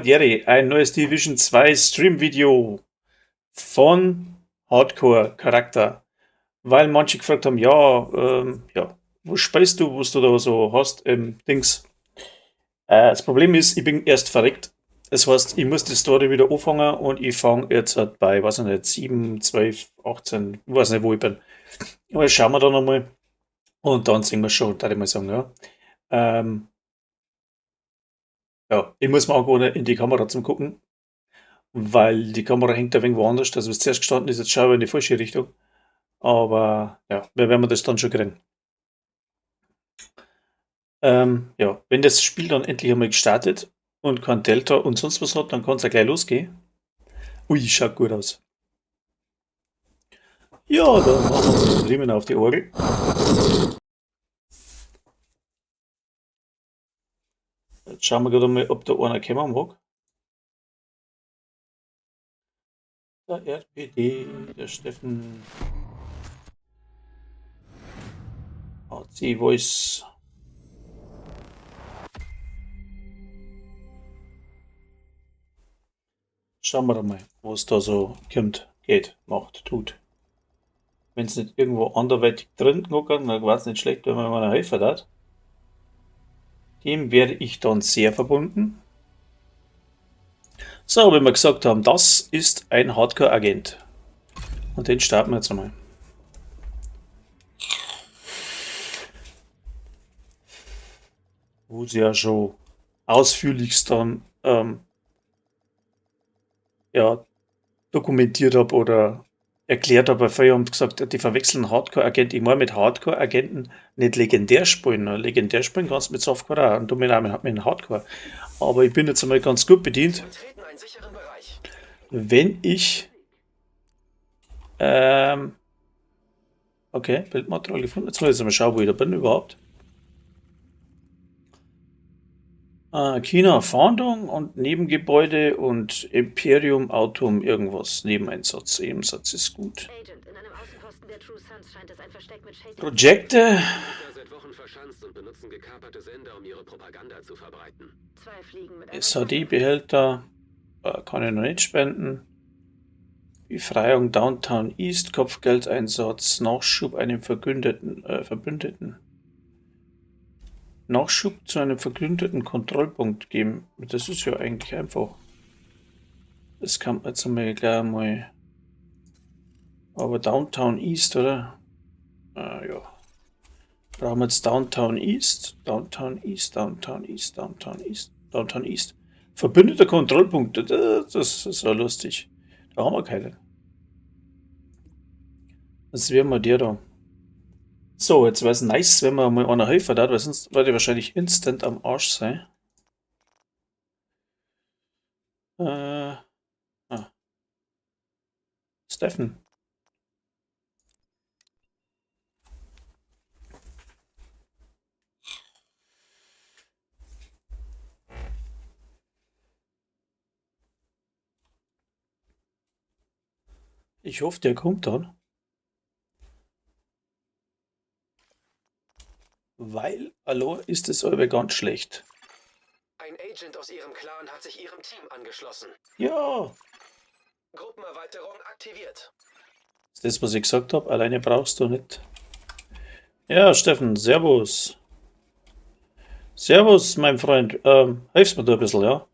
Jerry, ein neues Division 2 Stream-Video von Hardcore-Charakter. Weil manche gefragt haben, ja, wo spielst du, was du da so hast im Dings? Das Problem ist, ich bin erst verreckt. Das heißt, ich muss die Story wieder anfangen und ich fange jetzt halt bei, weiß ich nicht, 7, 12, 18, ich weiß nicht, wo ich bin. Aber jetzt schauen wir da nochmal und dann sehen wir schon, da ich mal sagen, ja. Ähm, ja, ich muss mal angewöhnen, in die Kamera zum gucken, weil die Kamera hängt ein wenig woanders. Also, was zuerst gestanden ist, jetzt schaue ich in die falsche Richtung. Aber ja, wir werden das dann schon kriegen. Ja, wenn das Spiel dann endlich einmal gestartet und kein Delta und sonst was hat, dann kann es ja gleich losgehen. Ui, schaut gut aus. Ja, dann machen wir den Riemen auf die Orgel. Jetzt schauen wir gerade mal, ob da einer kommen mag. Der RPD, der Steffen. AC Voice. Schauen wir mal, was da so kommt, geht, macht, tut. Wenn es nicht irgendwo anderweitig drin gucken, dann war es nicht schlecht, wenn man mir helfen hat. Dem wäre ich dann sehr verbunden. So, wenn wir gesagt haben, das ist ein Hardcore-Agent. Und den starten wir jetzt einmal. Wo sie ja schon ausführlichst dann ja, dokumentiert habe oder erklärt habe, weil und gesagt, die verwechseln Hardcore-Agent. Ich meine mit Hardcore-Agenten nicht legendär spielen. Legendär spielen kannst du mit Software auch und du mit Hardcore. Aber ich bin jetzt einmal ganz gut bedient. Wenn ich okay, Bildmaterial gefunden. Jetzt muss ich mal schauen, wo ich da bin überhaupt. China Fahndung und Nebengebäude und Imperium Autum irgendwas. Nebeneinsatz. Nebensatz ist gut. Projekte. SHD-Behälter. Kann ich noch nicht spenden. Befreiung Downtown East. Kopfgeldeinsatz. Nachschub einem Verbündeten. Nachschub zu einem vergründeten Kontrollpunkt geben. Das ist ja eigentlich einfach. Das kann man jetzt einmal gleich mal. Aber Downtown East, oder? Ja. Brauchen wir jetzt Downtown East. Downtown East, Downtown East, Downtown East, Downtown East. Verbündeter Kontrollpunkte. Das ist ja lustig. Da haben wir keinen. Das wäre mal der da. So, jetzt wäre es nice, wenn man mal einer helfen da, weil sonst würde ich wahrscheinlich instant am Arsch sein. Steffen. Ich hoffe, der kommt dann. Weil, hallo, ist es aber ganz schlecht. Ein Agent aus Ihrem Clan hat sich Ihrem Team angeschlossen. Ja. Gruppenerweiterung aktiviert. Das ist das, was ich gesagt habe. Alleine brauchst du nicht. Ja, Steffen, servus. Servus, mein Freund. Hilfst mir da ein bisschen, ja?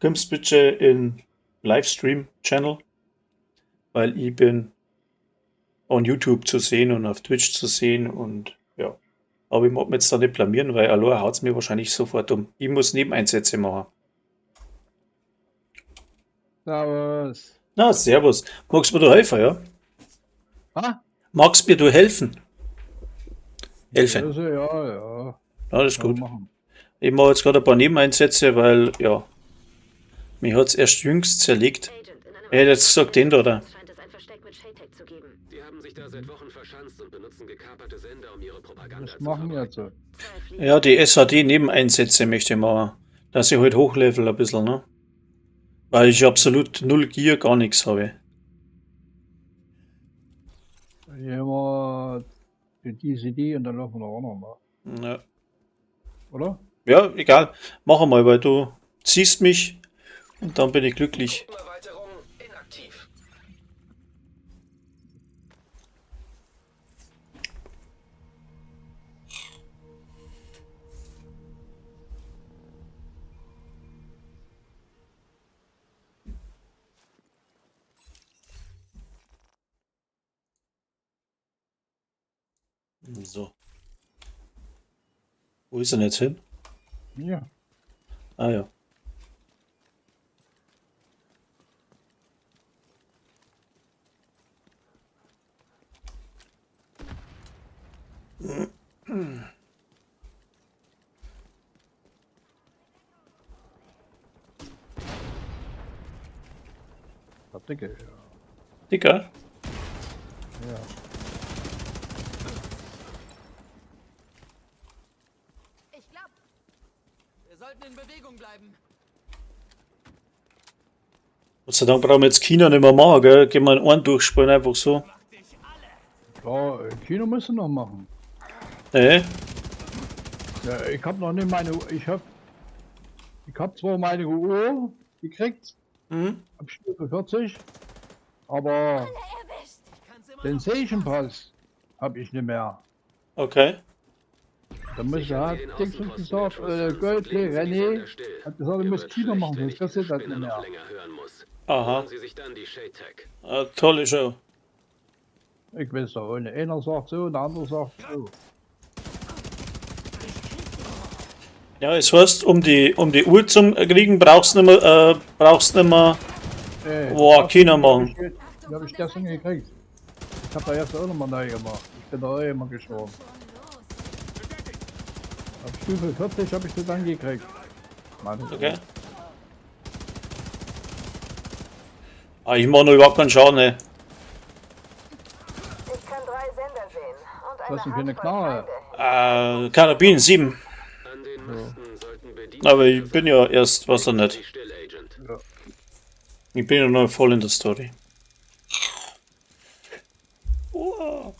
Kommst bitte in Livestream-Channel, weil ich bin on YouTube zu sehen und auf Twitch zu sehen und ja. Aber ich mag mich jetzt da nicht blamieren, weil Aloha haut es mir wahrscheinlich sofort um. Ich muss Nebeneinsätze machen. Servus. Na, servus. Magst du mir da helfen, ja? Ha? Magst mir du helfen? Helfen. Also, ja. Ja, das ist Kann man gut. machen. Ich mache jetzt gerade ein paar Nebeneinsätze, weil, ja, mich hat es erst jüngst zerlegt. Er hätte jetzt gesagt, den da, oder? Die haben sich da seit Wochen verschanzt und benutzen gekaperte Sender, um ihre Propaganda Was zu machen wir verbreiten. jetzt? Ja, die SHD-Nebeneinsätze möchte ich machen. Dass ich halt hochlevel ein bisschen, ne? Weil ich absolut null Gier, gar nichts habe. Hier haben wir die DCD und dann laufen wir auch noch mal. Ja. Oder? Ja, egal. Mach mal, weil du ziehst mich Und dann bin ich glücklich. Erweiterung inaktiv. So. Wo ist er denn jetzt hin? Ja. Ah ja. Der Dicke. Dicker? Ja. Ich glaube, wir sollten in Bewegung bleiben. Gott sei Dank brauchen wir jetzt China nicht mehr machen, gell? Gehen wir in Ohren durchspielen, einfach so. Klar, Kino müssen noch machen. Nee? Ja, ich habe noch nicht meine. Ich hab zwar meine Uhr gekriegt, Mhm. ab Stufe 40, aber den Station Pass habe ich nicht mehr. Okay. Da müsste hat Dings uns gesagt, Goldplay René hat gesagt, du musst Kino machen, sonst kriegst du das nicht mehr. Aha. Holen Sie sich dann die Shade Tech. Tolle Show. Ich weiß doch, und einer sagt so, der andere sagt so. Ja, es heißt, um die Uhr zu kriegen, brauchst du nicht mehr Boah, Kino machen. Die habe ich gestern gekriegt. Ich habe da erst auch nochmal neu gemacht. Ich bin da auch immer gestorben. Ab Stufe 40 habe ich das dann gekriegt. Okay. Ah, ich mache noch überhaupt keinen Schaden, ne. Ich kann 3 Sender sehen und Das eine sind keine Handvoll Knarre. Feinde. Karabin 7. An den Masten sollten Bedienstete Aber ich bin ja erst, was er nicht. Sie still, Agent. Ja. Ich bin ja noch voll in der Story. Wow.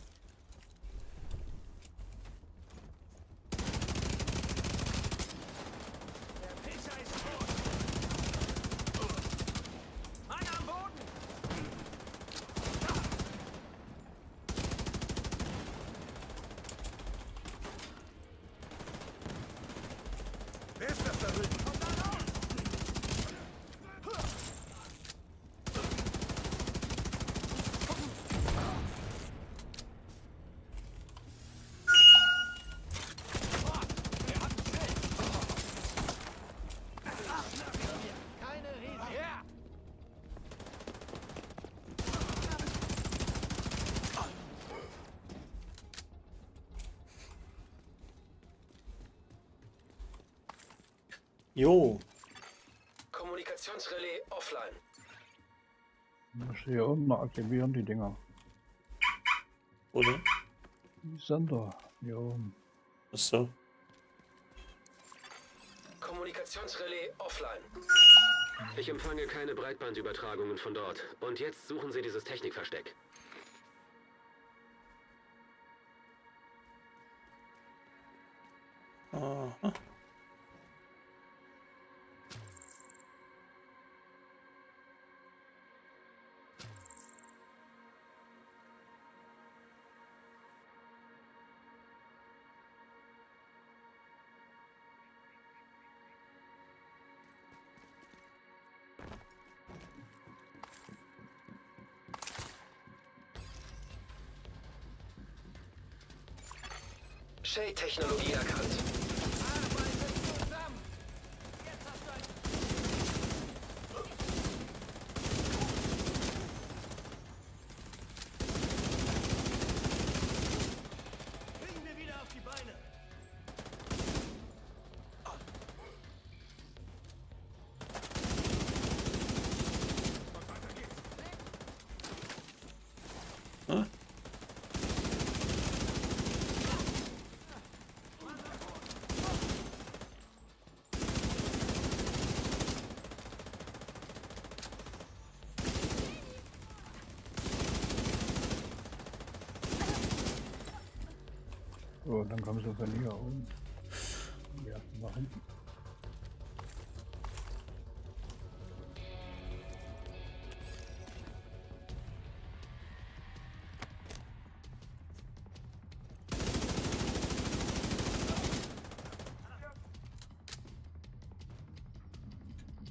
Jo. Kommunikationsrelais offline. Muss ich hier unten mal aktivieren, die Dinger. Oder? Die Sender. Hier oben. Achso. Kommunikationsrelais offline. Ich empfange keine Breitbandübertragungen von dort. Und jetzt suchen Sie dieses Technikversteck. Aha. Shade-Technologie erkannt. Hm? So, dann kommen sie von hier oben. Ja, nach hinten.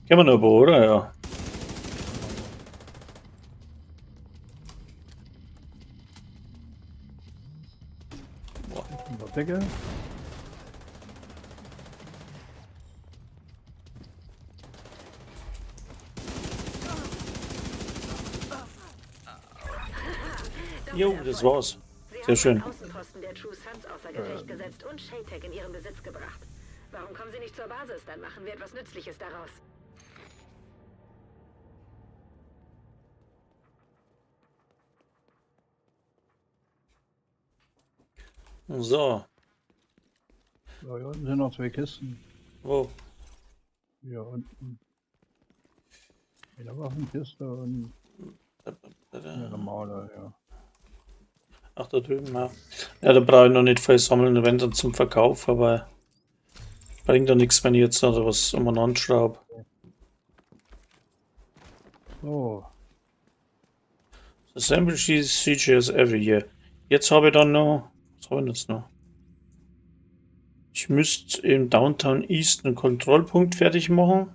Gehen wir noch ein oder? Ja. In der Decke. Jo, das war's. Sie Sehr haben schön. den Außenposten der True Sons außer Gefecht gesetzt und Shaytek in ihren Besitz gebracht. Warum kommen Sie nicht zur Basis? Dann machen wir etwas Nützliches daraus. So, Ja, hier unten sind noch 2 Kisten. wo? Hier unten. Eine Waffenkiste und eine normale, ja. Ach, da drüben, ja. Ja, da brauche ich noch nicht viel sammeln, wenn dann zum Verkauf, aber bringt ja nichts, wenn ich jetzt noch was umeinander schraube. So, Assemble CGS every year. Jetzt habe ich dann noch, was habe ich jetzt noch? Ich müsste im Downtown East einen Kontrollpunkt fertig machen.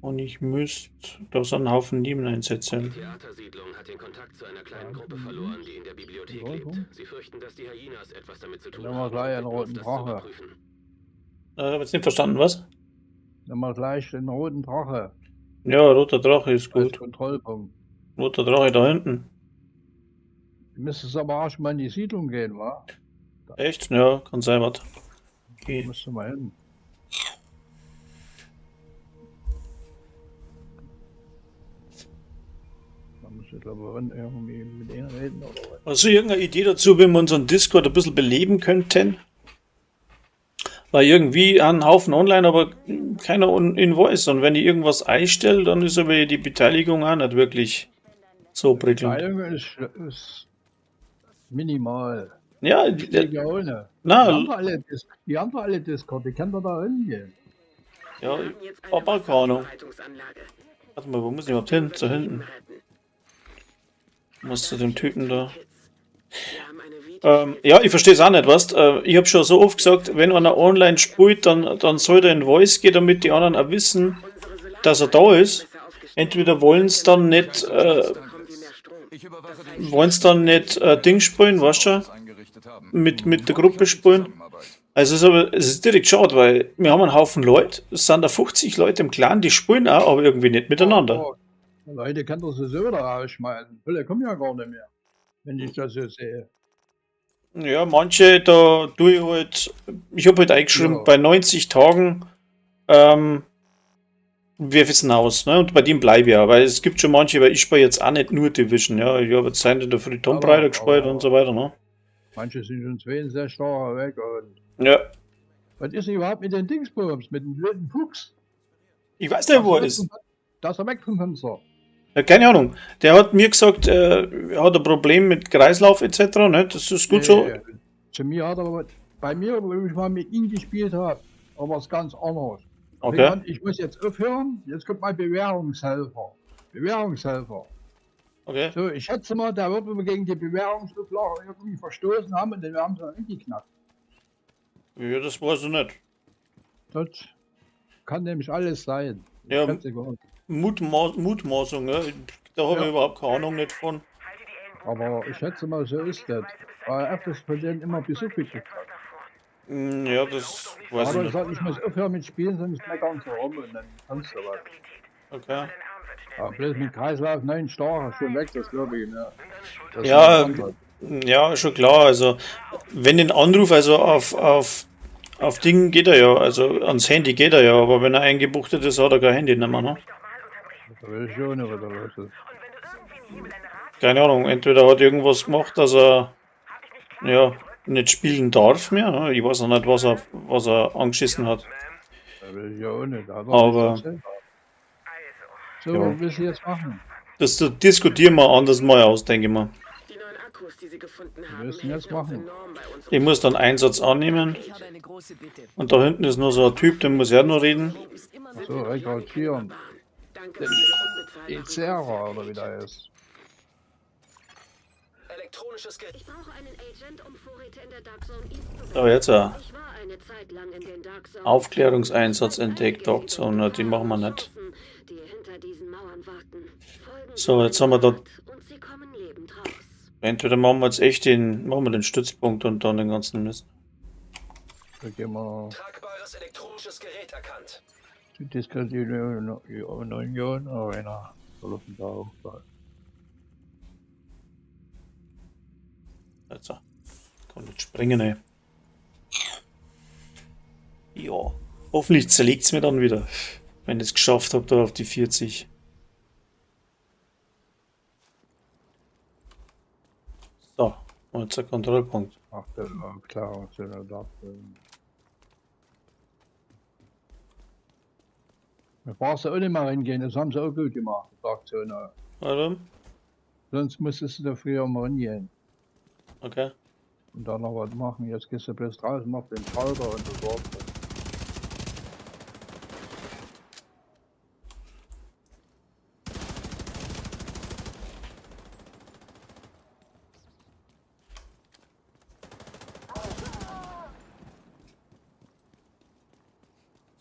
Und ich müsste da so einen Haufen Niemen Die einsetzen. Theatersiedlung hat den Kontakt zu einer kleinen Gruppe verloren, die in der Bibliothek lebt. Sie fürchten, dass die Hyenas etwas damit zu tun Dann haben wir haben. gleich einen und bitten uns, roten das zu Drache. überprüfen. Ich habe jetzt nicht verstanden, was? nehmen wir gleich den roten Drache Ja, roter Drache ist als gut. Kontrollpunkt. Roter Drache da hinten. Du müsstest aber erst mal in die Siedlung gehen, wa? Echt? Ja, kann sein, was. Da Okay. musst du mal hin. Da muss ich glaube ich irgendwie mit denen reden oder was. Hast du irgendeine Idee dazu, wie wir unseren Discord ein bisschen beleben könnten? Weil irgendwie ein Haufen online, aber keiner in Voice. Und wenn ich irgendwas einstelle, dann ist aber die Beteiligung auch nicht wirklich so prickelnd. Teilung ist minimal. Ja, Ich ja ohne. Die haben na, doch alle, die haben doch alle Discord, die können doch da hingehen. ja, Wir haben jetzt eine aber keine Ahnung. Wasserbereitungsanlage. Warte mal, wo muss ich überhaupt hin? Da hinten. Retten. Was zu dem Typen da? Wir haben eine Videospiel- Ja, ich verstehe es auch nicht, weißt. Ich habe schon so oft gesagt, wenn einer online spielt, dann soll der in Voice gehen, damit die anderen auch wissen, Unsere dass er da ist. Solarmesser aufgestellt. Entweder wollen es dann nicht, Da bekommen wir mehr Strom. wollen es dann nicht Ding spielen, weißt du? Mit der Gruppe spielen. Also es ist direkt schade, weil wir haben einen Haufen Leute, es sind da 50 Leute im Clan, die spielen auch, aber irgendwie nicht miteinander. Oh, Leute, kann doch so wieder rausschmeißen. Viele kommen ja gar nicht mehr. Wenn ich das so sehe. Ja, manche, da tue ich halt, ich habe halt eingeschrieben, Ja. bei 90 Tagen wirf es hinaus, ne? Und bei dem bleibe ich ja, weil es gibt schon manche, weil ich spiele jetzt auch nicht nur Division, ja, ich habe jetzt Sand in der Früh Tomb Aber- Raider gespielt aber- und so weiter, ne? Manche sind schon 62 Jahre weg. Und Ja, was ist denn überhaupt mit den Dingsbums, mit dem blöden Fuchs? ich weiß nicht, wo er ist. Da ist er weg vom Fenster. Ja, keine Ahnung. Der hat mir gesagt, er hat ein Problem mit Kreislauf etc., ne? Das ist gut so. Zu mir hat er aber, bei mir, wo ich mal mit ihm gespielt habe, war was ganz anderes. Okay. Ich muss jetzt aufhören, jetzt kommt mein Bewährungshelfer. Bewährungshelfer. Okay. So, ich schätze mal, der wird wohl gegen die Bewährungsauflage irgendwie verstoßen haben und den haben sie dann angeknackt. Ja, das weiß ich nicht. Das kann nämlich alles sein. Ja, Schätze ich mal. Mutmaßung, ne? Da habe ich Ja. überhaupt keine Ahnung nicht von. Aber ich schätze mal, so ist das. Weil er öfters von denen immer Besuch gekriegt hat. Ja, das weiß ich Aber ich nicht. sag, ich muss aufhören mit Spielen, sonst meckern sie rum und dann kannst du was. Okay. Ja, bloß mit Kreislauf 9 Starre schon weg, das glaube ich. Ne? Das Ja, ist was anderes. Ja, schon klar. Also, wenn den Anruf, also auf Ding geht er ja, also ans Handy geht er ja, aber wenn er eingebuchtet ist, hat er kein Handy mehr, ne? Da will ich schon nicht, was da los ist. Keine Ahnung, entweder hat er irgendwas gemacht, dass er ja nicht spielen darf mehr. Ne? Ich weiß auch nicht, was er angeschissen hat. Da will ich ja auch nicht. Da hat er Aber- nichts erzählt. So, Ja. was willst du jetzt machen? Das diskutieren wir anders mal aus, denke ich mal. Die neuen Akkus, die sie gefunden haben, willst du denn jetzt helfen uns machen? enorm bei unserem Ich muss dann Einsatz annehmen. Ich habe eine große Bitte. Und da hinten ist nur so ein Typ, der muss ja noch reden. Du bist immer So, noch noch lange rekrutieren. keine Bahn. Danke für diese unbezahlbaren Ezera oder wie der ist. elektronisches Gerät. Ich brauche einen Agent, um Vorräte in der Dark Zone East zu So, jetzt Ich war eine Zeit lang in den Dark Zones. Aufklärungseinsatz entdeckt, Dark Zone, die machen wir nicht. Die hinter diesen Mauern warten. Folgen So, jetzt haben wir dort. und sie kommen lebend raus. Entweder machen wir jetzt echt machen wir den Stützpunkt und dann den ganzen Mist. Da gehen wir Tragbares elektronisches Gerät erkannt. die Diskussion Union Arena. Verlassen da auch. Also, kann nicht springen, ey. Ja, hoffentlich zerlegt es mir dann wieder, wenn ich es geschafft habe, da auf die 40. So, und jetzt ein Kontrollpunkt. Ach, das war klar, was wir da Da brauchst du auch nicht mal hingehen, das haben sie auch gut gemacht, die Aktion. Warum? Sonst musstest du da früher mal hingehen Okay. und dann noch was machen. Jetzt gehst du bloß draußen, machst den Schalter und so fort.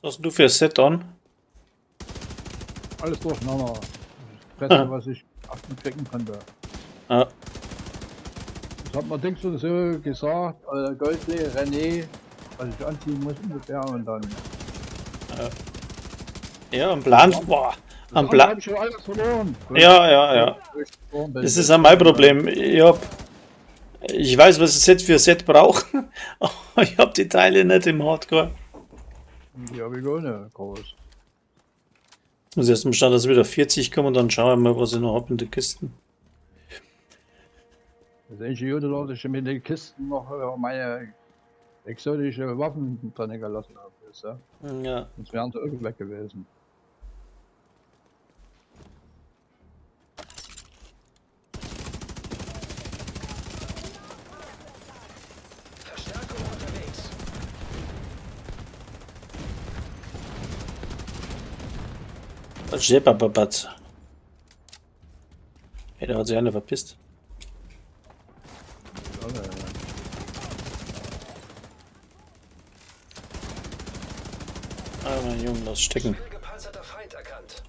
Was hast du für ein Set an? Alles durcheinander. Das Beste, was ich abkriegen konnte. Ja. Das hat mir Dings oder so gesagt, Goldlee, René, was ich anziehen muss ungefähr und dann. Ja, am Plan. Boah, am Plan. Hab ich schon alles verloren. Ja. Das ist auch mein Problem. Ich weiß, was ich Set für Set brauche, aber ich habe die Teile nicht im Hardcore. Die habe ich auch nicht groß. Jetzt muss ich erst mal schauen, dass wieder 40 kommen und dann schauen wir mal, was ich noch habe in den Kisten. Das einzige Gute, dass ich mit den Kisten noch meine exotische Waffen drin gelassen habe. Ist, ja? Ja. Sonst wären sie auch weg gewesen. Verstärkung unterwegs. Schepperpapat. Hey, da hat sich einer verpisst. Ah, mein Junge, lass stecken. Schwer gepanzerter Feind erkannt.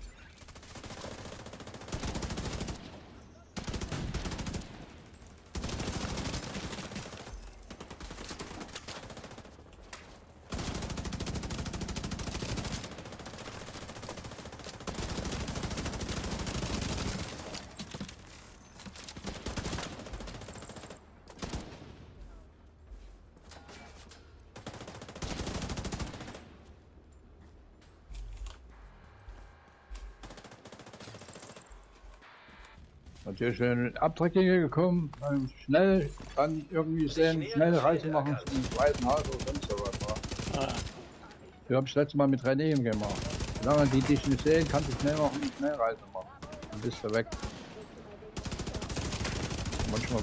Natürlich schön Abtrecklinge gekommen, schnell dann irgendwie sehen, schnelle Reise machen zum zweiten Haus oder sonst sowas. Ah, Ich habe das letzte Mal mit René gemacht. Solange die dich nicht sehen, kannst du schnell machen und schnell Reise machen. Dann bist du weg. Manchmal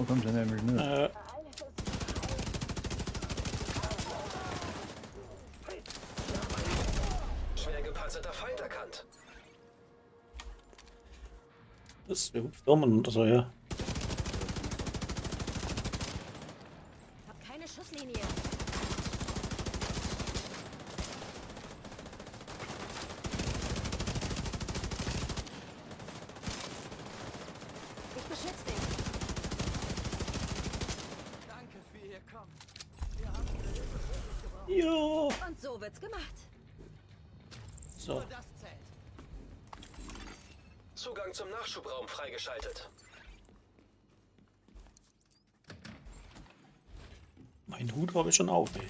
kommen sie nämlich nicht. Schwer gepanzerter Feind erkannt. das hupft um und so, ja. Hab keine Schusslinie. Ich beschütze dich. Danke für Ihr Kommen. Jo. Und so wird's gemacht. So. Nur das zählt. Zugang zum Nachschubraum freigeschaltet. Mein Hut habe ich schon auf, ey.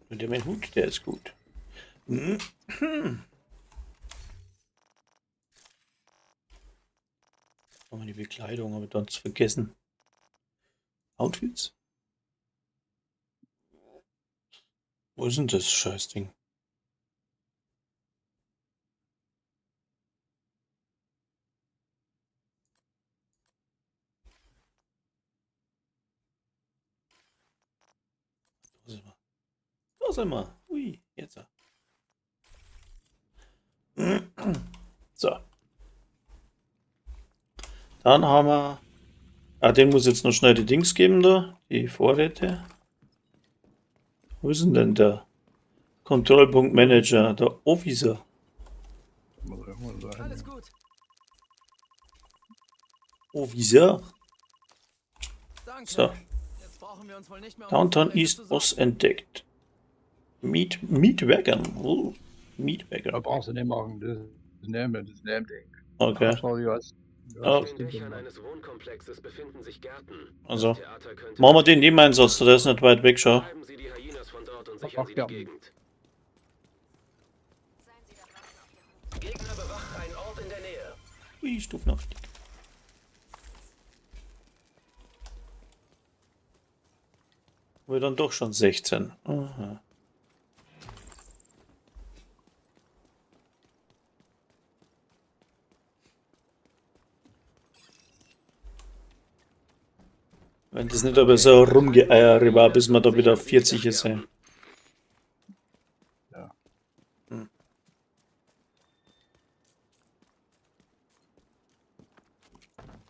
Und mein Hut, der ist gut. Aber die Bekleidung habe ich dann vergessen. Outfits? Wo ist denn das Scheißding? Da sind wir. Da sind wir. Ui, jetzt. So. Dann haben wir... Ah, den muss jetzt noch schnell die Dings geben da. Die Vorräte. Wo ist denn der Kontrollpunkt Manager? Der Officer. Muss irgendwo sein. Alles gut. Officer. Danke. So. Jetzt brauchen wir uns wohl nicht mehr Downtown Vorräte East zu Boss sorgen. entdeckt. Meatwagon. Oh, Da Meatwagon. brauchst du nicht machen, das Name-Ding. Okay. Schau dir was. Ja. Auf den Dächern eines Wohnkomplexes befinden sich Gärten. Also, Das Theater könnte... machen wir den Nebeneinsatz, der ist nicht weit weg, schau. Treiben Sie die Hyenas von dort und sichern Ach, Sie die ja. Gegend. Gegner bewacht einen Ort in der Nähe. Ui, Stufen. Wir dann doch schon 16. Aha. Wenn das nicht aber so rumgeeiert war, bis man da wieder auf 40 ist. Ey. Ja. Hm.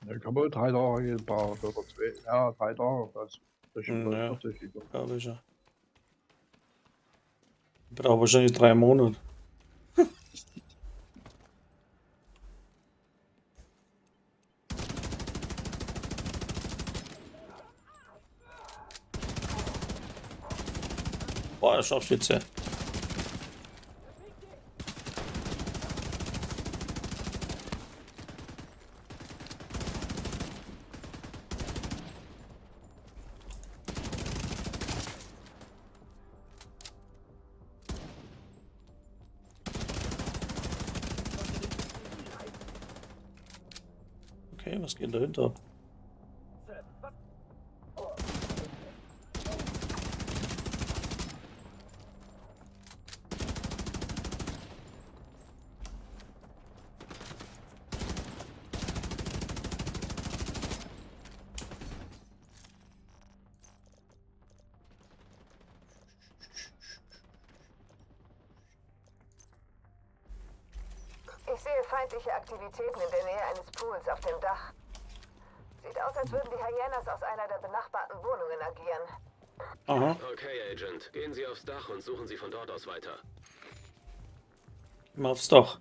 Da kann man 3 Tage gebraucht oder 2. Ja, 3 Tage. Das ist schon Ja. tatsächlich. Glaube ich ja. Ich brauche wahrscheinlich 3 Monate. Boah, das Scharfschütze. Okay, was geht dahinter ab? Ich sehe feindliche Aktivitäten in der Nähe eines Pools auf dem Dach. Sieht aus, als würden die Hyenas aus einer der benachbarten Wohnungen agieren. Aha, Okay, Agent. Gehen Sie aufs Dach und suchen Sie von dort aus weiter. mal aufs Dach.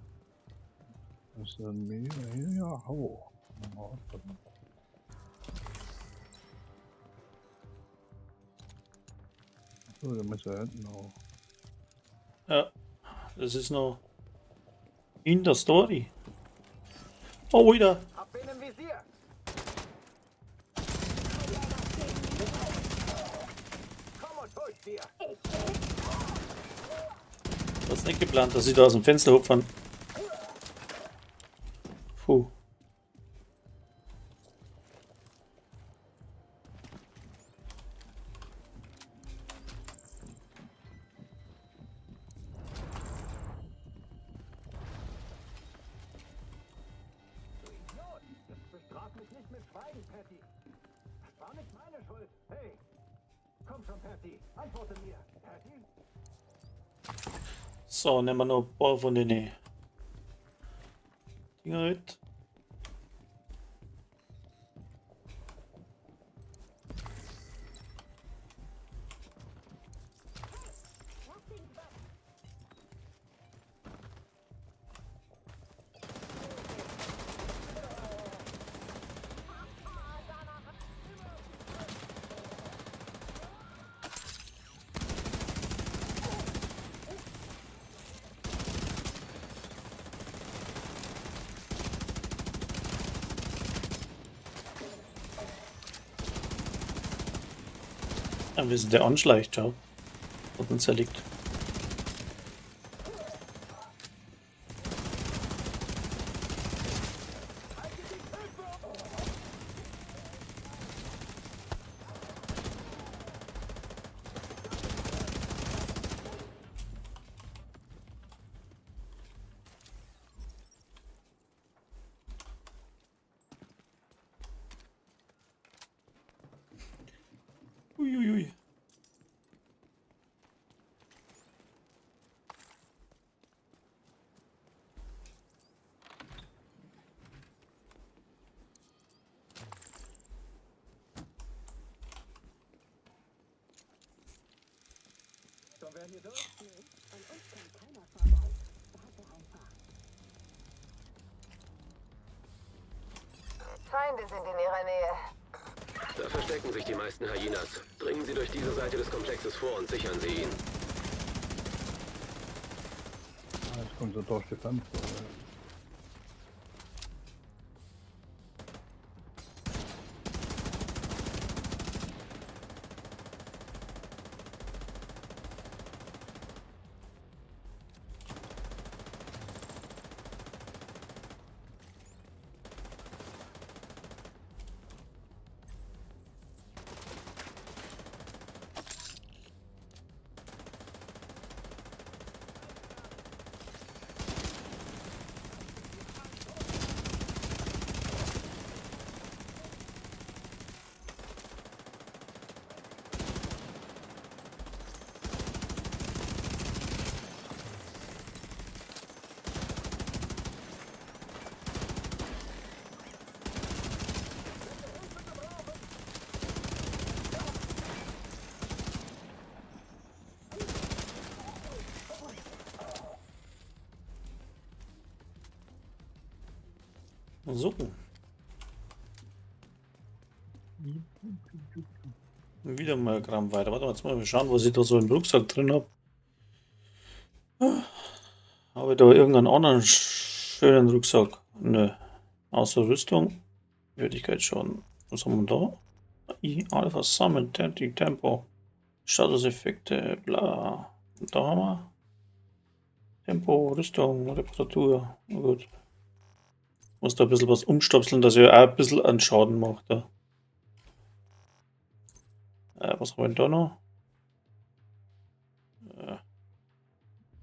Das ist dann hier hoch. So, dann muss er hinten hoch. Ja, das ist noch in der Story. Oh, wieder. Hab wen im Visier. Komm und durch dir. Das ist nicht geplant, dass sie da aus dem Fenster hupfen. Puh. Bestraf mich nicht mit Schweigen, Patty. Das war nicht meine Schuld. Hey, komm schon, Patty. Antworte mir. Patty? So, nehmen wir noch ein paar von den Dinger mit. Ja, wir sind der anschleicht, schau. Hat uns zerlegt. Uiuiui. werden wir durchziehen. Feinde sind in ihrer Nähe. Da verstecken sich die meisten Hyenas. Dringen Sie durch diese Seite des Komplexes vor und sichern Sie ihn. Jetzt kommt so durch die Fenster. So. Wieder mal Gramm weiter. Warte mal, jetzt mal schauen, was ich da so im Rucksack drin habe. Habe ich da irgendeinen anderen schönen Rucksack? Nö. Außer Rüstung. Wertigkeitsschaden. Was haben wir da? Alpha Summon, Tempo. Statuseffekte, bla. Und da haben wir Tempo, Rüstung, Reparatur. Na gut. Muss da ein bisschen was umstopseln, dass er auch ein bisschen an Schaden macht. Ja. Was haben wir denn da noch?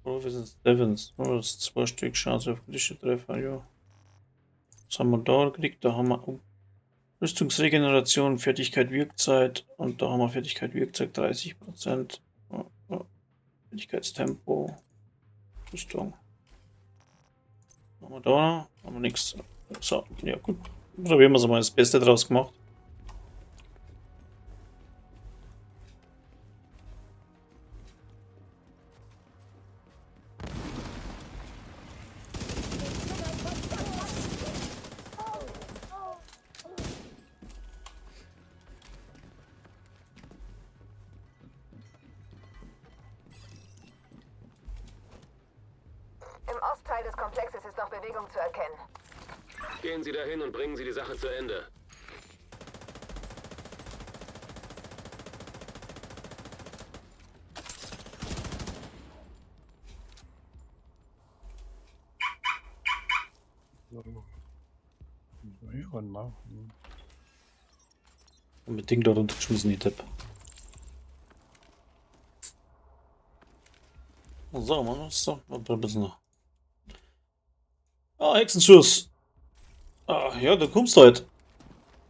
Proficiency Defense. Oh, das ist 2 Stück Chance auf kritische Treffer, ja. Was haben wir da gekriegt? Da haben wir Rüstungsregeneration, Fertigkeit Wirkzeit und da haben wir Fertigkeit Wirkzeit 30%. Fertigkeitstempo, Rüstung. Was haben wir da? Haben wir nichts. So, ja gut. Probieren wir es mal, das Beste draus gemacht. Im Ostteil des Komplexes ist noch Bewegung zu erkennen. Gehen Sie dahin und bringen Sie die Sache zu Ende. So. Hier ran machen. Und mit Ding dort untergeschmissen, die Tipp. So, man ist so. Ein bisschen noch. Ah, Hexenschuss. Ah, ja, du kommst heute.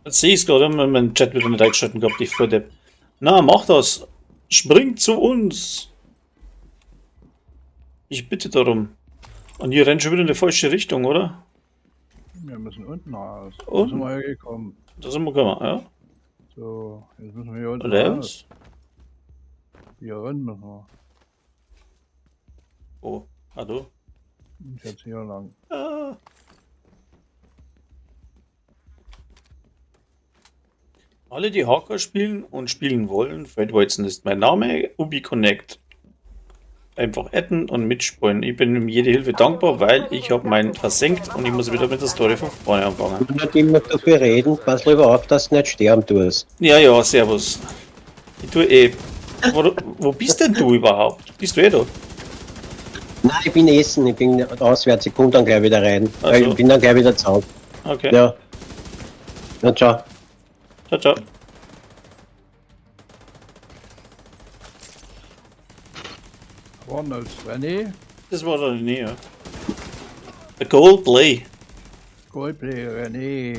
Jetzt sehe ich es gerade, wenn mein Chat wieder nicht eingeschalten gehabt, ich Depp. Na, mach das. Spring zu uns. Ich bitte darum. Und ihr rennt schon wieder in die falsche Richtung, oder? Wir müssen unten raus. Da Unten? sind wir ja gekommen. Da sind wir gekommen, ja? So, jetzt müssen wir hier unten Oder raus. was? Hier rein müssen wir. Oh, hallo? Und jetzt hier lang. Ah. Alle, die Hardcore spielen und spielen wollen, Fred Weizen ist mein Name, UbiConnect. Einfach adden und mitspielen. Ich bin um jede Hilfe dankbar, weil ich habe meinen versenkt und ich muss wieder mit der Story von vorne anfangen. Nicht immer dafür reden, pass lieber auf, dass du nicht sterben tust. Ja, ja, servus. Ich tue eh. Wo bist denn du überhaupt? Bist du eh da? Nein, ich bin essen, ich bin auswärts, ich komme dann gleich wieder rein. Ach so. Ich bin dann gleich wieder zu Hause. Okay. Ja. Na, ciao. Ciao, ciao. Ronald, René, Das war doch nie, ja. A Gold Play. Goldplay, René.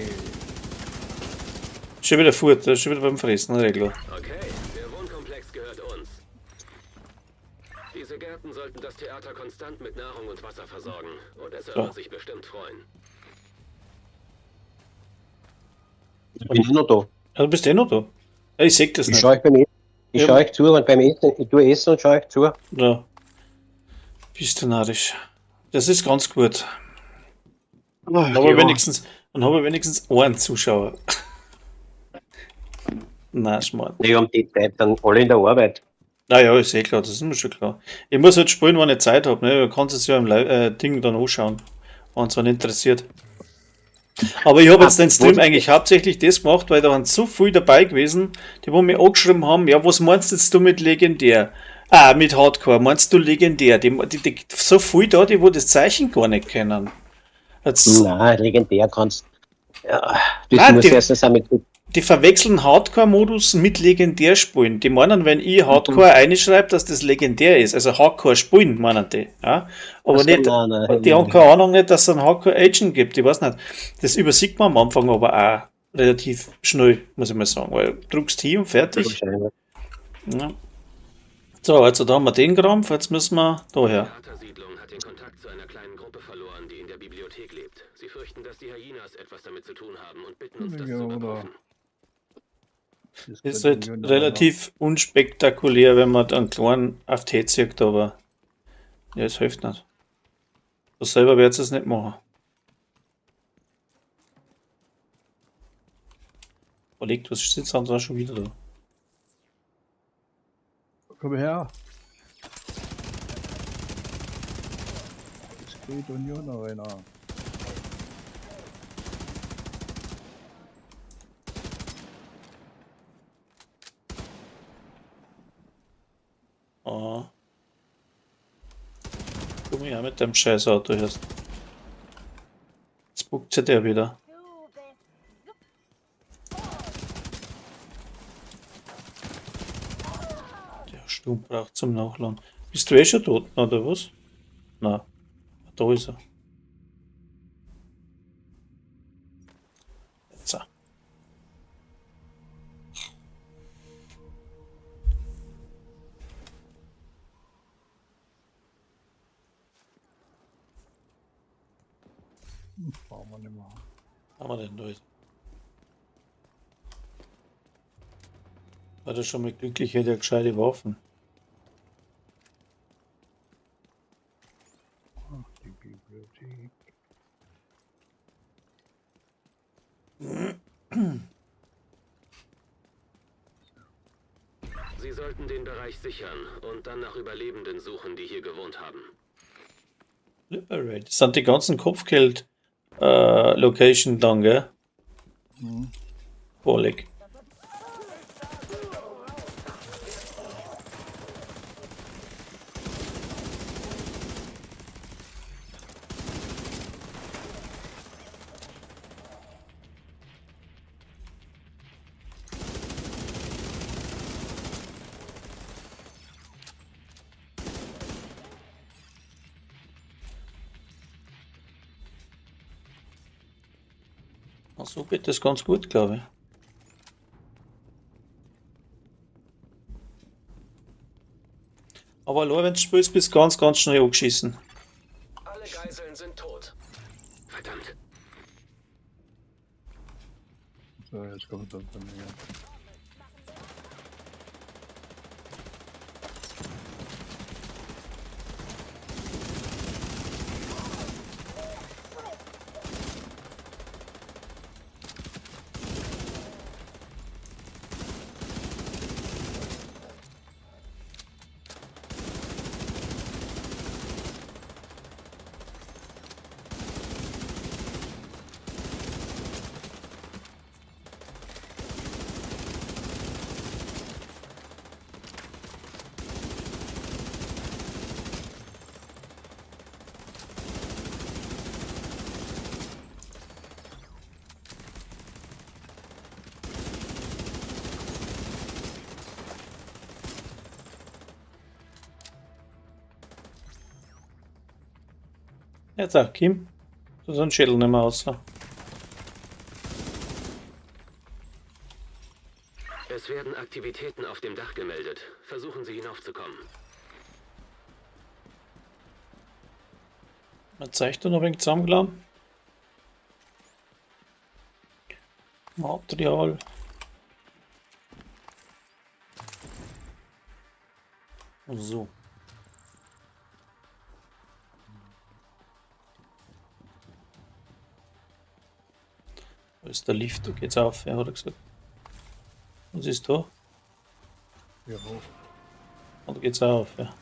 Schon wieder fort, schon wieder beim Fressen, Regler. Okay, der Wohnkomplex gehört uns. Diese Gärten sollten das Theater konstant mit Nahrung und Wasser versorgen. Und es wird sich bestimmt freuen. Ich bin noch da. Ja, du bist eh noch da. Ja, ich seh das Ich nicht. schaue, ich bin eh. Ich Ja. schaue euch zu und beim Essen, ich tue Essen und schaue euch zu. Ja. Bist du narrisch. Das ist ganz gut. Dann habe ich wenigstens einen Zuschauer. Nein, Schmarrn. Nee, um die Zeit dann alle in der Arbeit. Naja, ist eh klar, das ist mir schon klar. Ich muss halt spielen, wenn ich Zeit habe. Ne? Du kannst es ja im Ding dann anschauen, wenn es einen interessiert. Aber ich habe jetzt den Stream eigentlich hauptsächlich das gemacht, weil da waren so viele dabei gewesen, die wo mir angeschrieben haben, ja, was meinst jetzt du mit legendär? Ah, mit Hardcore, meinst du legendär? So viele da, die wo das Zeichen gar nicht kennen. Jetzt, Nein, legendär kannst. Ja, das Nein, muss erstens auch mit. die verwechseln Hardcore-Modus mit legendär spielen. Die meinen, wenn ich Hardcore einschreibe, dass das legendär ist. Also Hardcore spielen, meinen die. Ja? Aber Ach so, nicht, nein. die haben keine Ahnung nicht, dass es einen Hardcore-Agent gibt. Ich weiß nicht. Das übersieht man am Anfang aber auch relativ schnell, muss ich mal sagen. Weil du druckst hier und fertig. Wahrscheinlich. Ja. So, also da haben wir den Krampf. Jetzt müssen wir daher. Die Prater-Siedlung hat den Kontakt zu einer kleinen Gruppe verloren, die in der Bibliothek lebt. Sie fürchten, dass die Hyenas etwas damit zu tun haben und bitten uns, das Ja, zu oder- überprüfen. Ist halt relativ unspektakulär, wenn man einen kleinen auf T zieht, aber ja, es hilft nicht. Das selber wird es nicht machen. Überlegt, was steht jetzt da schon wieder da? Komm her. Es geht Union Arena. Ah. Komm her mit dem scheiß Auto erst. Jetzt spuckt sich der wieder. Der Sturm braucht zum Nachladen. Bist du eh schon tot, oder was? Na, da ist er. Jetzt. Brauchen wir nicht mehr. Was haben wir denn da jetzt? War das schon mal glücklich, hätte er gescheite Waffen. Ach, die Bibliothek. Sie sollten den Bereich sichern und dann nach Überlebenden suchen, die hier gewohnt haben. Liberate. Das sind die ganzen Kopfgeld-Location dann, gell? Bollig. So geht das ganz gut, glaube ich. Aber nur wenn du spielst, bist du ganz, ganz schnell angeschissen. Alle Geiseln sind tot. Verdammt. So, jetzt kommt das dann hier. Jetzt auch, Kim. Du so ein Schädel nicht mehr aus. Es werden Aktivitäten auf dem Dach gemeldet. Versuchen Sie hinaufzukommen. Man zeigt da noch ein wenig zusammengeladen. Material. So. Wo ist der Lift? Da geht's auf, ja, hat er gesagt. Was ist da? Hier hoch. Da geht's auf, ja.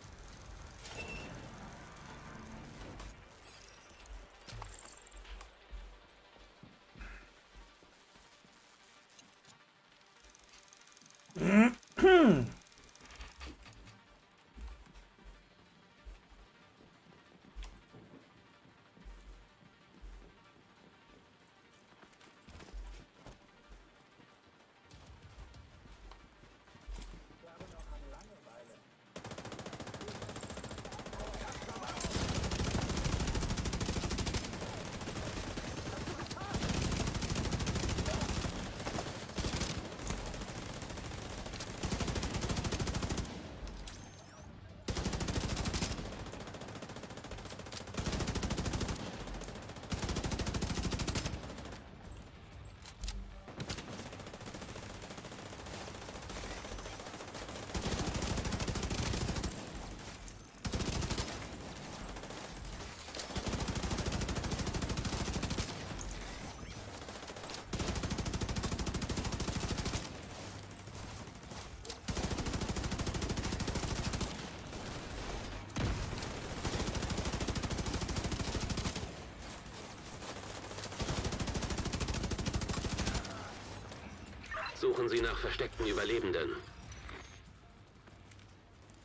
Suchen Sie nach versteckten Überlebenden.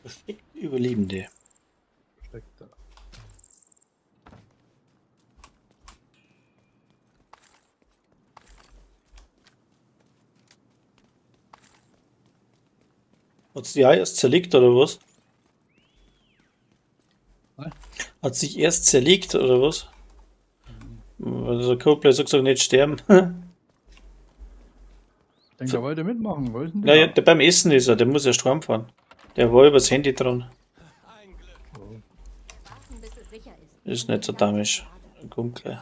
Versteckte Überlebende. Steckt da. Hat sie ja erst zerlegt oder was? Was? Hat sich erst zerlegt oder was? Also der Coplay hat gesagt, nicht sterben. Ich denke, er wollte mitmachen. Wo ist denn Naja, der? der beim Essen ist er, der muss erst heimfahren. Der war übers Handy dran. Warten, bis es sicher ist. Ist nicht so damisch. Kommt gleich.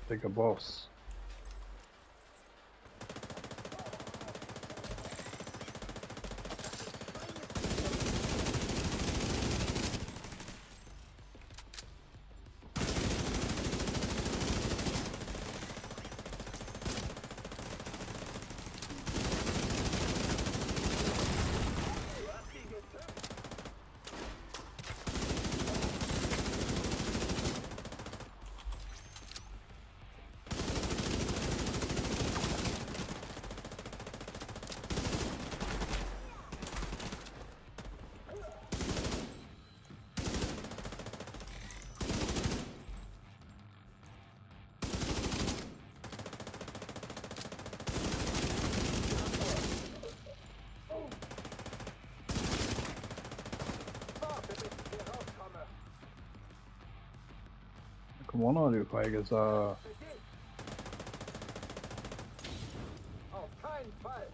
Dicker Boss. Komm on, du feige Sau. Auf keinen Fall!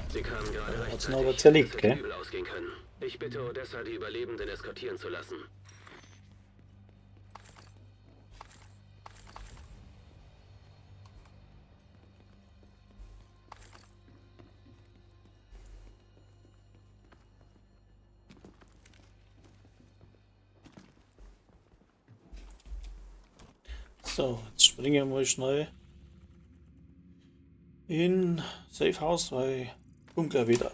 Sie kamen gerade Hat's rechtzeitig. noch aber zerlegt, Es gell? hätte übel ausgehen können. Ich bitte Odessa, die Überlebenden eskortieren zu lassen. So, jetzt springen wir mal schnell in Safe House, weil Bunker wieder.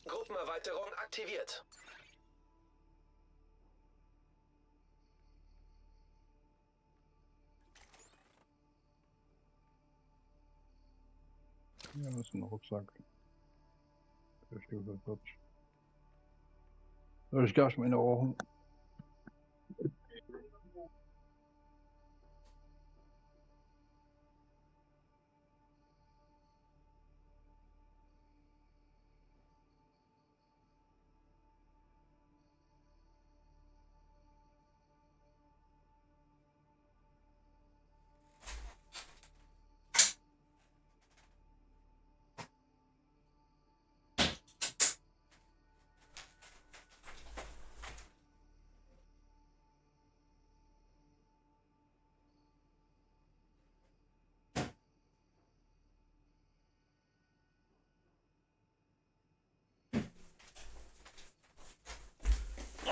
Gruppenerweiterung aktiviert. Ja, das ist ein Rucksack. Der Stiefel wird. Soll ich gleich meine Ohren?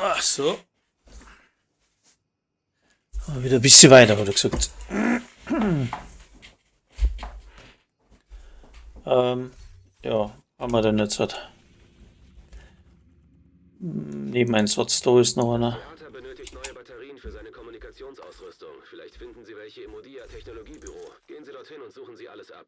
Ach so. Wieder ein bisschen weiter, wurde gesagt. Ja, haben wir denn jetzt was? Neben ein Satz, da ist noch einer. Theater benötigt neue Batterien für seine Kommunikationsausrüstung. Vielleicht finden Sie welche im Odia Technologiebüro. Gehen Sie dorthin und suchen Sie alles ab.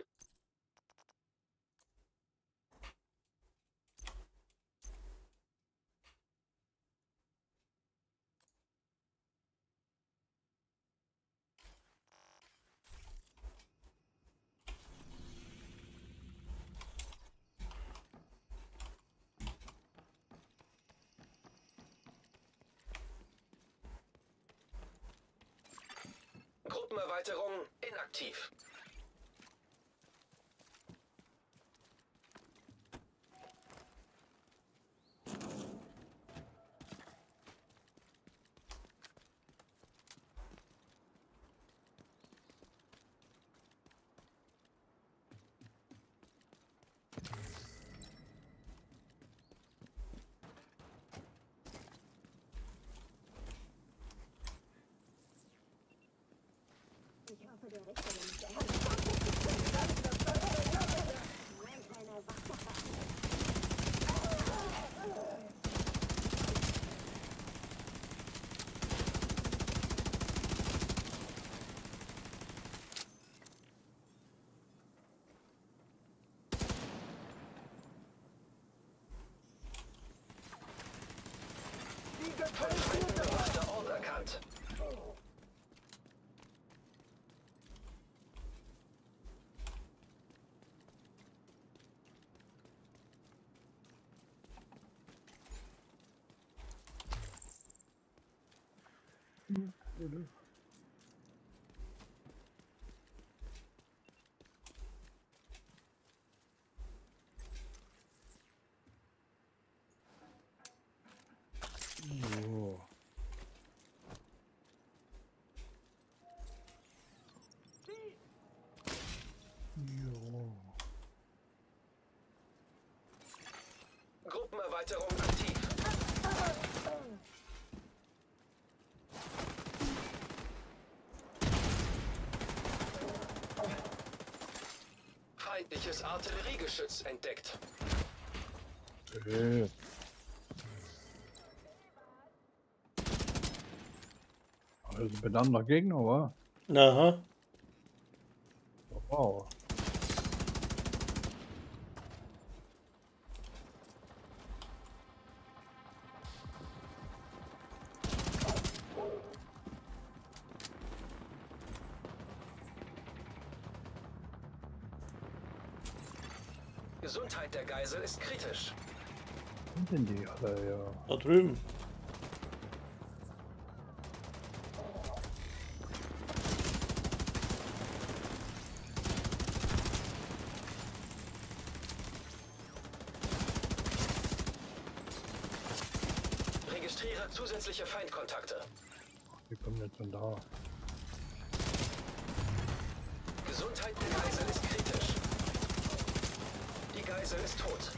Gruppenerweiterung inaktiv. Von Feinden bewachter Ort erkannt. So. Jo. Gruppenerweiterung aktiv. Feindliches Artilleriegeschütz entdeckt. Okay. Also benannter Gegner, wa? Aha. Wow. Gesundheit der Geisel ist kritisch. Was sind denn die alle, ja? Da drüben. Registriere zusätzliche Feindkontakte. Die kommen jetzt von da. Gesundheit der Geisel ist kritisch. Die Geisel ist tot.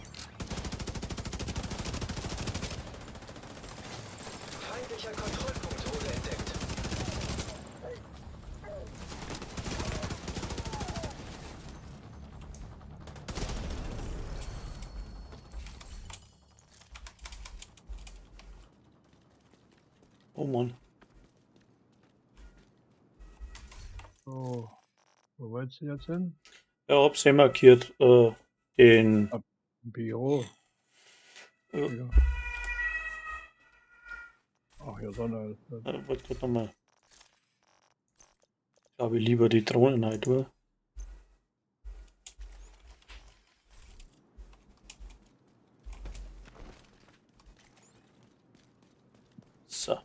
Feindlicher Kontrollpunkt wurde entdeckt. Oh Mann. So. Wo wollt ihr jetzt hin? Ja, hab's eh markiert. Den. Büro. Ja. Ja. Ach, hier Sonne. Warte grad nochmal. Ich habe lieber die Drohnen halt, oder? So.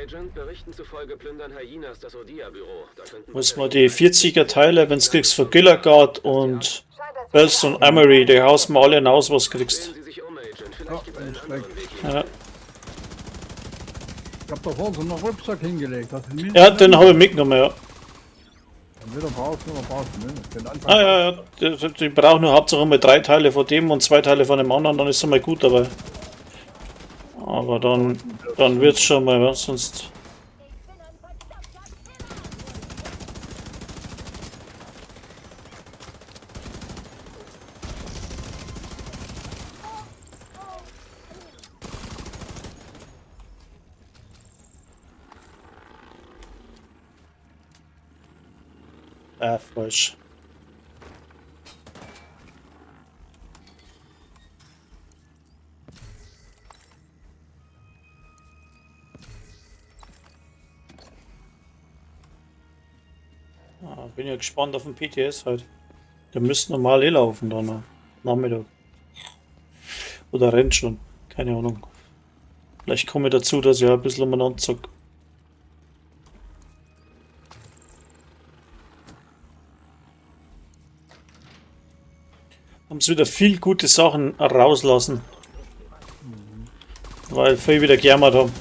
Agent, Berichten zufolge plündern Hyenas das Odia-Büro. Da könnten Muss man die 40er Teile, wenn's kriegst, für Gillerguard und Bells und Emery, die haust mal alle hinaus, was kriegst. Sehen Sie sich um, Agent. Vielleicht gibt es einen ist anderen Weg. Ja, Ich hab da vorne so einen Rucksack hingelegt. Hast du den ja den habe ich mitgenommen, ja. Entweder brauchst du oder brauchst du nicht. Den Anfang Ah ja, ja, die brauchen nur Hauptsache mal 3 Teile von dem und 2 Teile von dem anderen, dann ist er mal gut dabei. Aber dann wird's schon mal was, sonst. Falsch. Bin ja gespannt auf den PTS halt. Der müsste normal laufen dann am Nachmittag. Oder rennt schon. Keine Ahnung. Vielleicht komme ich dazu, dass ich ein bisschen umeinander zock. Haben sie wieder viel gute Sachen rauslassen. Weil viel wieder gejammert haben.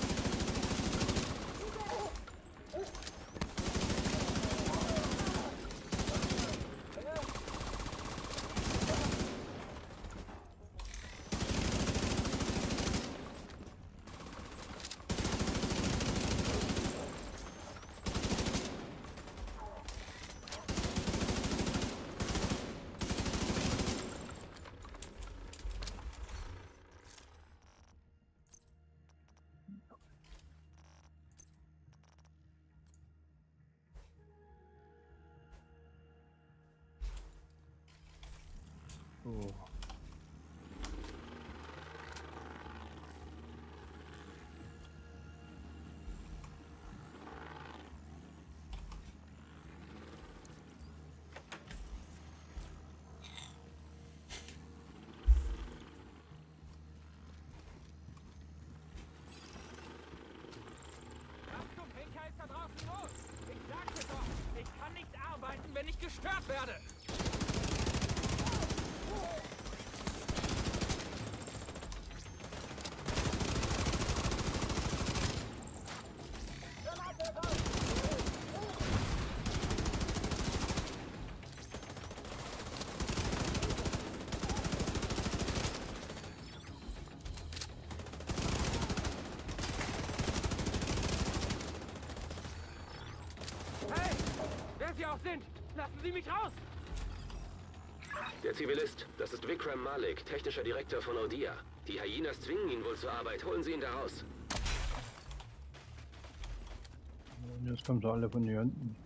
So. Achtung, Henker ist da draußen los! Ich sagte doch, ich kann nicht arbeiten, wenn ich gestört werde! Hey! Wer Sie auch sind, lassen Sie mich raus! Der Zivilist, das ist Vikram Malik, technischer Direktor von Odia. Die Hyenas zwingen ihn wohl zur Arbeit. Holen Sie ihn da raus. Und jetzt kommen sie alle von hier unten.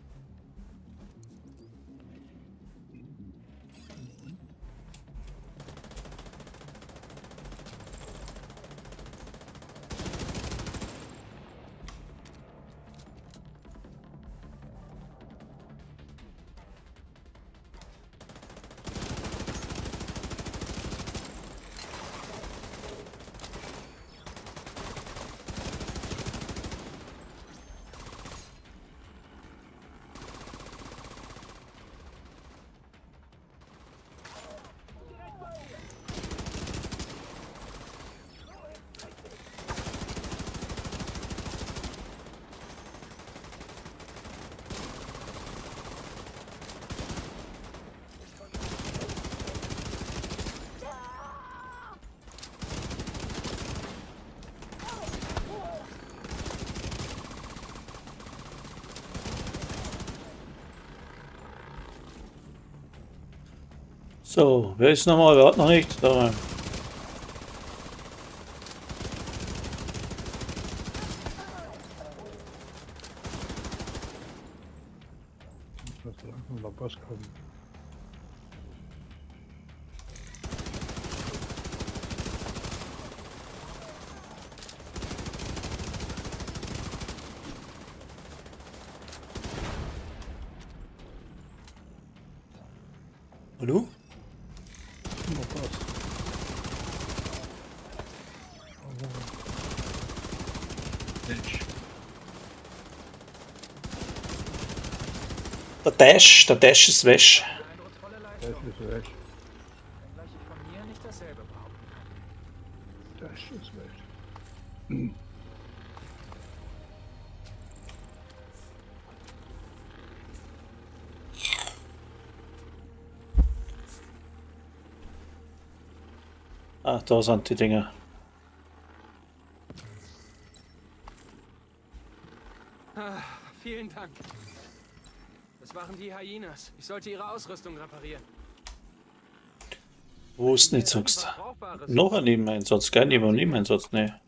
So, wer ist nochmal? Wer hat noch nicht? Da. Ich muss langsam der Boss kommen. Hallo? Der Boss. Mensch. Der Dash ist weg. Eindrucksvolle Das Leistung, ist weg. wenngleich ich von mir nicht dasselbe behaupten kann. Das ist weg. Ach, da sind die Dinger. Ah, vielen Dank. Das waren die Hyenas. Ich sollte ihre Ausrüstung reparieren. Wo ist nicht sagst? Noch ein Nebeneinsatz, gell? Nebeneinsatz, ne.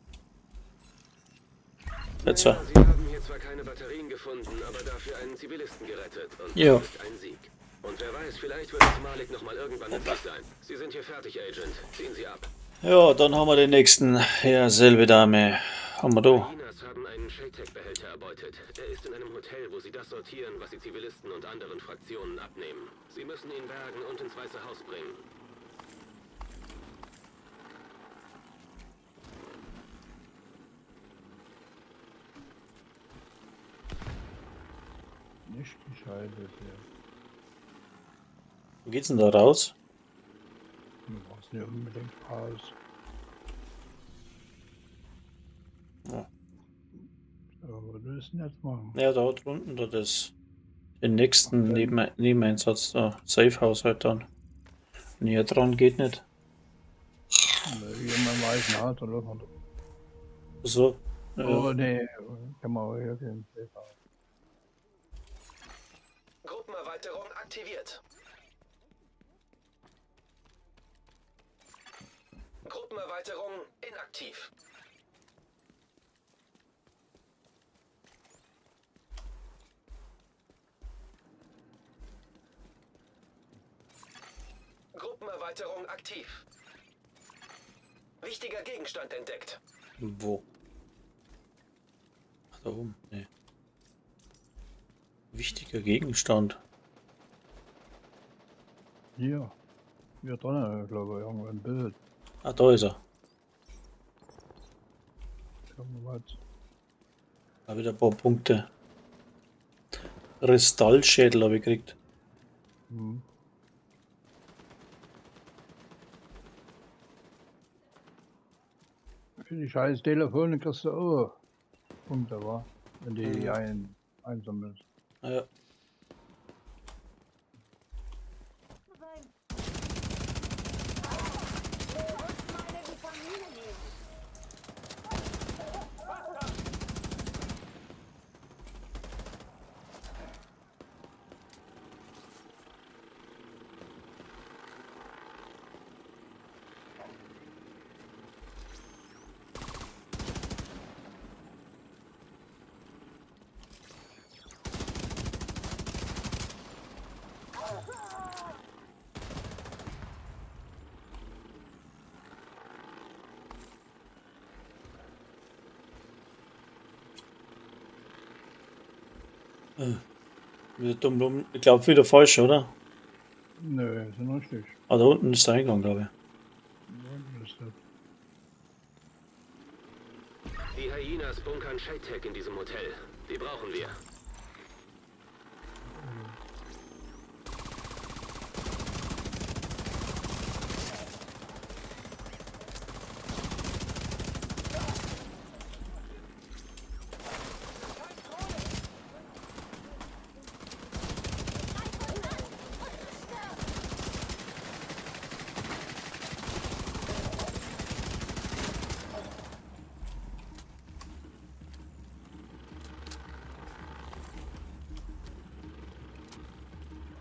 Jetzt Naja, Sie haben hier zwar keine Batterien gefunden, aber dafür einen Zivilisten gerettet. Und Ja. das ist ein Sieg. Und wer weiß, vielleicht wird es Malik nochmal irgendwann nützlich sein. Sie sind hier fertig, Agent. Ziehen Sie ab. Ja, dann haben wir den nächsten. Ja, selbe Dame. Haben wir da. Hyenas haben einen Shaytech-Behälter erbeutet. Er ist in einem Hotel, wo sie das sortieren, was die Zivilisten und anderen Fraktionen abnehmen. Sie müssen ihn bergen und ins Weiße Haus bringen. Nicht die Scheiße hier. Wo geht's denn da raus? Du brauchst nicht unbedingt raus. Ja. Aber du willst nicht machen. Ja, da drunten, da das. Den nächsten Nebeneinsatz da. Safehouse halt dann. Näher dran geht nicht. Hier mal weißen Haus oder was? So. Ja. Oh nee, kann man auch hier gehen. Gruppenerweiterung aktiviert. Gruppenerweiterung inaktiv. Gruppenerweiterung aktiv. Wichtiger Gegenstand entdeckt. Wo? Ach, da oben. Nee. Wichtiger Gegenstand. Hier. Hier drinnen, glaube ich, irgendwo ein Bild. Ah, da ist er. Schauen wir mal. Da wieder ein paar Punkte. Kristallschädel habe ich gekriegt. Hm. Für die scheiß Telefone kriegst du auch Punkte, wa? Wenn die einsammelst. Ah, ja. Wieder dumm. Ich glaube wieder falsch, oder? Nö, ist ja richtig. Ah, da unten ist der Eingang, glaube ich. Ja, ist das. Die Hyenas bunkern Shaytech in diesem Hotel. Die brauchen wir.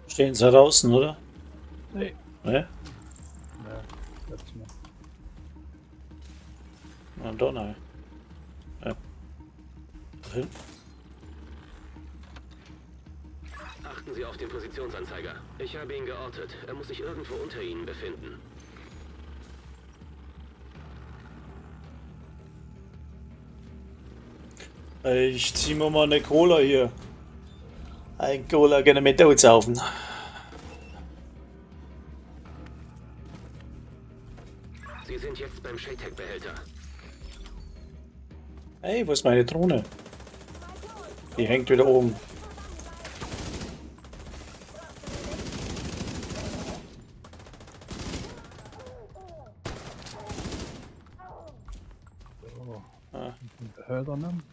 Stehen sie draußen, oder? Nee. Ne? Ja, jetzt noch. Na, da nein. Ja. Da hinten. Achten Sie auf den Positionsanzeiger. Ich habe ihn geortet. Er muss sich irgendwo unter Ihnen befinden. Ich zieh mir mal eine Cola hier. Ein Cola gerne mit saufen. Sie sind jetzt beim Shaytech-Behälter. Hey, wo ist meine Drohne? Die hängt wieder oben. So. Ah. Den Behälter nehmen.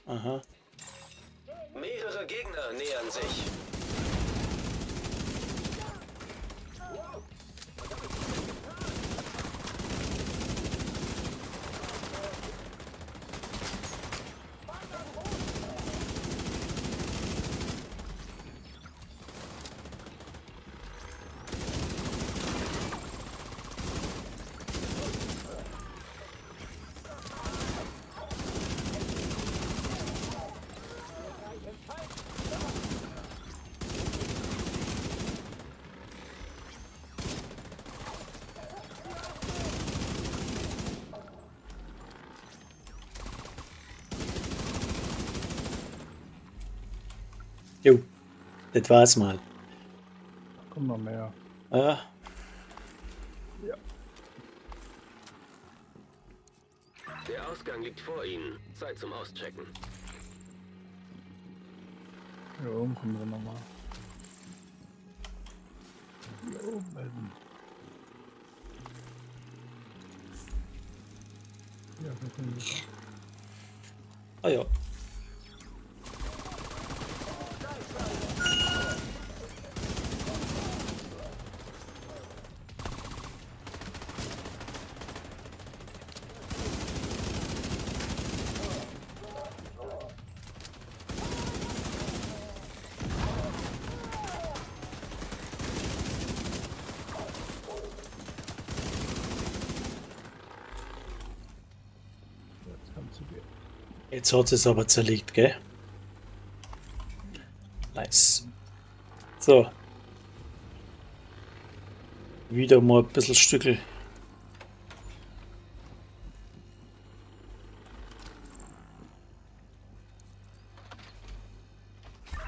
Aha. Mehrere Gegner nähern sich. Jo, das war's mal. Kommt noch mehr. Ja, Der Ausgang liegt vor Ihnen. Zeit zum Auschecken. Hier oben kommen wir nochmal. Hier oben melden. Ja, wir können wieder. ah ja. Jetzt kannst du gehen. Jetzt hat es aber zerlegt, gell? Nice. So. Wieder mal ein bisschen Stückel.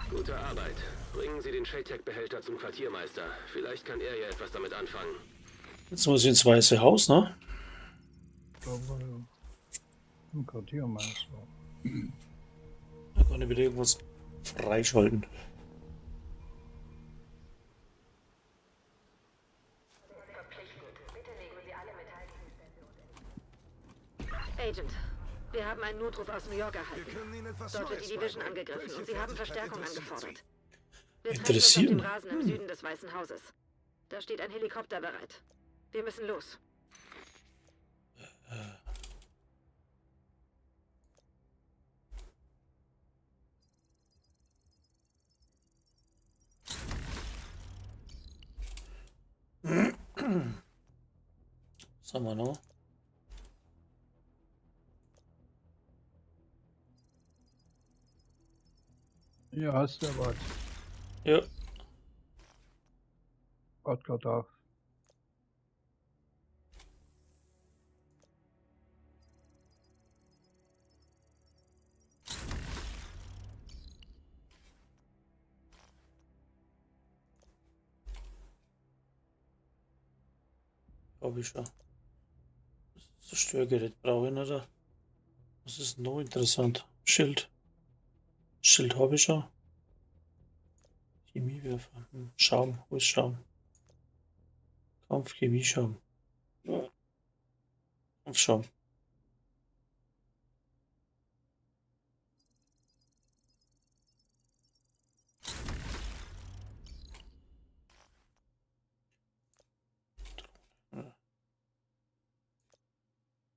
Gute Arbeit. Bringen Sie den Shaytech-Behälter zum Quartiermeister. Vielleicht kann er ja etwas damit anfangen. Jetzt muss ich ins Weiße Haus, ne? Ich glaube, im Quartiermeister. Da kann ich wieder irgendwas freischalten. Agent, wir haben einen Notruf aus New York erhalten. Dort wird die Division angegriffen und sie haben Verstärkung angefordert. Wir treffen uns auf Interessieren. dem Rasen im Süden des Weißen Hauses. Da steht ein Helikopter bereit. Wir müssen los. Was haben wir noch? Hier hast du was. Ja, Gott darf. habe ich schon. Das Störgerät brauche ich nicht, oder? Was ist noch interessant? Schild. Schild habe ich schon. Chemiewerfer. Schaum. Wo ist Schaum? Kampfchemieschaum. Kampfschaum.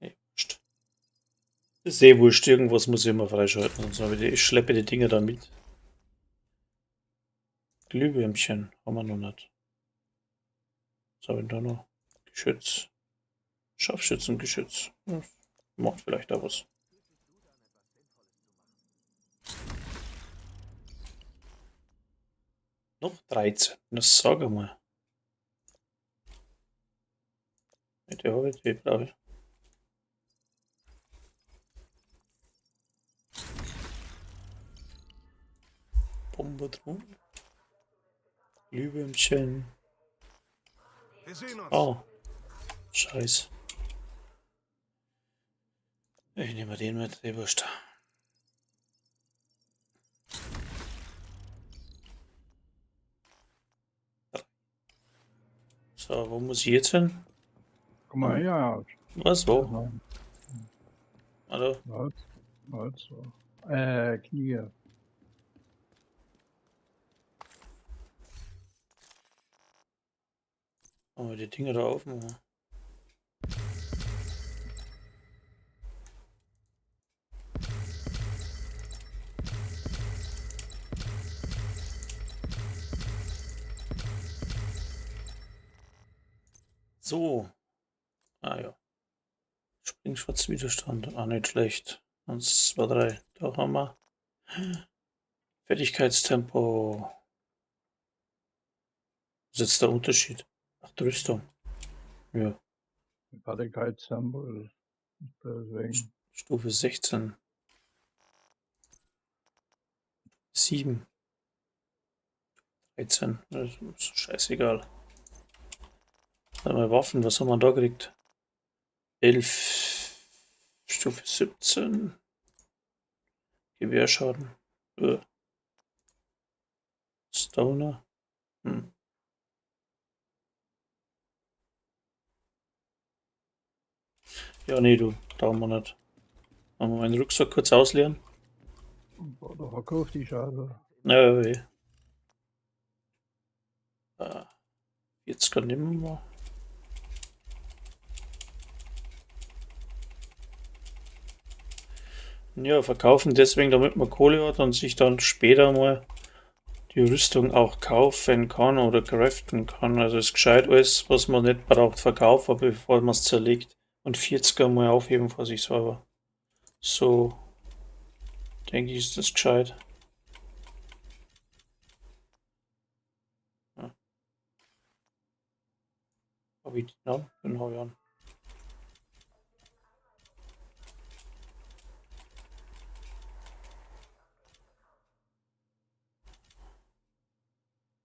Nee, wurscht. Ist eh wurscht, irgendwas muss ich immer freischalten. Und so, ich schleppe die Dinger da mit. Glühwürmchen haben wir noch nicht. Was habe ich da noch? Geschütz. Scharfschützengeschütz. Ja, macht vielleicht auch was. Noch 13. Das sage mal. Die habe ich, die brauche ich. Bombe drum. Glühwürmchen. Wir sehen uns. Oh. Scheiße. Ich nehme den mit, die Wurst. So, wo muss ich jetzt hin? Guck mal her. Was, wo? Hallo? Halt so. Knie. Oh, die Dinge da aufmachen. So. Ah ja. Springschutzwiderstand. Ah, nicht schlecht. 1, 2, 3. Da haben wir. Fertigkeitstempo. Was ist jetzt der Unterschied? Ach, die Rüstung. Ja. Fertigkeitstempo ist deswegen. Stufe 16. 7. 13. Das ist scheißegal. Mal Waffen, was haben wir da gekriegt? 11. Stufe 17. Gewehrschaden. Stoner. Ja, nee, du, da haben wir nicht. Wollen wir meinen Rucksack kurz ausleeren? Oder verkauft die Scheiße. Ja, weh. 40er nehmen wir. Ja, verkaufen deswegen, damit man Kohle hat und sich dann später mal die Rüstung auch kaufen kann oder craften kann. Also ist gescheit alles, was man nicht braucht, verkaufen, bevor man es zerlegt. Und 40er mal aufheben vor sich selber. So, denke ich, ist das gescheit. Ja. Hab ich den an? Den hab ich an.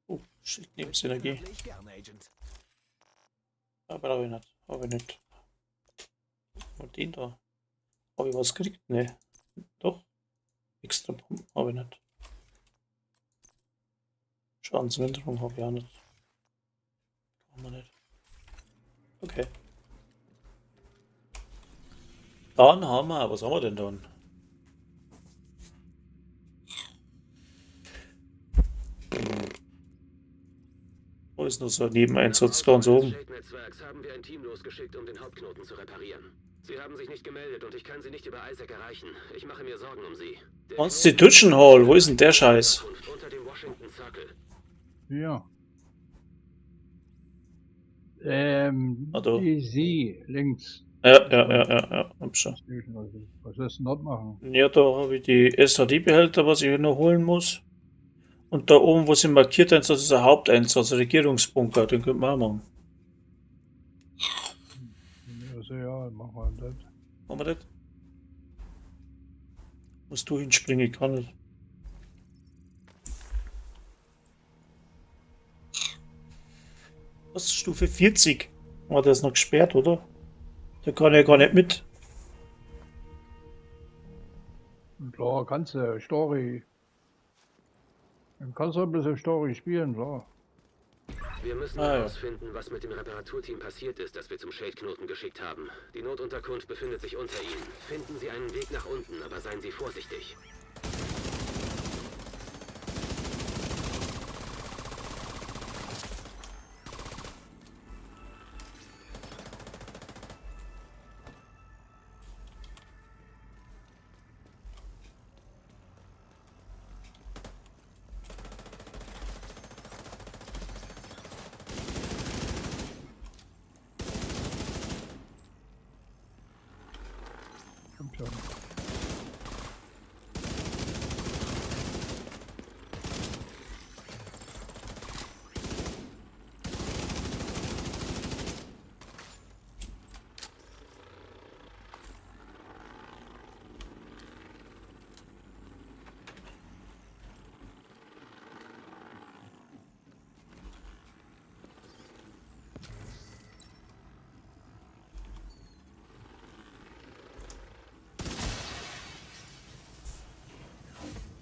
Oh, Schild Lebensenergie. Aber habe ich nicht. Habe ich nicht. Und den da. Habe ich was gekriegt? Ne. Doch. Extra Pumpen habe ich nicht. Schadensminderung habe ich auch nicht. Haben wir nicht. Okay. Dann haben wir, was haben wir denn dann? Wo ist noch so ein Nebeneinsatz ganz oben? Netzwerks haben wir ein Team losgeschickt, um den Hauptknoten zu reparieren. Sie haben sich nicht gemeldet und ich kann sie nicht über Isaac erreichen. Ich mache mir Sorgen um sie. Constitution Hall, wo ist denn der Scheiß? Unter dem Washington Circle. Ja. Also. DC, links. Ja, hab schon. Was willst du dort machen? Ja, da habe ich die SHD-Behälter, was ich noch holen muss. Und da oben, wo sie markiert ist, das ist ein Haupteinsatz, Regierungsbunker, den könnte man auch machen. Ja, machen wir das. Machen wir das? Musst du hinspringen, ich kann nicht. Was, Stufe 40? Oh, der ist noch gesperrt, oder? Der kann ja gar nicht mit. Klar, kannst du Story. Dann kannst du ein bisschen Story spielen, klar. Wir müssen herausfinden, was mit dem Reparaturteam passiert ist, das wir zum Shade-Knoten geschickt haben. Die Notunterkunft befindet sich unter ihnen. Finden Sie einen Weg nach unten, aber seien Sie vorsichtig. Stimmt schon.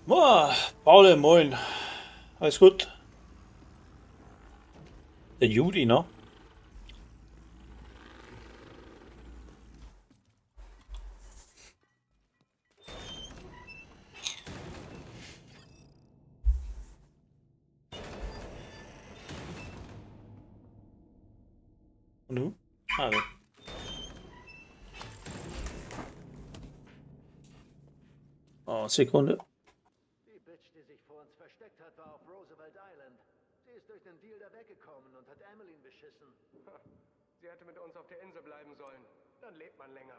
Boah, Paul, moin. Alles gut? Der Juli, ne? Also. Oh, Sekunde. Die Bitch, die sich vor uns versteckt hat, war auf Roosevelt Island. Sie ist durch den Deal da weggekommen und hat Emmeline beschissen. Sie hätte mit uns auf der Insel bleiben sollen. Dann lebt man länger.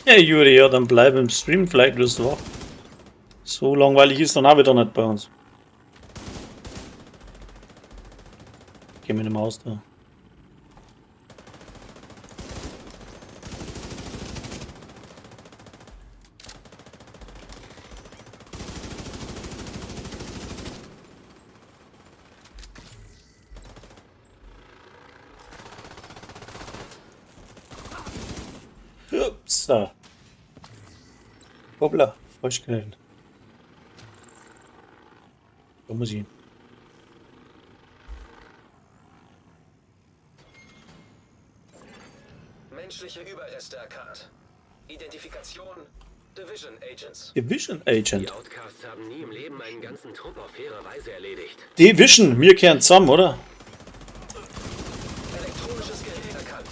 Ja, Juri, ja, dann bleib im Stream vielleicht, wirst du auch. So langweilig ist dann auch wieder nicht bei uns. Geh mit dem Haus da. Upsa. Hoppla, falsch gehalten. Da muss ich hin. Menschliche Überreste erkannt. Identifikation Division Agents. Division Agent. Die Outcasts haben nie im Leben einen ganzen Trupp auf faire Weise erledigt. Division, wir kehren zusammen, oder? Elektronisches Gerät erkannt.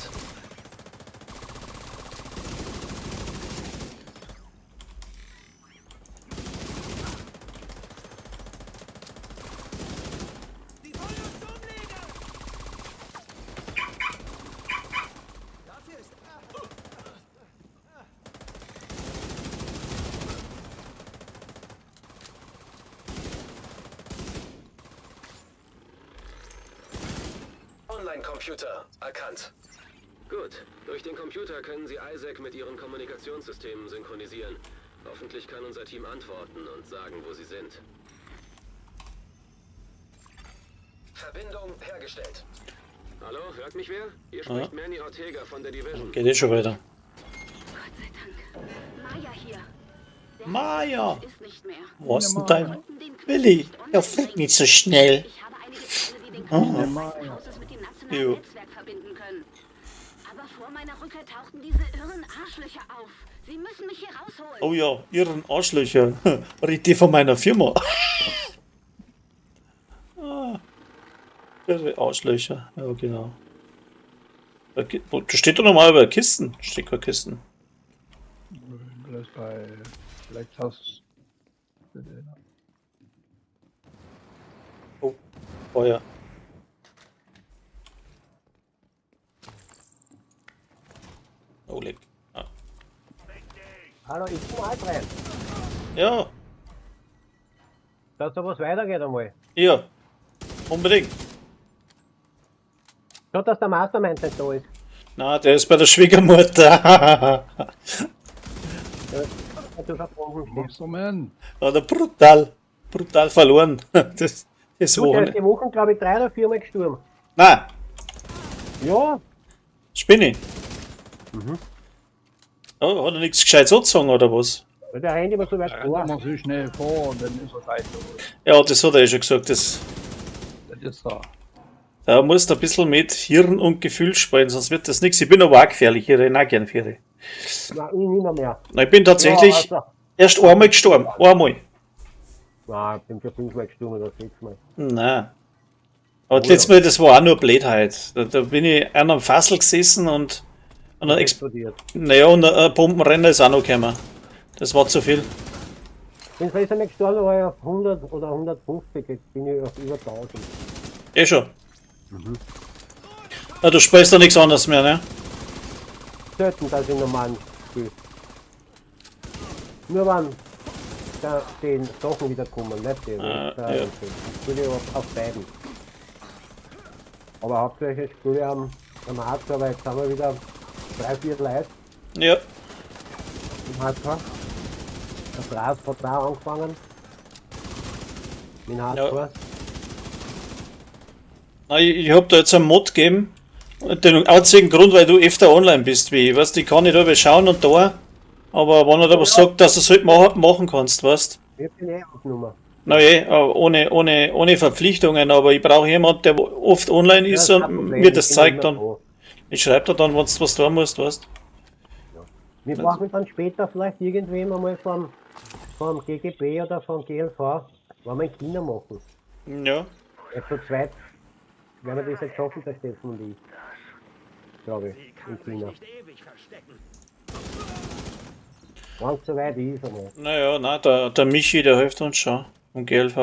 Online-Computer erkannt. Gut. Durch den Computer können Sie Isaac mit Ihren Kommunikationssystemen synchronisieren. Hoffentlich kann unser Team antworten und sagen, wo Sie sind. Verbindung hergestellt. Hallo, hört mich wer? Hier spricht Manny Ortega von der Division. Geht schon weiter. Gott sei Dank. Maya hier. Der Maya! ist nicht mehr. Wo ist denn Wir dein konnten den Knopf Willi? nicht Er online fliegt bringen. nicht so schnell. Ich habe einige Quelle, die den Knopf des Weißen Hauses mit dem nationalen Jo. Netzwerk verbinden können. Aber vor meiner Rückkehr tauchten diese irren Arschlöcher auf. Sie müssen mich hier rausholen. Oh ja, ihren Arschlöcher. Rede von meiner Firma. Irre Arschlöcher. Ja, genau. Da steht doch nochmal über Kisten. Steht keine Kisten. Vielleicht bei Lexus. Oh, Feuer. Oh, leck. Ah. Hallo, ich bin Alfred. Ja, Dass da was weitergeht einmal. ja. Unbedingt. Schaut, dass der Mastermind nicht da ist. Na, der ist bei der Schwiegermutter. Hat du versprochen. Monsterman. Hat er brutal verloren. Das Du, der ist Wochenende. die Wochen, glaube ich, 3 oder 4 Mal gestorben. Nein, Ja, Spinni. Oh, hat er nichts Gescheites angezogen, oder was? weil der rennt immer so weit Da vor. rennt man so schnell vor und dann ist er gleich so. Ja, das hat er schon gesagt. Das, Das ist da. da musst du ein bisschen mit Hirn und Gefühl spielen, sonst wird das nichts. Ich bin aber auch gefährlich, ich renne auch gern für dich. Nein, ich nicht noch mehr. Na, ich bin tatsächlich Ja, also, erst einmal gestorben. Einmal. nein, ich bin schon 5 Mal gestorben oder 6 Mal. Nein. Aber das letzte Mal, das war auch nur Blödheit. Da bin ich an einem Fassel gesessen und ein Explodiert. naja, und ein Bombenrenner ist auch noch gekommen. Das war zu viel. Wenn ich letztes Mal gestorben war, ich auf 100 oder 150, jetzt bin ich auf über 1000. Eh schon. Ja, du spielst da nichts anderes mehr, ne? Selten, dass ich normalen spiele. Nur wenn die Sachen wieder kommen, nicht die. Ja. Ich spiele auf beiden. Aber hauptsächlich spiele ich am Hardcore, weil jetzt haben wir wieder 3-4 Leute Ja. im Hardcore. Der Preis hat 3 angefangen. Mit Hardcore. Ich hab da jetzt einen Mod gegeben. Den einzigen Grund, weil du öfter online bist wie ich. Weißt, ich kann nicht über schauen und da. Aber wenn er da was sagt, dass du es halt machen kannst, weißt. Ich hab den aufgenommen. Ohne Verpflichtungen, aber ich brauche jemanden, der oft online ist Ja, und kein Problem, mir das ich bin zeigt immer dann. da. Ich schreibe dir dann, wenn du was tun musst, weißt. Wir brauchen dann später vielleicht irgendwem einmal vom GGB oder vom GLV, wenn wir Kinder machen. Ja. Ja, zu zweit werden wir das jetzt schaffen, der Steffen und ich. Glaube ich, in China. Wenn es so weit ist, einmal. Naja, nein, der Michi, der hilft uns schon. Und GLV.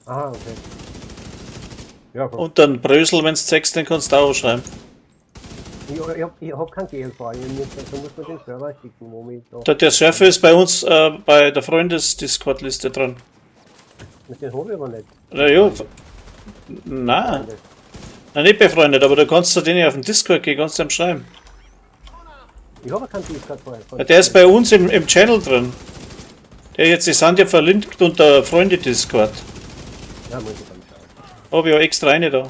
Aha, okay. Ja, gut. Und dann Brösel, wenn du zeigst, den kannst du auch schreiben. Ich hab kein GLV, da muss man den Server schicken, wo mich da. Der Surfer ist bei uns bei der Freundes-Discord-Liste dran. Den hab ich aber nicht. Naja, nein. Nein, nicht befreundet, aber du kannst zu denen auf den Discord gehen, kannst du ihm schreiben. Ich habe keinen Discord vorher. Ja, der ist bei uns im Channel drin. Die sind ja verlinkt unter Freunde-Discord. Ja, muss ich dann schauen. Hab ich auch extra eine da.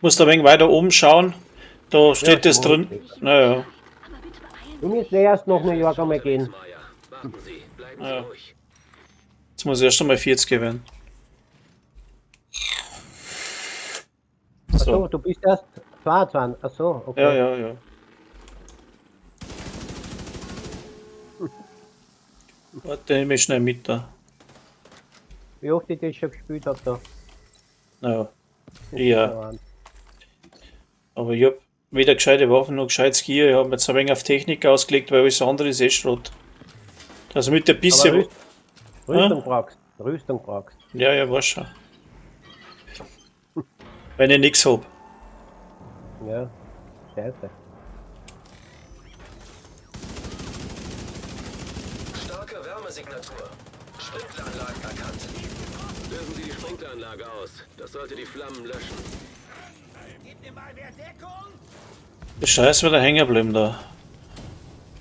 Musst ein wenig weiter oben schauen. Da steht das drin. Naja. Du musst erst nach New York einmal gehen. Maya, warten Sie. Bleiben Sie Ja. ruhig. Jetzt muss ich erst einmal 40 werden. Achso, So. du bist erst 22. Achso, okay. Ja. Warte, nehme ich schnell mit da. Wie oft ich das schon gespielt habe da. Naja. Ja. Aber ich hab weder gescheite Waffen noch gescheites Gear. Ich hab mir jetzt ein wenig auf Technik ausgelegt, weil alles andere ist eh Schrott. Also mit der bisschen. Rüstung brauchst. Rüstung brauchst. Ja, weiß schon. Wenn ich nichts hab. Ja, scheiße. Starke Wärmesignatur. Sprinkleranlagen erkannt. Lösen Sie die Sprinkleranlage aus. Das sollte die Flammen löschen. Der Scheiß wieder hängen geblieben da.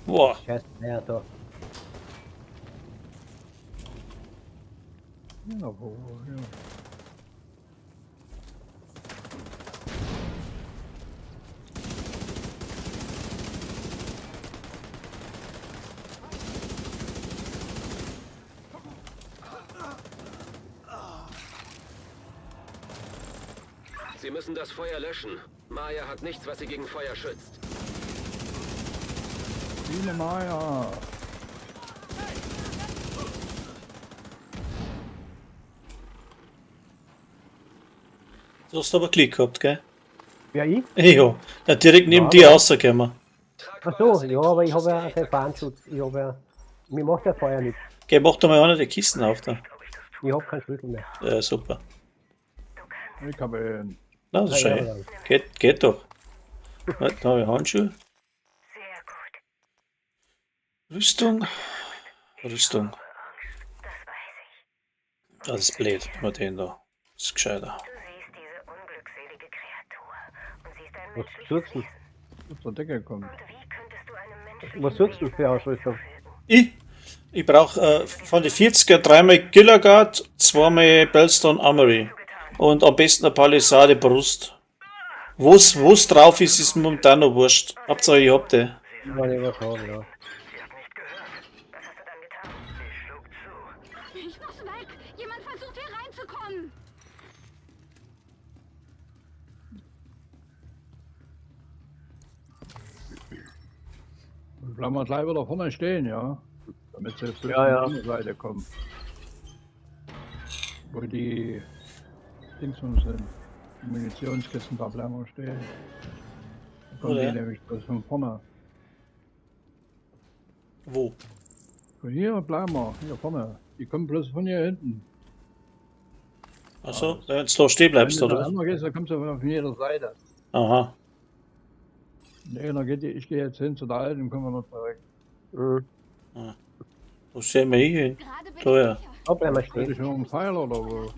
Boah. Scheiße, ja, da. Jawohl, ja. Sie müssen das Feuer löschen. Maya hat nichts, was sie gegen Feuer schützt. Biene Meier. Du hast aber Glück gehabt, gell? Ja, ich? Ja, da direkt neben Ja, dir aber- rausgekommen. Achso, ja, aber ich habe ja keinen Fahnenschutz. Ich habe ja. Mir macht der Feuer nichts. Geh, mach doch mal einer die Kisten auf da. Ich habe keinen Schlüssel mehr. Ja, super. Ich habe ihn. Na, das ist Ja, schön. ja. Geht doch. Warte, da habe ich Handschuhe. Rüstung. Rüstung. Das ist blöd, mal den da. Das ist gescheiter. Was suchst du? Auf der Decke kommt. Was suchst du für Ausrüstung? Ich brauche von den 40er dreimal Gilligard, zweimal Bellstone Armory. Und am besten eine Palisade Brust. Wo's drauf ist, ist momentan noch wurscht. Hauptsache ich hab die. Wenn ich was habe, ja. Ich muss weg! Jemand versucht hier reinzukommen! Dann bleiben wir gleich wieder vorne stehen, ja. Damit sie von Ja, ja. der anderen Seite kommen. Wo die Dingsum sind. Die Munitionskisten, da bleiben wir stehen. Da kommen Oder? die nämlich bloß von vorne. Wo? Von hier bleiben wir, hier vorne. Die kommen bloß von hier hinten. Achso, wenn du da stehen bleibst, Wenn du oder? da einmal gehst, dann kommst du von jeder Seite. Aha. Nee, dann geht die, ich gehe jetzt hin zu der alten und kommen wir noch zurück. Wo stehen wir hier hin? Gerade bin Da, ja. ich sicher. Da bleiben wir Hätte stehen. ich noch einen Pfeiler oder wo?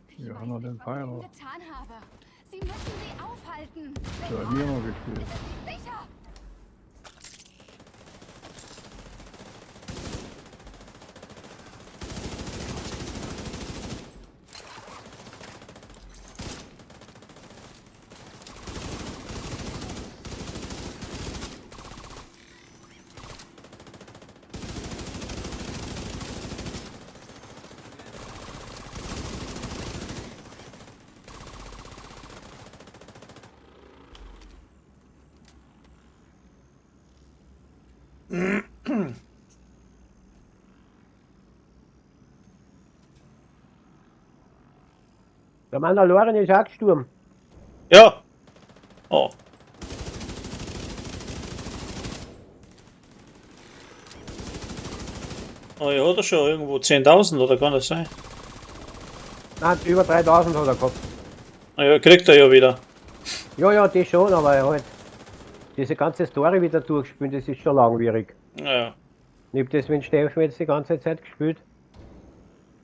Hier Ich haben wir weiß den nicht, was ich Pfeiler. getan habe. Sie müssen sie aufhalten. So, hier noch gespielt. Sicher! Der Mandalorian ist auch gestorben. Ja. Oh. Oh ja, hat er schon irgendwo 10.000 oder kann das sein? Nein, über 3000 hat er gehabt. Na ja, kriegt er ja wieder. Ja, ja, das schon, aber halt. Diese ganze Story wieder durchspielen, das ist schon langwierig. Ja. Ich hab das mit Steffen jetzt die ganze Zeit gespielt.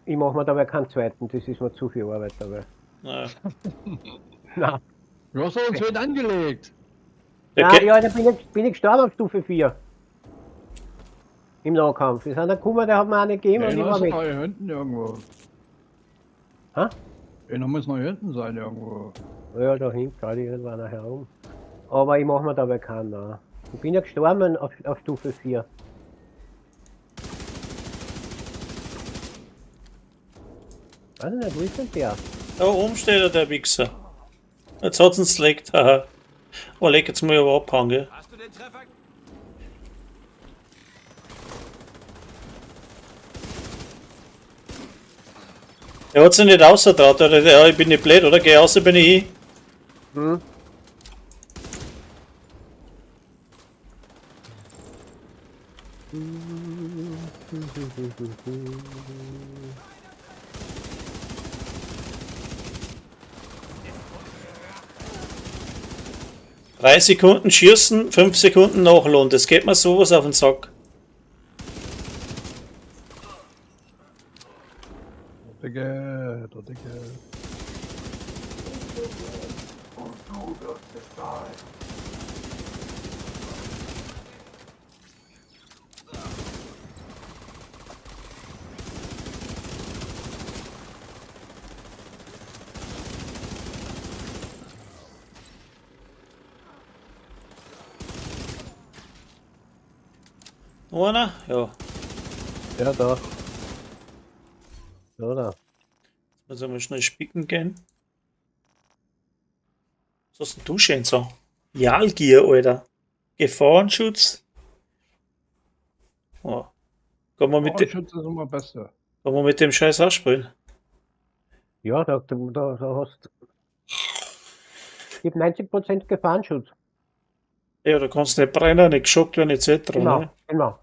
Ich mach mir dabei keinen zweiten, das ist mir zu viel Arbeit dabei. Ja. Nein. Du hast uns wird angelegt. Nein, ja, da bin ich gestorben auf Stufe 4. Im Nahkampf. Das ist einer gekommen, der hat mir eine gegeben und ich war weg. Hier hinten irgendwo. Hä? Einer muss noch hinten sein irgendwo. Ja, da hinten gerade irgendwann herum. Aber ich mach mir dabei keinen. Nein. Ich bin ja gestorben auf Stufe 4. Weiß nicht, wo ist denn der? Da oben steht er, der Wichser. Jetzt hat's ihn select, haha. Oh, leck, jetzt muss ich aber abhauen, gell? Hast du den Treffer? Er hat sich nicht rausgetraut, oder? Ja, ich bin nicht blöd, oder? Geh raus, bin ich. Hm? Drei Sekunden schießen, 5 Sekunden nachladen. Das geht mir sowas auf den Sack. Der Dicke. Noch einer? Ja. Ja, da. Ja, da. Muss einmal schnell spicken gehen. Was hast denn du schön so? Jalgier, Alter. Gefahrenschutz. Oh. Kann man mit Schutz ist immer besser. Kann man mit dem Scheiß auch spielen? Ja, da hast du. Gibt 90% Gefahrenschutz. Ja, da kannst du nicht brennen, nicht geschockt werden, etc. Genau, Ne? genau.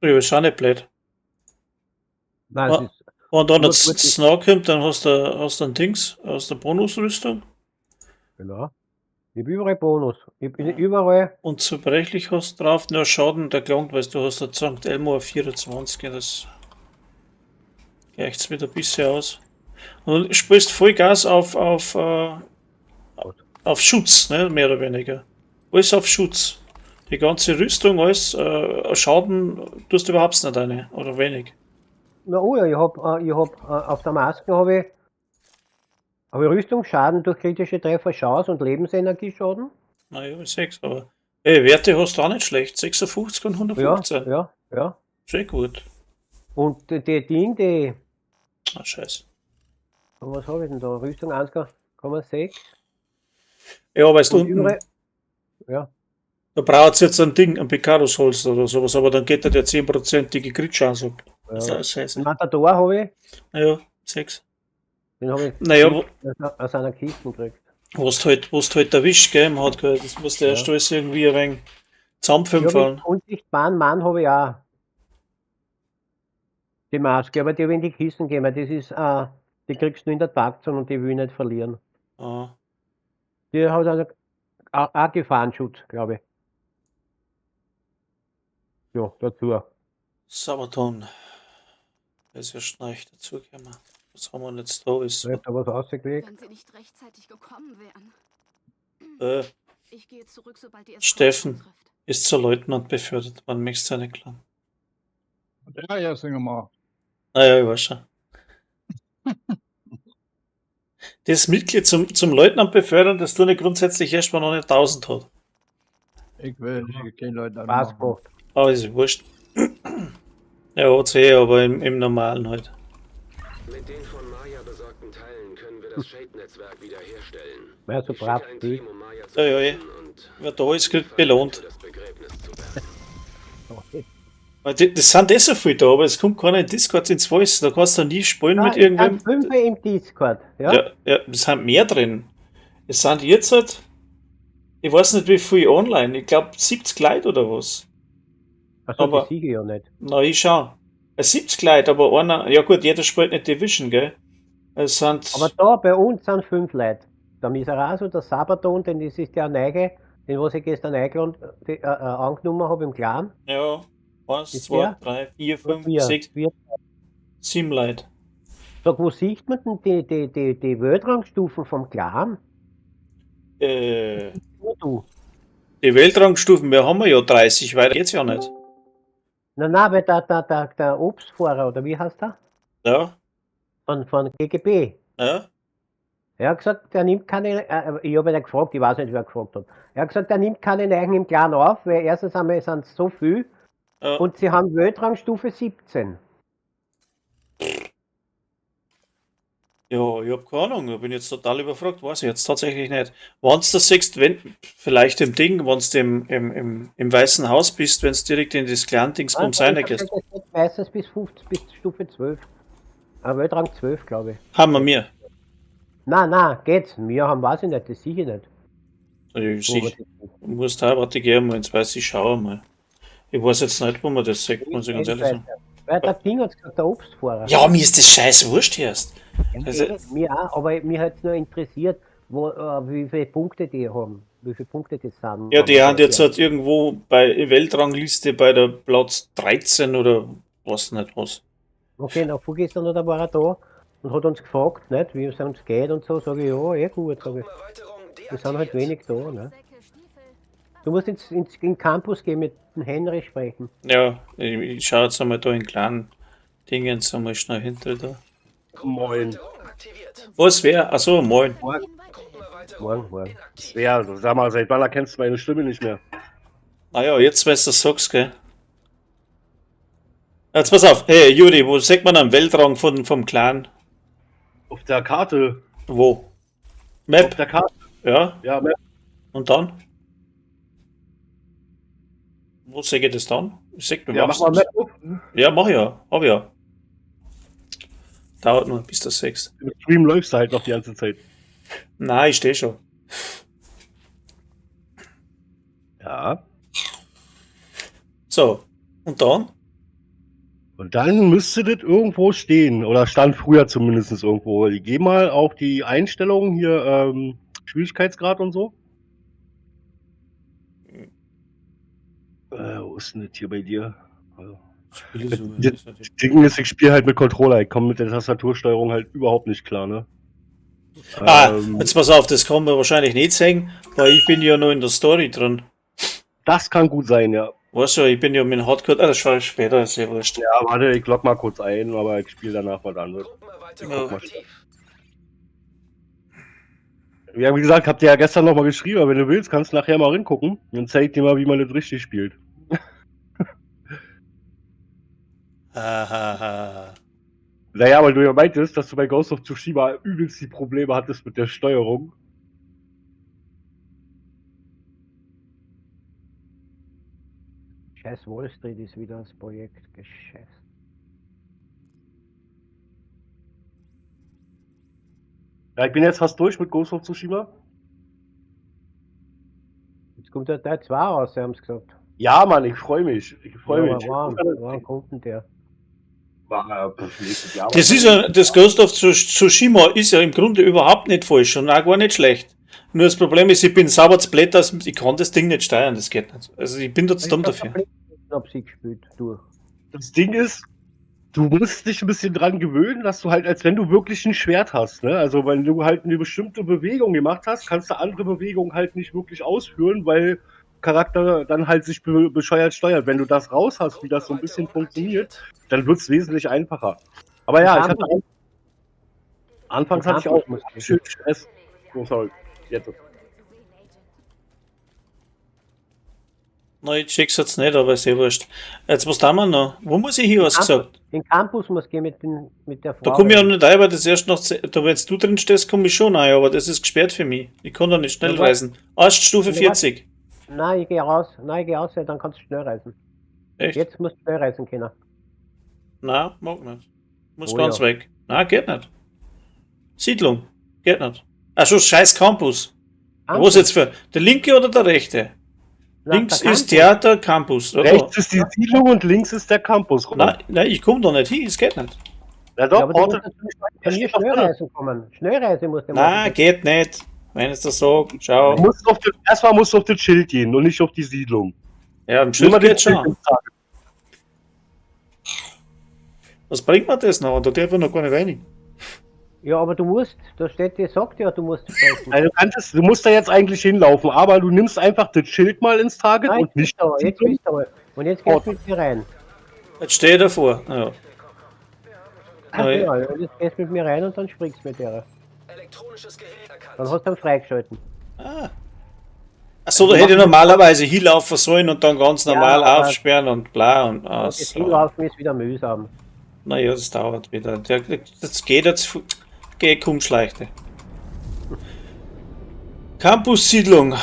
Ja, ist auch nicht blöd. Nein, Ah. es ist. Und dann Gut, gut. das nachkommt, dann hast du ein Dings aus der Bonusrüstung. Genau. Ich hab überall Bonus. Ich bin überall. Und zerbrechlich hast du drauf, nur Schaden, der gelangt, weil du hast ein St. Elmo 24, das gleicht wieder ein bisschen aus. Und du spielst Vollgas auf Schutz, ne? Mehr oder weniger. Alles auf Schutz. Die ganze Rüstung, alles Schaden tust du überhaupt nicht eine, oder wenig. Na oh ja, ich hab auf der Maske habe ich Rüstungsschaden durch kritische Treffer Chance und Lebensenergieschaden. Naja, 6, aber Werte hast du auch nicht schlecht. 56 und 115. Ja. Sehr gut. Und die Ah, scheiße. was habe ich denn da? Rüstung 1,6. Ja, aber ist Und unten, überall. Ja. da braucht es jetzt ein Ding, ein Picaros-Holster oder sowas, aber dann geht er der 10%ige Crit-Chance ab. Das ist Ja. alles scheiße. Matador habe ich. Naja, 6. Den habe ich Naja, aus einer Kiste gekriegt. was du halt erwischt, gell, im Hardcore. Das musst du erst alles irgendwie ein wenig zusammenfallen. Unsichtbaren Mann habe ich auch. Die Maske, aber die habe ich in die Kisten gegeben. Das ist, die kriegst du nur in der Tagzone und die will ich nicht verlieren. Ah. Die hat also auch Gefahrenschutz, glaube ich. Ja, dazu. Sabaton. Da ist ja Schneich dazugekommen. Was haben wir jetzt da? Ist, Ich habe da was rausgelegt. Wenn sie nicht rechtzeitig gekommen wären. Ich gehe zurück, sobald die Steffen trifft. ist zur Leutnant befördert. Man möchte seine Clan. Ja, ja, sing mal. Naja, ich weiß schon. Das Mitglied zum Leutnant befördern, das tun ich grundsätzlich erst mal noch nicht 1000 hat. Ich will keine Leute Spaß anmachen. gemacht. Aber ist wurscht. Ja, hat's aber im Normalen halt. Mit den von Maya besorgten Teilen können wir das Shade-Netzwerk wiederherstellen. Wer so Ich brav schicke ein ist. Team, um Maya zu Ja, ja, finden und wer da ist, kriegt belohnt. für das Begräbnis zu bergen. Okay. Das sind eh so viele da, aber es kommt keiner in Discord ins Voice. Da kannst du nie spielen mit Es irgendwem. sind 5 im Discord, ja? Ja, es sind mehr drin. Es sind jetzt halt, ich weiß nicht wie viel online, ich glaube 70 Leute oder was. Achso, aber- die Siege ja nicht. Na, ich schau. 70 Leute, aber einer, ja gut, jeder spielt nicht Division, gell? Es sind, Aber da bei uns sind 5 Leute. Der Miseraso, der Sabaton, denn das ist der neue, den was ich gestern angenommen habe im Clan. ja, 1, Ist 2, der? 3, 4, 5, Vier. 6, Vier. 7 Leute. Sag, wo sieht man denn die Weltrangstufen vom Clan? Nur du. Die Weltrangstufen, wir haben ja 30, weiter geht's ja nicht. Nein, weil der Obstfahrer, oder wie heißt der? Ja, Von GGB. ja. Er hat gesagt, er nimmt keine, ich habe ihn nicht gefragt, ich weiß nicht, wer gefragt hat. Er hat gesagt, er nimmt keine Neuen im Clan auf, weil erstens einmal sind es so viel Ja. und sie haben Weltrangstufe 17. Ja, ich hab keine Ahnung, ich bin jetzt total überfragt, weiß ich jetzt tatsächlich nicht. Wenn's das siehst, wenn, vielleicht im Ding, wenn's im Weißen Haus bist, wenn's direkt in das Clan-Dingsbums reingehst. Meistens bis Stufe 12. Weltrang 12, glaube ich. Haben wir mir. Nein, geht's. Wir haben, weiß ich nicht, das sicher nicht. Ich muss da warte, ich geh mal ins Weiß, ich schaue mal. Ich weiß jetzt nicht, wo man das sagt, muss ich ganz ehrlich sagen. Weil der Ding hat gesagt, der Obstfahrer. Ja, mir ist das scheiß wurscht erst. Also, Mir auch, aber mir hat es nur interessiert, wie viele Punkte die haben. Wie viele Punkte das sind. ja, die haben jetzt halt irgendwo bei Weltrangliste bei der Platz 13 oder was nicht was. Okay, na vorgestern da war er da und hat uns gefragt, nicht, wie es uns geht und so. Sage ich, ja, eh gut. Sag ich. Wir sind halt wenig da. Ne? Du musst in den Campus gehen, mit dem Henry sprechen. Ja, ich schaue jetzt einmal da in kleinen Dingen einmal schnell hinter da. Moin. Was wäre? Achso, moin. Morgen. Ja, sag mal, seit wann erkennst du meine Stimme nicht mehr? Naja, jetzt weißt du das sagst, gell? Jetzt pass auf, hey Juri, wo sagt man am Weltrang vom Clan? Auf der Karte. Wo? Auf Map? der Karte. Ja, Ja, Map. und dann? Wo sehe ich das dann? Ich sag, du Ja, mach machst mal das. Map auf. Ja, mach ja, hab ja. Dauert nur, bis das 6. Im Stream läufst du halt noch die ganze Zeit. Nein, ich stehe schon. Ja. So, und dann? Und dann müsste das irgendwo stehen. Oder stand früher zumindest irgendwo. Ich geh mal auf die Einstellungen hier, Schwierigkeitsgrad und so. Wo ist denn das hier bei dir? Das Ding ist, ich spiele halt mit Controller. Ich komme mit der Tastatursteuerung halt überhaupt nicht klar, ne? Jetzt pass auf, das kann man wahrscheinlich nicht sagen, weil ich bin ja noch in der Story drin. Das kann gut sein, ja. Weißt du, ich bin ja mit dem Hardcore, das schaue ich später, ist ja wurscht. Ja, warte, ich log mal kurz ein, aber ich spiele danach was anderes. Ich guck mal. Ja, wie gesagt, habt ihr ja gestern noch mal geschrieben, aber wenn du willst, kannst du nachher mal hingucken. Dann zeig ich dir mal, wie man das richtig spielt. Hahaha. Naja, weil du ja meintest, dass du bei Ghost of Tsushima übelst die Probleme hattest mit der Steuerung. Scheiß Wall Street ist wieder das Projektgeschäft. Ja, ich bin jetzt fast durch mit Ghost of Tsushima. Jetzt kommt der Teil 2 raus, haben sie gesagt. Ja, Mann, ich freue mich. Ich freue mich. Wann kommt denn der? Nächstes Jahr. Das ist ja, das Ghost of Tsushima ist ja im Grunde überhaupt nicht falsch und auch gar nicht schlecht. Nur das Problem ist, ich bin sauber splitter, ich kann das Ding nicht steuern, das geht nicht. Also ich bin dort dumm dafür. Hab sie gespielt, durch. Das Ding ist, du musst dich ein bisschen dran gewöhnen, dass du halt, als wenn du wirklich ein Schwert hast, ne? Also wenn du halt eine bestimmte Bewegung gemacht hast, kannst du andere Bewegungen halt nicht wirklich ausführen, weil Charakter dann halt sich bescheuert steuert. Wenn du das raus hast, wie das so ein bisschen funktioniert, dann wird es wesentlich einfacher. Aber ja, ich hatte anfangs hatte ich auch schön Stress. Oh, sorry. Jetzt. Nein, ich check's jetzt nicht, aber ist eh wurscht. Jetzt, was da wir noch? Wo muss ich hier, hast gesagt? Den Campus muss gehen mit der Frau. Da komme ich ja nicht rein, weil das erst noch, da wenn du drin stehst, komme ich schon rein, aber das ist gesperrt für mich. Ich kann da nicht schnell reisen. Erst Stufe 40. Nein, ich gehe raus. Nein, ich gehe raus, dann kannst du schnell reisen. Echt? Jetzt musst du schnell reisen können. Nein, mag nicht. Muss Oh ganz ja. weg. Nein, geht nicht. Siedlung. Geht nicht. Ach so, scheiß Campus. Was jetzt für? Der linke oder der rechte? Na, Links der ist Campus. Theater, Campus. Oder? Rechts ist die Siedlung und links ist der Campus. Nein, ich komme da nicht hin, es geht nicht. Ja Ja, doch, aber du Portal. musst von mir Schnellreisen kommen. Schnellreise musst du Nein, machen. geht nicht. Wenn es das so, schau. Erstmal musst du auf das Schild gehen und nicht auf die Siedlung. Ja, im Schild Nimm mal geht das Schild schon. ins Tag. Was bringt mir das noch? Da darf ich noch gar nicht rein. Ja, aber du musst, da steht, dir sagt ja, du musst sprechen. Also du musst da jetzt eigentlich hinlaufen, aber du nimmst einfach das Schild mal ins Target Nein, und nicht da, die jetzt Siedlung. bist du. Und jetzt gehst du mit mir rein. Jetzt stehe ich davor. Ja. Ja, und jetzt gehst du mit mir rein und dann springst du mit der. Dann hast du ihn freigeschalten. Achso, da hätte ich normalerweise hinlaufen sollen und dann ganz normal aber- aufsperren und bla und Das so. Hinlaufen ist wieder mühsam. Naja, das dauert wieder. Das geht jetzt, kommt schleichte. Campus-Siedlung.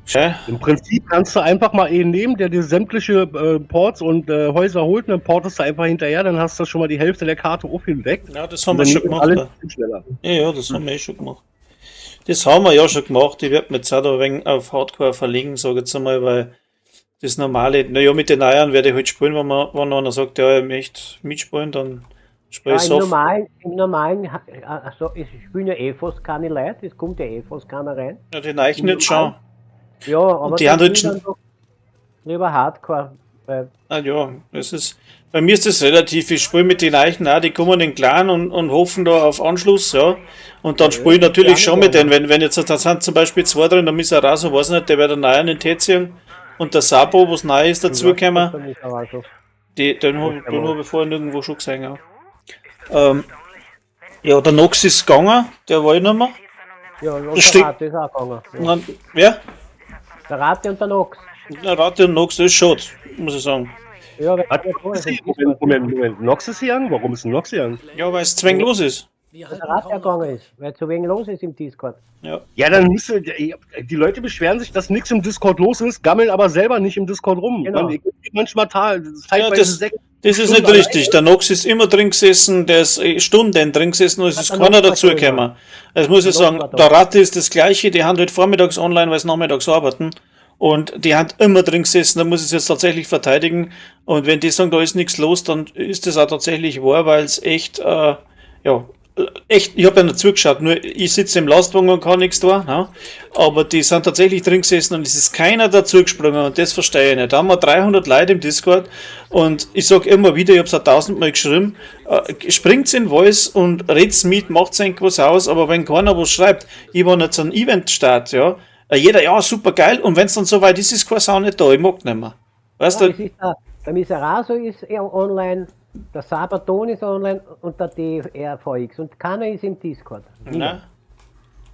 Ja, Im Prinzip kannst du einfach mal einen nehmen, der dir sämtliche Ports und Häuser holt, und dann portest du einfach hinterher, dann hast du schon mal die Hälfte der Karte auf hinweg. ja, das Und haben wir dann schon geht gemacht. alles Ja. viel schneller. Ja, das haben wir schon gemacht. Das haben wir ja schon gemacht. Ich werde mir jetzt auch da ein wenig auf Hardcore verlegen, sage ich jetzt einmal, weil das normale, naja, mit den Eiern werde ich halt spielen, wenn einer sagt, ja, er möchte mitspielen, dann spiele Ja, ich im soft. normalen, also es spielen ja eh fast keine Leute, es kommt ja eh fast keiner rein. Ja, die Neichen nicht schon. Ja, aber die dann haben halt spielen schon- dann doch lieber Hardcore. Weil Ah ja, das ist, bei mir ist das relativ, ich spiele mit den Eichen auch, die kommen in den Clan und hoffen da auf Anschluss, ja. Und dann spiele ich natürlich schon mit denen, wenn jetzt, da sind zum Beispiel zwei drin, der Miseraso, weiß nicht, der wird einen neuen in Tetzion und der Sabo, was neu ist, dazugekommen. dann ist aber so. Den habe ich vorhin irgendwo schon gesehen. Ja, ja, der Nox ist gegangen, der war ich nicht mehr. Ja, und Das der stimmt. Rate ist auch gegangen. Ja. Und dann, wer? Der Rate und der Nox. Der Rate und Nox, das ist schade, muss ich sagen. Ja, weil Moment. Nox ist gegangen? Warum ist denn Nox gegangen? Ja, weil es zwanglos ist. der Rate gegangen ist, weil zu wenig los ist im Discord. Ja, dann müsste, die Leute beschweren sich, dass nichts im Discord los ist, gammeln aber selber nicht im Discord rum. Genau. Manchmal Ja, zeitweise das, 6 das ist Stunden nicht richtig. Der Nox ist immer drin gesessen, der ist Stunden drin gesessen und es ist der keiner Nox war dazugekommen. Also muss ich Der Nox sagen, war da. der Ratte ist das gleiche, die haben halt vormittags online, weil sie nachmittags arbeiten. Und die haben immer drin gesessen, da muss ich es jetzt tatsächlich verteidigen. Und wenn die sagen, da ist nichts los, dann ist das auch tatsächlich wahr, weil es echt, echt, ich habe ja nicht zugeschaut, nur ich sitze im Lastwagen und kann nichts tun. Ja? Aber die sind tatsächlich drin gesessen und es ist keiner dazugesprungen und das verstehe ich nicht. Da haben wir 300 Leute im Discord und ich sage immer wieder, ich habe es auch 1000-mal geschrieben, springt's in Voice und redt's mit, macht's irgendwas aus, aber wenn keiner was schreibt, ich war jetzt ein Event-Start, ja, jeder, ja, super geil, und wenn es dann soweit ist, ist kein Sau nicht da, ich mag nicht mehr. Weißt Ja, du? es ist der Miseraso ist online, der Sabaton ist online und der DRVX und keiner ist im Discord. Nein.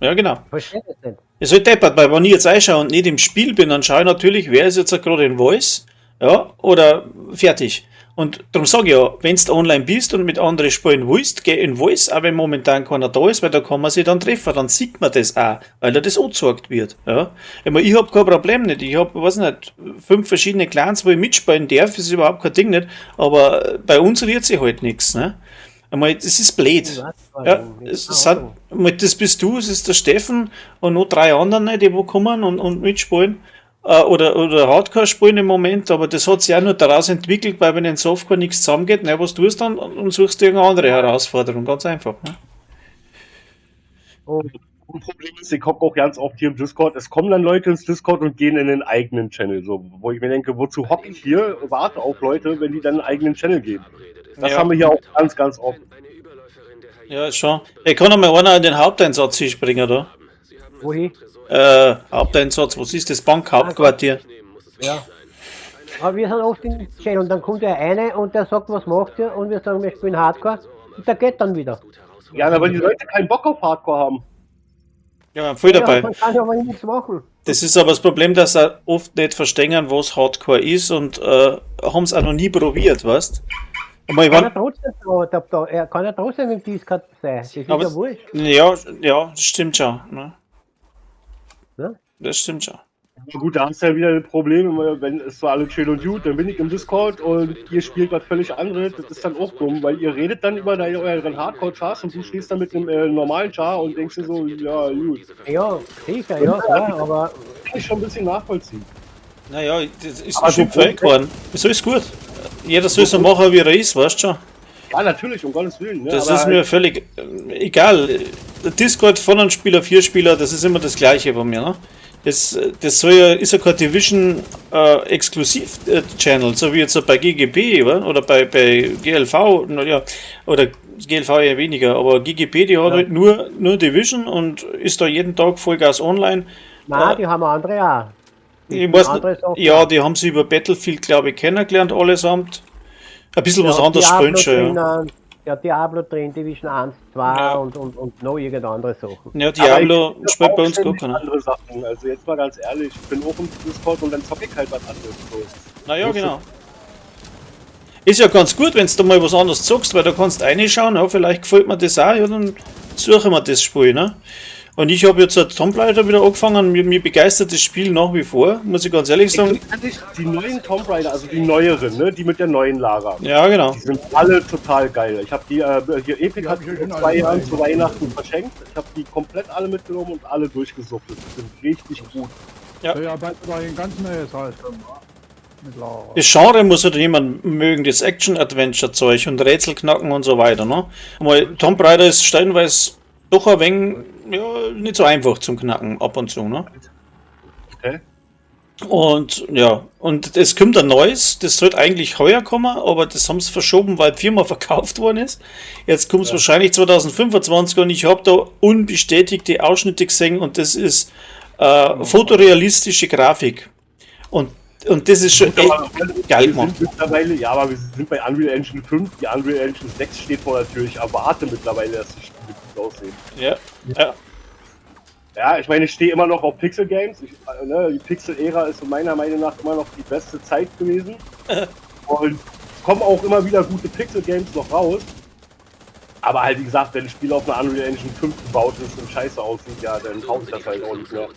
Ja, genau. Verstehe das nicht. Es ist halt deppert, weil wenn ich jetzt einschaue und nicht im Spiel bin, dann schaue ich natürlich, wer ist jetzt gerade in Voice, ja, oder fertig. Und darum sage ich ja, wenn du online bist und mit anderen spielen willst, geh in Voice, auch wenn momentan keiner da ist, weil da kann man sich dann treffen, dann sieht man das auch, weil da das angezeigt wird. Ja. Ich habe kein Problem nicht, ich habe, weiß nicht, 5 verschiedene Clans, wo ich mitspielen darf, das ist überhaupt kein Ding nicht, aber bei uns rührt sich halt nichts. Ne? Einmal, das ist blöd. Ja, das bist du, es ist der Steffen und noch 3 andere, ne, die wo kommen und mitspielen. Oder Hardcore spielen im Moment, aber das hat sich auch nur daraus entwickelt, weil wenn in Softcore nichts zusammengeht, ne, was tust du dann und suchst dir irgendeine andere Herausforderung, ganz einfach. Ne? Und ein Problem ist, ich gucke auch ganz oft hier im Discord, es kommen dann Leute ins Discord und gehen in den eigenen Channel, so, wo ich mir denke, wozu hocke ich hier, warte auf Leute, wenn die dann einen eigenen Channel geben. Das Ja. haben wir hier auch ganz, ganz oft. Ja, schon. Ich kann noch mal einer in den Haupteinsatz hinspringen, da. Wohin? Haupteinsatz, was ist das? Bankhauptquartier. Ja. Aber wir sind oft im Channel und dann kommt der eine und der sagt, was macht ihr? Und wir sagen, wir spielen Hardcore und der geht dann wieder. Ja, aber die Leute keinen Bock auf Hardcore haben. Ja, viel dabei. Ja, man kann aber nichts machen. Das ist aber das Problem, dass sie oft nicht verstehen, was Hardcore ist und haben es auch noch nie probiert, weißt du? Er kann ja trotzdem im Discord sein. Das ist Aber- ja wurscht. Ja, das stimmt schon. Ne? Ne? Das stimmt schon. Na gut, da hast du ja wieder ein Problem, wenn es so alle chill und gut, dann bin ich im Discord und ihr spielt was völlig anderes, das ist dann auch dumm, weil ihr redet dann über euren Hardcore-Chars und du stehst dann mit einem normalen Char und denkst dir so, ja, gut. Ja, sicher, ja, klar, aber Kann ich schon ein bisschen nachvollziehen. Naja, das ist Aber bestimmt so verrückt geworden. So ist gut. Jeder soll so machen, wie er ist, weißt du schon. Ja, natürlich, um Gottes Willen. Ne? Das aber ist mir völlig egal. Der Discord von einem Spieler, 4 Spieler, das ist immer das Gleiche bei mir. Ne? Das soll ja, ist ja kein Division Exklusiv-Channel, so wie jetzt bei GGB oder bei GLV, ja, oder GLV eher weniger, aber GGB, die hat halt nur Division und ist da jeden Tag Vollgas online. nein, die haben andere auch. Ich weiß nicht, ja, die haben sie über Battlefield, glaube ich, kennengelernt, allesamt. Ein bisschen was anderes spielen schon, ja. Ja, Diablo drin, Division 1, 2 und noch irgendeine andere Sachen. Ja, Diablo spielt bei uns gar keiner. Andere Sachen. Also jetzt mal ganz ehrlich, ich bin auch im Discord und dann zocke ich halt was anderes. So. Naja, genau. Ist ja ganz gut, wenn du mal was anderes zockst, weil da kannst du reinschauen, ja, vielleicht gefällt mir das auch, ja, dann suchen wir das Spiel, ne? Und ich habe jetzt Tomb Raider wieder angefangen, mir begeistert das Spiel nach wie vor, muss ich ganz ehrlich sagen. Die neuen Tomb Raider, also die neueren, ne, die mit der neuen Lara. Ja, genau. Die sind alle total geil. Ich habe die, hier Epic hat vor 2 Jahren zu Weihnachten verschenkt. Ich habe die komplett alle mitgenommen und alle durchgesuchtet. Die sind richtig gut. Ja, ja, bald war ein ganz neues rauskommen. Mit Lara. Das Genre muss halt jemand mögen, das Action-Adventure-Zeug und Rätsel knacken und so weiter, ne? Weil Tomb Raider ist stellenweise doch ein wenig, ja, nicht so einfach zum Knacken ab und zu, ne? Okay. Und ja, und es kommt ein neues, das sollte eigentlich heuer kommen, aber das haben sie verschoben, weil die Firma verkauft worden ist. Jetzt kommt es wahrscheinlich 2025 und ich habe da unbestätigte Ausschnitte gesehen und das ist fotorealistische Grafik. Und das ist schon echt geil gemacht. Ja, aber wir sind bei Unreal Engine 5, die Unreal Engine 6 steht vor der Tür. Ich erwarte mittlerweile, dass die Spiele gut aussehen. Ja, ja. Ja, ich meine, ich stehe immer noch auf Pixel Games. Die Pixel-Ära ist meiner Meinung nach immer noch die beste Zeit gewesen. Und es kommen auch immer wieder gute Pixel Games noch raus. Aber halt, wie gesagt, wenn ein Spiel auf einer Unreal Engine 5 gebaut ist und scheiße aussieht, ja, dann haut das halt auch nicht mehr.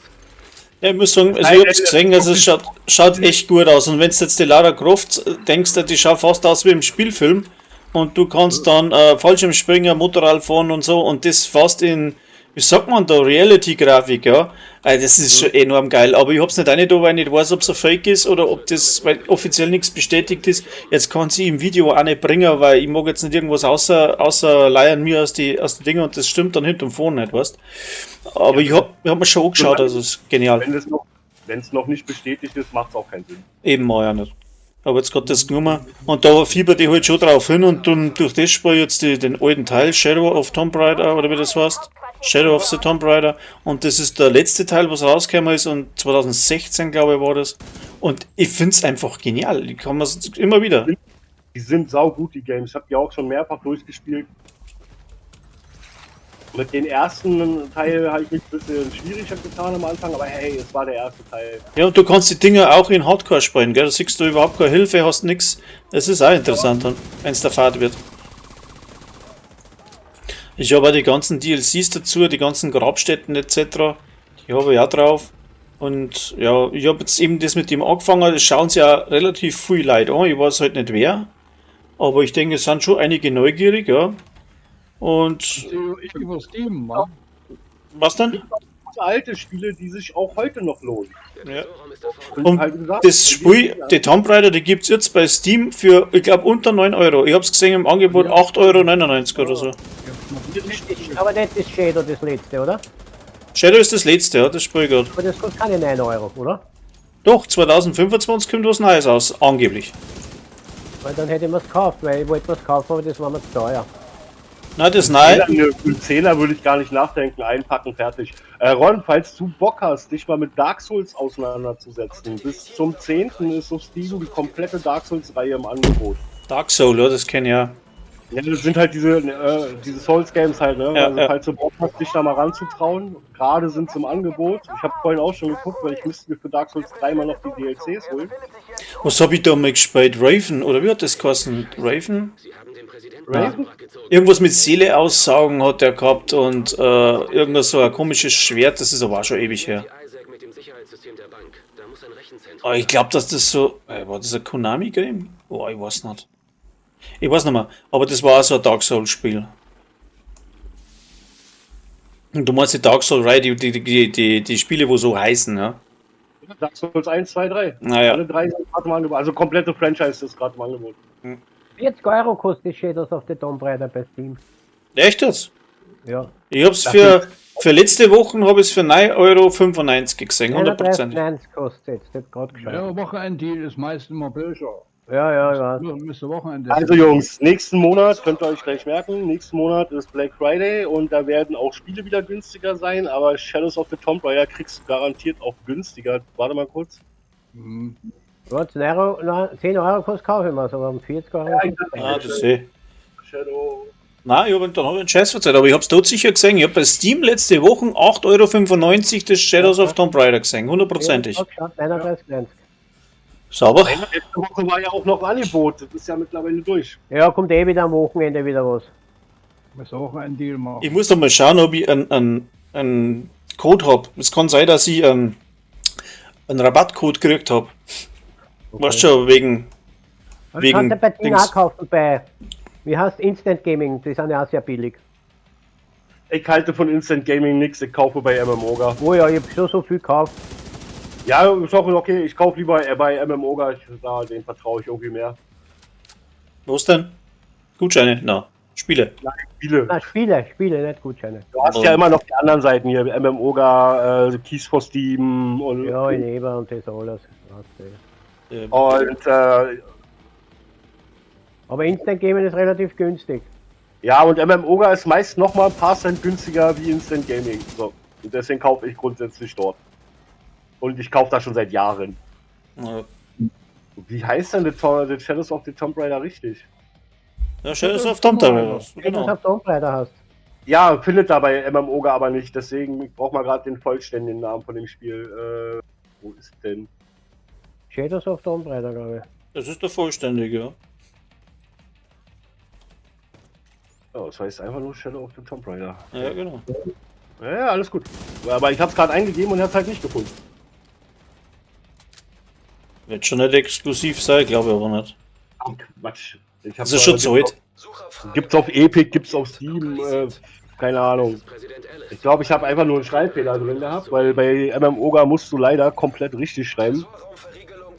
Ja, ich muss sagen, also ich hab's gesehen, also es schaut echt gut aus. Und wenn du jetzt die Lara Croft denkst, die schaut fast aus wie im Spielfilm. Und du kannst dann Fallschirmspringen, Motorrad fahren und so. Und das fast in, wie sagt man da, Reality-Grafik, ja. Also das ist schon enorm geil. Aber ich hab's nicht rein da, weil ich nicht weiß, ob es ein Fake ist oder ob das, weil offiziell nichts bestätigt ist. Jetzt kann sie im Video auch nicht bringen, weil ich mag jetzt nicht irgendwas außer leiern mir aus den Dingen und das stimmt dann hinten und vorne nicht, weißt. Aber ich hab mir schon angeschaut, also es ist genial. Wenn es noch nicht bestätigt ist, macht es auch keinen Sinn. Eben mal ja nicht. Aber jetzt gerade das genommen und da fiebert die halt schon drauf hin und dann durch das Spiel jetzt den alten Teil, Shadow of Tomb Raider oder wie das heißt, Shadow of the Tomb Raider, und das ist der letzte Teil, was rausgekommen ist, und 2016 glaube ich war das, und ich finde es einfach genial, die kann man immer wieder. Die sind saugut, die Games, ich habe die auch schon mehrfach durchgespielt. Mit den ersten Teil habe ich mich ein bisschen schwieriger getan am Anfang, aber hey, es war der erste Teil. Ja, und du kannst die Dinger auch in Hardcore spielen, gell? Da siehst du überhaupt keine Hilfe, hast nichts. Das ist auch interessant, wenn es der Fahrt wird. Ich habe auch die ganzen DLCs dazu, die ganzen Grabstätten etc. Die habe ich auch drauf. Und ja, ich habe jetzt eben das mit dem angefangen, das schauen sie ja relativ viel Leute an. Ich weiß halt nicht wer. Aber ich denke, es sind schon einige neugierig, ja. Und. Ich über Steam, Mann. Was denn? Alte Spiele, die sich auch heute noch lohnen. Ja. Und das Spiel, die Tomb Raider, die gibt es jetzt bei Steam für, ich glaube, unter 9 Euro. Ich habe es gesehen im Angebot 8,99 € oder so. Aber nicht das Shadow das letzte, oder? Shadow ist das letzte, ja, das Spiel gerade. Aber das kostet keine 9 Euro, oder? Doch, 2025 kommt was Neues aus, angeblich. Weil dann hätte ich mir es gekauft, weil ich wollte was kaufen, aber das war mir zu teuer. Nein, das nein. Für 10er würde ich gar nicht nachdenken, einpacken, fertig. Ron, falls du Bock hast, dich mal mit Dark Souls auseinanderzusetzen, bis zum 10. ist auf Steam die komplette Dark Souls-Reihe im Angebot. Dark Souls, ja, das kenne ich ja. Ja, das sind halt diese Souls-Games halt, ne? Ja, also, falls du Bock hast, dich da mal ranzutrauen, gerade sind sie im Angebot. Ich habe vorhin auch schon geguckt, weil ich müsste mir für Dark Souls 3 mal noch die DLCs holen. Was habe ich da mal gespielt? Raven, oder wie hat das geheißen? Raven? Raven? Irgendwas mit Seele aussaugen hat er gehabt und irgendwas so ein komisches Schwert, das ist aber auch schon ewig her. Oh, ich glaube, dass das so. War das ein Konami-Game? Oh, ich weiß nicht. Ich weiß nicht mehr. Aber das war auch so ein Dark Souls-Spiel. Und du meinst die Dark Souls-Reihe, die Spiele, wo so heißen, ja? Dark Souls 1, 2, 3. Naja. Alle 3 sind gerade im Angebot. Also komplette Franchise ist gerade im Angebot. 40 Euro kostet Shadows of the Tomb Raider bei Steam. Echt jetzt? Ja. Ich hab's für letzte Wochen habe ich es für 9,95 Euro gesehen, 100%. 39,90 kostet es, jetzt gerade geschaut. Ja, Wochenenddeal ist meist immer böser. Ja, ja. Müsste Wochenende. Also Jungs, nächsten Monat, könnt ihr euch gleich merken, nächsten Monat ist Black Friday und da werden auch Spiele wieder günstiger sein, aber Shadows of the Tomb Raider kriegst du garantiert auch günstiger. Warte mal kurz. Ja, 10 Euro kostet kaufen wir, aber um 40 Euro. Ah, das sehe ich. Shadow. Nein, dann habe ich einen Scheiß verzeiht, aber ich habe es dort sicher gesehen. Ich habe bei Steam letzte Woche 8,95 Euro das Shadows of Tomb Raider gesehen, hundertprozentig. Ja, 39,90. Sauber. Letzte Woche war ja auch noch ein Angebot, das ist ja mittlerweile durch. Ja, kommt eh wieder am Wochenende wieder was. Müsste Wochenenddeal machen. Ich muss doch mal schauen, ob ich einen Code habe. Es kann sein, dass ich einen Rabattcode gekriegt habe. Okay. Weißt schon, wegen. Also kannst du bei Ding auch kaufen, bei, wie heißt Instant Gaming, die sind ja auch sehr billig. Ich halte von Instant Gaming nichts, ich kaufe bei MMOGA. Oh ja, ich habe schon so viel gekauft. Ja, ist auch okay, ich kaufe lieber bei MMOGA, den vertraue ich irgendwie mehr. Was denn? Gutscheine? Na, Spiele. Nein, Spiele. Na, Spiele, nicht Gutscheine. Du hast ja immer noch die anderen Seiten hier, MMOGA, Keys for Steam und... Ja, in Eber und das alles. Und, aber Instant Gaming ist relativ günstig. ja, und MMOGA ist meist noch mal ein paar Cent günstiger wie Instant Gaming. So. Und deswegen kaufe ich grundsätzlich dort. Und ich kaufe das schon seit Jahren. Ja, Wie heißt denn The Shadows of the Tomb Raider richtig? ja Shadows of Tomb Raider. Genau. Genau. Auf Tomb Raider hast. Ja, findet da bei MMOGA aber nicht. Deswegen braucht man gerade den vollständigen Namen von dem Spiel. Wo ist denn? Shadows of Tomb Raider, glaube ich. Das ist der vollständige, ja. Ja, das heißt einfach nur Shadow of the Tomb Raider. Ja, genau. Ja, alles gut. Aber ich habe es gerade eingegeben und er hat es halt nicht gefunden. Wird schon nicht exklusiv sein, glaube ich aber nicht. Ach, Quatsch. Das ist schon zu alt. Gibt's auf Epic, gibt's auf Steam, keine Ahnung. Ich glaube, ich habe einfach nur einen Schreibfehler drin gehabt, weil bei MMOGA musst du leider komplett richtig schreiben.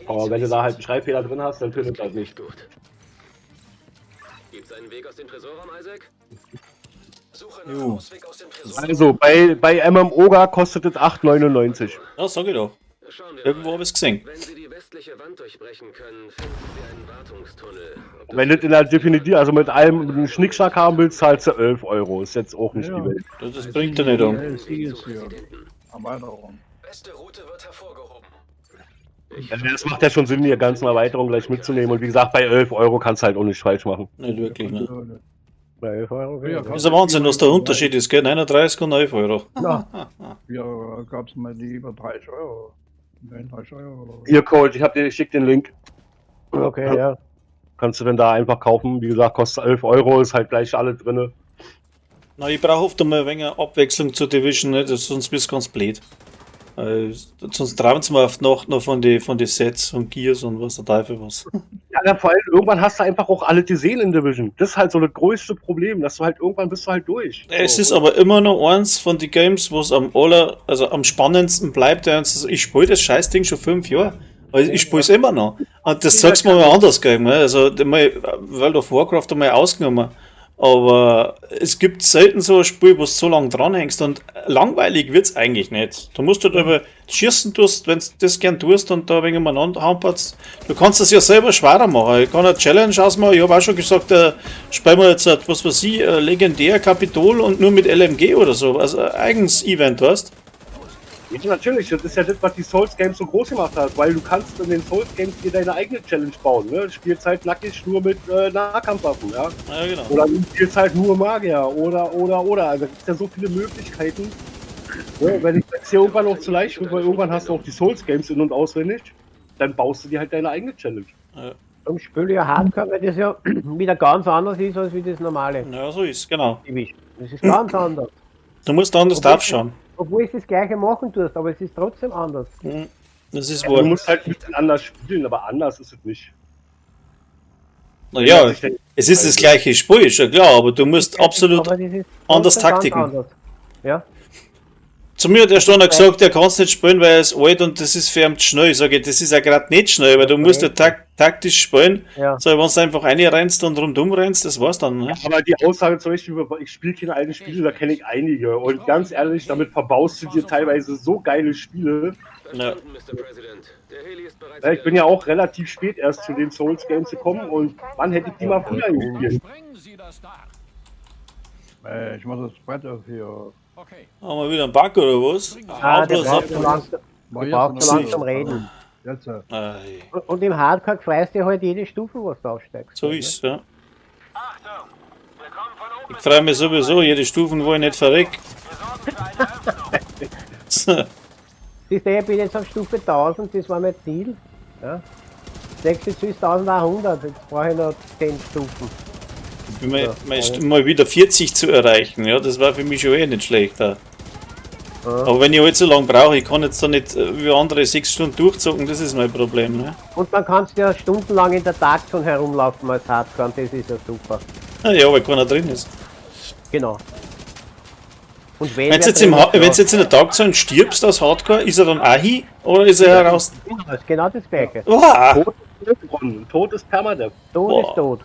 Aber wenn du da halt einen Schreibfehler drin hast, dann findet das nicht. Gibt's einen Weg aus dem Tresorraum, Isaac? Suche Jo. nach Ausweg aus dem Tresorraum. Also, bei MMOGA kostet es 8,99. Ja, sag ich doch. Schauen wir Irgendwo mal. habe ich es gesehen. Wenn Sie die westliche Wand durchbrechen können, finden Sie einen Wartungstunnel. Ob Wenn du in der Definitiv, also mit allem mit einem Schnickschnack haben willst, zahlst du 11 Euro. Ist jetzt auch nicht die Welt. Das bringt er nicht um. Erweiterung. beste Route wird hervorgehoben. Ja, das macht ja schon Sinn, die ganzen Erweiterungen gleich mitzunehmen. Und wie gesagt, bei 11 Euro kannst du halt auch nicht falsch machen. Nicht wirklich, ne? Bei 11 Euro. Ja, Das ist ein Wahnsinn, was der Unterschied ist, gell? 39 und 11 Euro. Ja. Ja, gab es mal die über 30 Euro. 39 Euro oder so. Hier, Coach, ich schick den Link. Okay, ja. Kannst du denn da einfach kaufen. Wie gesagt, kostet 11 Euro, ist halt gleich alle drinne. Na, ich brauche oft einmal ein wenig Abwechslung zur Division, ne? Sonst bist du ganz blöd. Sonst trauen sie mir oft noch von den Sets und Gears und was der Teufel was. Ja, vor allem, irgendwann hast du einfach auch alle gesehen in Division. Das ist halt so das größte Problem, dass du halt irgendwann bist du halt durch. Es so. ist aber immer noch eins von den Games, wo es am spannendsten bleibt. Ich spiele das Scheißding schon 5 Jahre. Also ich spiele es immer noch. Und das sagst du mir mal anders, gell? Ne? Also World of Warcraft einmal ausgenommen. Aber es gibt selten so ein Spiel, wo du so lange dranhängst und langweilig wird es eigentlich nicht. Du musst halt über schießen tust, wenn du das gern tust und da ein wenig umeinander hampelst. Du kannst das ja selber schwerer machen. Ich kann eine Challenge ausmachen. Ich habe auch schon gesagt, spielen wir jetzt, was weiß ich, legendär Kapitol und nur mit LMG oder so. Also ein eigenes Event, weißt du? Ja, natürlich, das ist ja das, was die Souls Games so groß gemacht hat, weil du kannst in den Souls Games dir deine eigene Challenge bauen, ne? Du spielst halt nackig nur mit Nahkampfwaffen, ja? Ja, genau. Oder du spielst halt nur Magier, oder. Also es gibt ja so viele Möglichkeiten. Ja, wenn ich jetzt hier irgendwann noch zu leicht wird, weil irgendwann hast du auch die Souls Games in- und auswendig, dann baust du dir halt deine eigene Challenge. Ja. Zum Spiel ja Hardcore, weil das ja wieder ganz anders ist als wie das normale. Ja, so ist genau. Das ist ganz anders. Du musst anders draufschauen. Obwohl es das gleiche machen tust, aber es ist trotzdem anders. Das ist Du wahr. musst halt ein bisschen anders spielen, aber anders ist es nicht. Naja, es ist das gleiche Spiel, ist ja klar, aber du musst absolut Aber das ist anders ganz taktiken. anders. Ja, Zu mir hat der Stunde gesagt, er kann es nicht spielen, weil er ist alt und das ist für ihn zu schnell. Ich sage, das ist ja gerade nicht schnell, weil du musst ja taktisch spielen. ja. So, wenn du einfach reinrennst und rundum rennst, das war's dann. Ne? Aber die Aussage zum Beispiel, ich spiele keine alten Spiele, da kenne ich einige. Und ganz ehrlich, damit verbaust du dir teilweise so geile Spiele. Ja. Verstanden, Mr. President. Der Heli ist bereits Ja, ich bin ja auch relativ spät erst zu den Souls Games gekommen und wann hätte ich die mal früher gespielt? Sprengen Sie das Dach. Ich muss das Brett auf hier. Okay. Haben wir wieder einen Bug oder was? Ah, der bloß braucht ab. so langsam, War der jetzt braucht noch so nicht. langsam reden. Jetzt, Ei, Und im Hardcore freust du halt jede Stufe, was du aufsteigst. so ist ja. Ich freue mich sowieso, jede Stufen, wo ich nicht verreck. So. Siehst du, ich bin jetzt auf Stufe 1000, das war mein Ziel. Ja. Das nächste Ziel ist 1100, jetzt brauche ich noch 10 Stufen. Ich bin mal wieder 40 zu erreichen, ja, das war für mich schon nicht schlechter. Aber wenn ich halt so lange brauche, ich kann jetzt da nicht wie andere 6 Stunden durchzocken, das ist mein Problem. Ne? Und man kann ja stundenlang in der Darkzone herumlaufen als Hardcore, und das ist ja super. Ja, weil keiner drin ist. Genau. Und Wenn du jetzt in der Tagzone stirbst als Hardcore, ist er dann auch hin oder ist er heraus? Das ist genau das Gleiche. Wow. Tod ist permanent. Tod Boah. ist tot.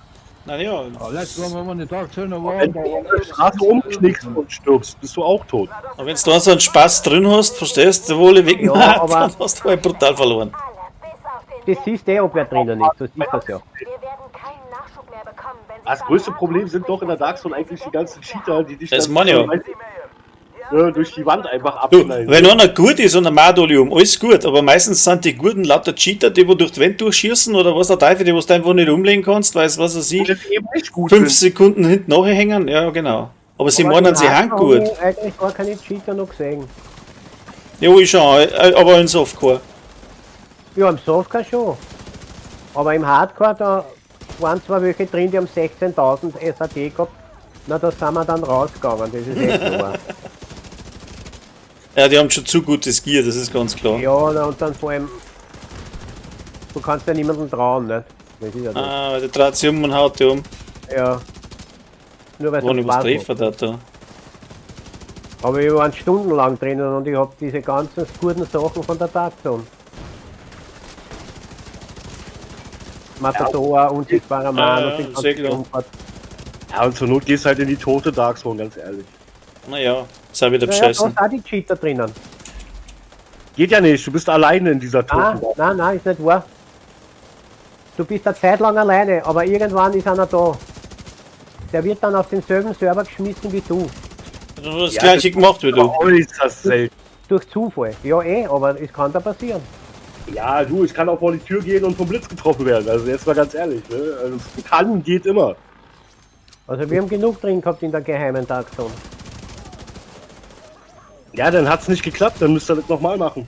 Naja, letztes Mal, wenn wir in der Tagzone waren, Wenn du in der Straße umknickst und stirbst, bist du auch tot. aber wenn du da so einen Spaß drin hast, verstehst du, wo alle weg Ja, aber- dann hast du halt brutal verloren. Das siehst du, ob wer drinnen ist, so siehst du das ja. Wir werden keinen Nachschub mehr bekommen, wenn sie Das größte Problem sind doch in der Darkzone eigentlich die ganzen Cheater, die dich Das meine ich durch die Wand einfach Du, abknallen. wenn einer gut ist und ein Madolium, alles gut, aber meistens sind die Guten lauter Cheater, die wo durch die Wand durchschießen oder was der Teufel, die wo du einfach nicht umlegen kannst, weißt was er sieht, das eben nicht gut 5 sind. Sekunden hinten nachhängen, ja genau. Aber sie Aber meinen, in sie hängen Hardcore gut. hab ich eigentlich gar keine Cheater noch gesehen. Ja, ich schon, aber in Softcore. Ja, im Softcore schon. Aber im Hardcore, da waren zwar welche drin, die haben 16.000 SAT gehabt. Na, da sind wir dann rausgegangen, das ist echt wahr. Ja, die haben schon zu gutes Gear, das ist ganz klar. Ja, na, und dann vor allem, du kannst ja niemandem trauen, nicht? Das ist ja das. Ah, der dreht sich um und haut die um. Ja. Nur weil Wo ich was Spaß treffen macht. da. Aber wir waren stundenlang drinnen und ich hab diese ganzen guten Sachen von der Darkzone. Matador, unsichtbarer Mann und die ganze sehr klar. Jungfahrt. Ja, und zur Not gehst du halt in die tote Darkzone, ganz ehrlich. Naja, ist auch wieder Ja, ja, da beschissen. ist auch die Cheater drinnen. Geht ja nicht, du bist alleine in dieser toten Nein, ist nicht wahr. Du bist eine Zeit lang alleine, aber irgendwann ist einer da. Der wird dann auf denselben Server geschmissen wie du. Du hast das gleiche gemacht wie du. Äußerst selten. Durch Zufall. Ja aber es kann da passieren. Ja, du, ich kann auch vor die Tür gehen und vom Blitz getroffen werden. Also jetzt mal ganz ehrlich, ne? Also es kann, geht immer. Also wir haben genug drin gehabt in der geheimen Darkzone. Ja, dann hat's nicht geklappt, dann müsst ihr das nochmal machen.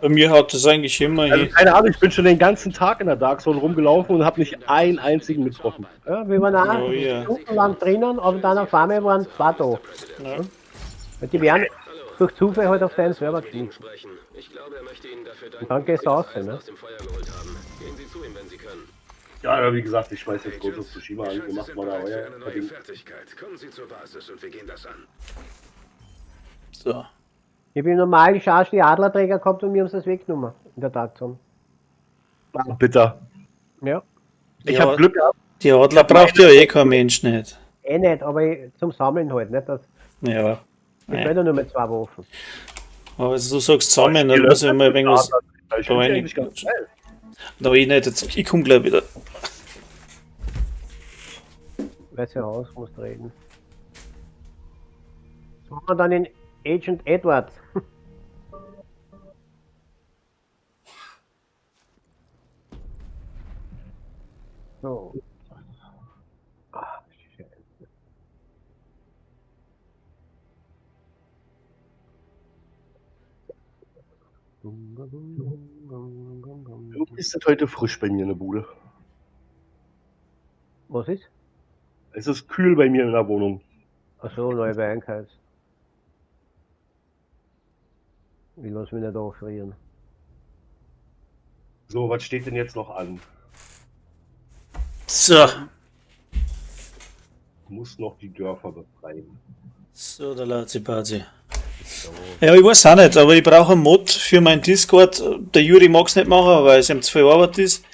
Bei mir hat das eigentlich immer Also hier. keine Ahnung, ich bin schon den ganzen Tag in der Darkzone rumgelaufen und habe nicht einen einzigen mitgetroffen. Ja, wir waren auch Oh, ja. stundenlang drinnen, aber dann auf einmal waren zwei da. Ja. Und die werden durch Zufall halt auf deinen Server geschmissen. sprechen. Ich glaube, er möchte Ihnen dafür danken, Und dann gehst du dass raus, Sie das Eisen ne? aus dem Feuer geholt haben. Gehen Sie zu ihm, wenn Sie können. Ja, aber wie gesagt, ich schmeiß jetzt Ghost of Tsushima an, Schön, wir Sie machen sind mal da bereit für euer eine neue Ding. Fertigkeit. Kommen Sie zur Basis und wir gehen das an. So. Ich habe im normalen Charge die Adlerträger gehabt und mir haben sie das weggenommen in der Darkzone. Ah, bitter. Ja. Ich Ja. habe Glück gehabt. Die Adler braucht ja eh kein Mensch nicht. Eh nicht, aber zum Sammeln halt, nicht? Das Ja. ich Ja. will ja nur mit 2 Waffen. Aber wenn du sagst zusammen, dann muss ich mal ein wenig was. Ich finde die eigentlich ganz geil. Da ich nicht, jetzt, ich komm gleich wieder. Weiß ja aus, musst reden. So haben wir dann in Agent Edwards. So. Ah, shit. Irgendwie ist das heute frisch bei mir in der Bude. Was ist? Es ist kühl bei mir in der Wohnung. Achso, neue Weinkreis. Ich lass mich nicht auffrieren. So, was steht denn jetzt noch an? So. Muss noch die Dörfer befreien. So, der Lazi-Bazi. Ja, ich weiß auch nicht, aber ich brauche einen Mod für meinen Discord. Der Juri mag es nicht machen, weil es ihm zu viel Arbeit ist.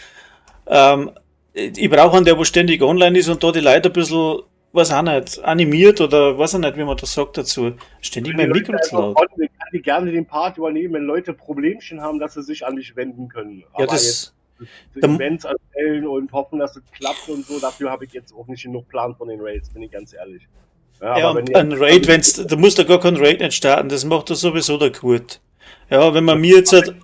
Ich brauche einen, der wo ständig online ist und da die Leute ein bisschen, weiß auch nicht, animiert oder weiß auch nicht, wie man das sagt dazu. Ständig mein Mikro zu laut. Ich kann die gerne den Part übernehmen, wenn Leute Problemchen haben, dass sie sich an mich wenden können. Ja, Aber das. jetzt Events erstellen und hoffen, dass es klappt und so, dafür habe ich jetzt auch nicht genug Plan von den Raids, bin ich ganz ehrlich. Ja, aber und ein Raid, du musst da gar kein Raid nicht starten, das macht doch sowieso der Kurt. Ja, wenn man mir jetzt halt,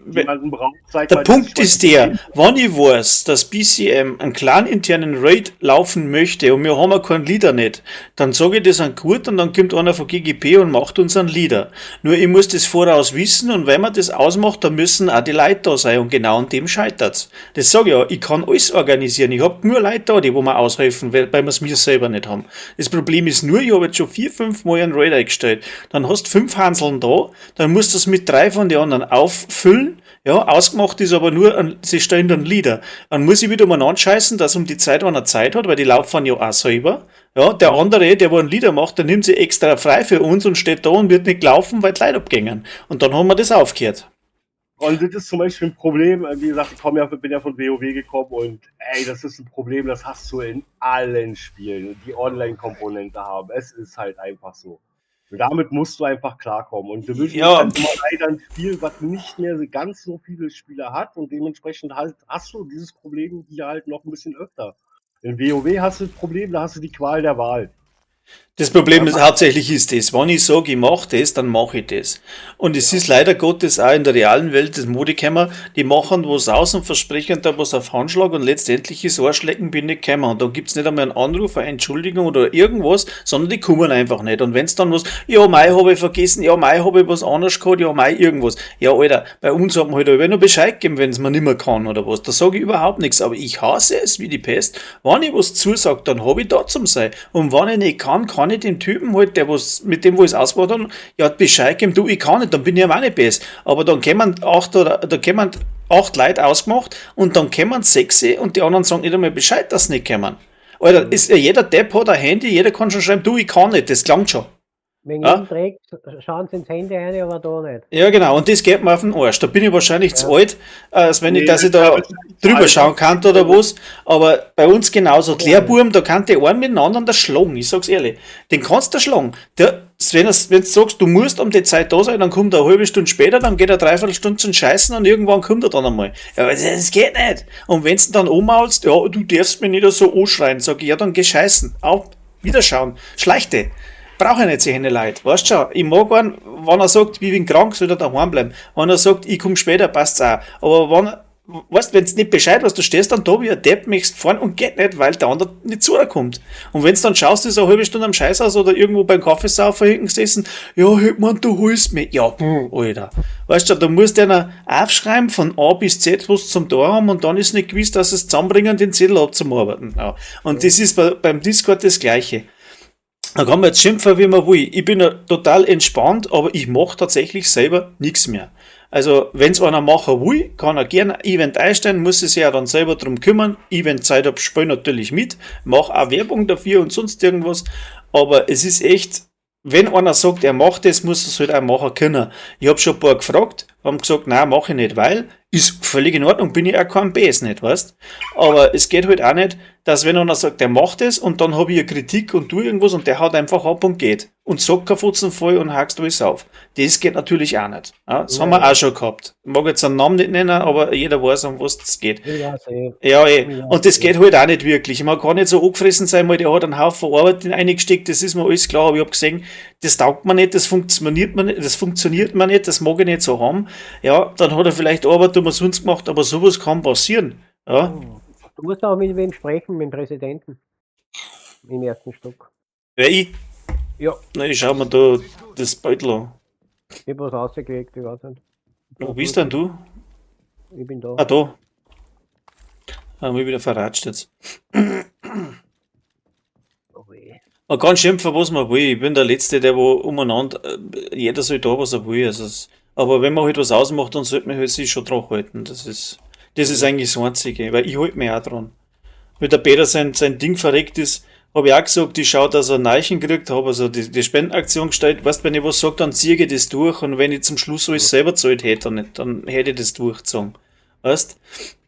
der Punkt ist der, wenn ich weiß, dass BCM einen clan-internen Raid laufen möchte und wir haben ja keinen Leader nicht, dann sage ich das an Kurt und dann kommt einer von GGP und macht uns einen Leader. Nur ich muss das voraus wissen und wenn man das ausmacht, dann müssen auch die Leute da sein und genau an dem scheitert's. Das sage ich ja, ich kann alles organisieren, ich habe nur Leute da, die wo mir aushelfen, weil wir es mir selber nicht haben. Das Problem ist nur, ich habe jetzt schon 4-5 Mal einen Raid eingestellt, dann hast du 5 Hanseln da, dann musst du es mit 3 von den anderen auffüllen. Ja, ausgemacht ist aber nur, sie stellen dann Lieder. Dann muss ich wieder mal anscheißen, dass um die Zeit, wenn er Zeit hat, weil die laufen ja auch selber. Ja, der andere, der wo ein Lieder macht, der nimmt sie extra frei für uns und steht da und wird nicht laufen, weil die Leute abgängen. Und dann haben wir das aufgehört. Und das ist zum Beispiel ein Problem, wie gesagt, ich bin ja von WoW gekommen und ey, das ist ein Problem, das hast du in allen Spielen, die Online-Komponente haben. Es ist halt einfach so. Und damit musst du einfach klarkommen. Und Division ist halt immer leider ein Spiel, was nicht mehr ganz so viele Spieler hat und dementsprechend halt hast du dieses Problem hier halt noch ein bisschen öfter. In WoW hast du das Problem, da hast du die Qual der Wahl. Das Problem ist hauptsächlich ist das, wenn ich sage, ich mache das, dann mache ich das. Und es ist leider Gottes auch in der realen Welt, das Modekämmer, die machen was aus und versprechen da was auf Handschlag und letztendlich ist Arschlecken bin nicht gekommen. Und da gibt's nicht einmal einen Anruf, eine Entschuldigung oder irgendwas, sondern die kommen einfach nicht. Und wenn's dann was, ja, Mai habe ich vergessen, ja, Mai habe ich was anderes gehabt, ja, Mai irgendwas. Ja, Alter, bei uns hat man halt nur Bescheid geben, wenn es man nicht mehr kann oder was. Da sage ich überhaupt nichts, aber ich hasse es wie die Pest. Wenn ich was zusage, dann habe ich da zum sein. Und wenn ich nicht kann ich den Typen halt, der was, mit dem, wo ich es ausgemacht habe, ja, Bescheid geben, du, ich kann nicht, dann bin ich am auch nicht besser. Aber dann kommen 8 Leute ausgemacht und dann kommen 6 und die anderen sagen nicht einmal Bescheid, dass sie nicht kommen. Alter, jeder Depp hat ein Handy, jeder kann schon schreiben, du, ich kann nicht, das klingt schon. Wenn jemand trägt, schauen sie ins Handy rein, aber da nicht. Ja, genau, und das geht mir auf den Arsch. Da bin ich wahrscheinlich zu alt, als wenn dass ich da drüber schauen kann oder was. Aber bei uns genauso. Die Lehrbuben, da kann der einen mit dem anderen das schlagen. Ich sag's ehrlich. Den kannst du schlagen. Wenn du sagst, du musst um die Zeit da sein, dann kommt er eine halbe Stunde später, dann geht er 3/4 Stunde zum Scheißen und irgendwann kommt er dann einmal. Ja, aber das geht nicht. Und wenn du dann umhaust, ja, du darfst mich nicht so anschreien, sag ich, ja, dann geh scheißen. Auf, wieder schauen. Schleichte. Brauche ich nicht solche Leute. Weißt du schon, ich mag einen, wenn er sagt, ich bin krank, soll er daheim bleiben. Wenn er sagt, ich komme später, passt's auch. Aber wenn du nicht Bescheid weißt, du stehst dann da wie ein Depp, möchtest fahren und geht nicht, weil der andere nicht zu dir kommt. Und wenn du dann schaust, ist eine halbe Stunde am Scheißhaus oder irgendwo beim Kaffeesaufen hinten gesessen, ja, man, du holst mich. Ja, Alter. Weißt du, da musst du einer aufschreiben von A bis Z, was sie zum Tor haben und dann ist nicht gewiss, dass sie es zusammenbringen, den Zettel abzuarbeiten. Ja. Und das ist beim Discord das Gleiche. Da kann man jetzt schimpfen, wie man will. Ich bin ja total entspannt, aber ich mache tatsächlich selber nichts mehr. Also, wenn es einer machen will, kann er gerne ein Event einstellen, muss sich ja dann selber drum kümmern. Event-Zeit habe, spiele natürlich mit, mache auch Werbung dafür und sonst irgendwas. Aber es ist echt, wenn einer sagt, er macht das, muss er es halt auch machen können. Ich habe schon ein paar gefragt, haben gesagt, nein, mache ich nicht, weil, ist völlig in Ordnung, bin ich auch kein BS nicht, weißt? Aber es geht halt auch nicht, dass wenn einer sagt, der macht das und dann habe ich eine Kritik und tu irgendwas und der haut einfach ab und geht. Und sagt kein Futzen voll und hackst alles auf. Das geht natürlich auch nicht. Ja, das haben wir auch schon gehabt. Ich mag jetzt einen Namen nicht nennen, aber jeder weiß, um was das geht. Ja, und das geht halt auch nicht wirklich. Man kann nicht so angefressen sein, weil der hat einen Haufen Arbeit in eingesteckt, das ist mir alles klar, aber ich habe gesehen, das taugt mir nicht, das funktioniert mir nicht, das mag ich nicht so haben. Ja, dann hat er vielleicht Arbeit umsonst gemacht, aber sowas kann passieren. Ja. Du musst auch mit wem sprechen, mit dem Präsidenten. Im ersten Stock. Wer ich? Ja. Na, ich schau mir da das Beutel an. Ich hab was rausgekriegt, ich weiß nicht. Wo bist denn du? Ich bin da. Ah, da. Haben wir wieder verratscht jetzt. Man kann schimpfen, was man will. Ich bin der Letzte, der wo umeinander, jeder soll da, was er will. Also Aber wenn man halt was ausmacht, dann sollte man halt sich schon dran halten. Das ist eigentlich das Einzige, weil ich halte mich auch dran. Wenn der Peter sein Ding verreckt ist, habe ich auch gesagt, ich schaue, dass er ein Neichen kriegt, habe also die Spendenaktion gestellt. Weißt, wenn ich was sage, dann ziehe ich das durch und wenn ich zum Schluss alles selber zahlt hätte, dann hätte ich das durchgezogen. Weißt?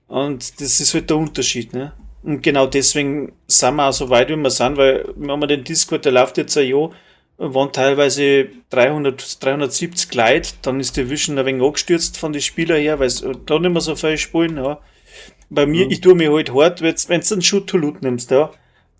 Und das ist halt der Unterschied, ne? Und genau deswegen sind wir auch so weit, wie wir sind, weil wenn man den Discord, der läuft jetzt ein Jahr, waren teilweise 370 Leute, dann ist die Vision ein wenig angestürzt von den Spielern her, weil es da nicht mehr so viel spielen, ja. Bei mir, ich tue mir halt hart, wenn du einen Shoot to Loot nimmst, ja.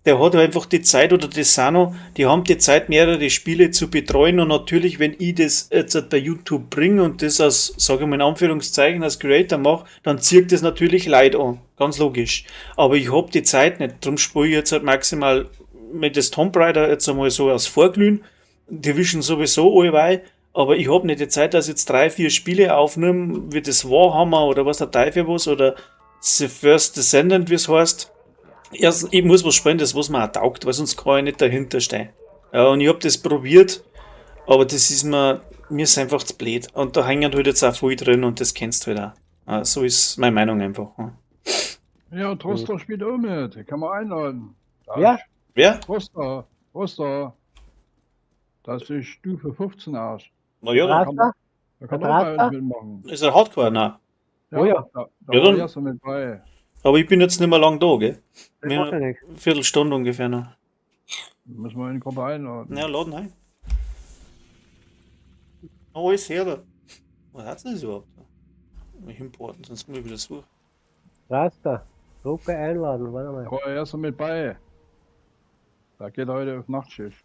Der hat einfach die Zeit, oder das Sano, die haben die Zeit, mehrere Spiele zu betreuen und natürlich, wenn ich das jetzt bei YouTube bringe und das als, sage ich mal in Anführungszeichen, als Creator mache, dann zieht das natürlich Leid an. Ganz logisch. Aber ich habe die Zeit nicht, darum spiele ich jetzt halt maximal mit das Tomb Raider jetzt einmal so als Vorglühen. Die wischen sowieso allweil, aber ich habe nicht die Zeit, dass ich jetzt 3, 4 Spiele aufnehme, wie das Warhammer oder was der Teufel was, oder The First Descendant, wie es heißt. Erstens, ich muss was spielen, das was mir auch taugt, weil sonst kann ich nicht dahinter stehen. Ja, und ich habe das probiert, aber das ist mir ist einfach zu blöd. Und da hängen halt jetzt auch viel drin und das kennst du halt auch. Ja, so ist meine Meinung einfach. Ja, Troster spielt auch mit. Den kann man einladen. Ja? Wer? Troster. Das ist die Stufe 15 aus. Na ja, Da dann kann man auch bei uns mitmachen. ist er Hardcore, nein. Oh ja. Da Ja, war dann- erst mit bei. Aber ich bin jetzt nicht mehr lang da, gell? Das macht ja nichts. Eine Viertelstunde ungefähr noch. Müssen wir in die Gruppe einladen. Ja, laden ein. Oh, ist her da. Was hat's denn das überhaupt? Mich importen, sonst muss ich wieder suchen. Raster. Gruppe einladen, warte mal. Da war er erst mit bei. Da geht er heute auf Nachtschicht.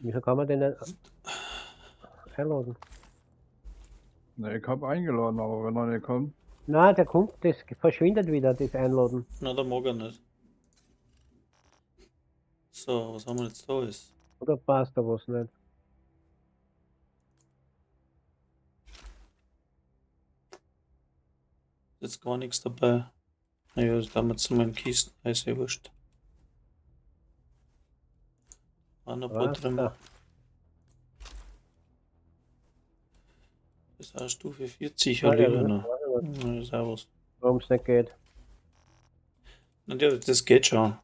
Wieso kann man den nicht einladen? Ne, ich hab eingeladen, aber wenn er nicht kommt. Nein, der kommt, das verschwindet wieder, das Einladen. Na, da mag er nicht. So, was haben wir jetzt da ist? Oder passt da was nicht? Jetzt gar nichts dabei. Naja, das haben wir zu meinen Kisten, ist ja wurscht. War noch ein paar drin. Raster. Das ist auch Stufe 40 Ja, oder ja, lila das noch. weiß ich nicht, Ja, das ist auch was. warum es nicht geht. Na, das geht schon.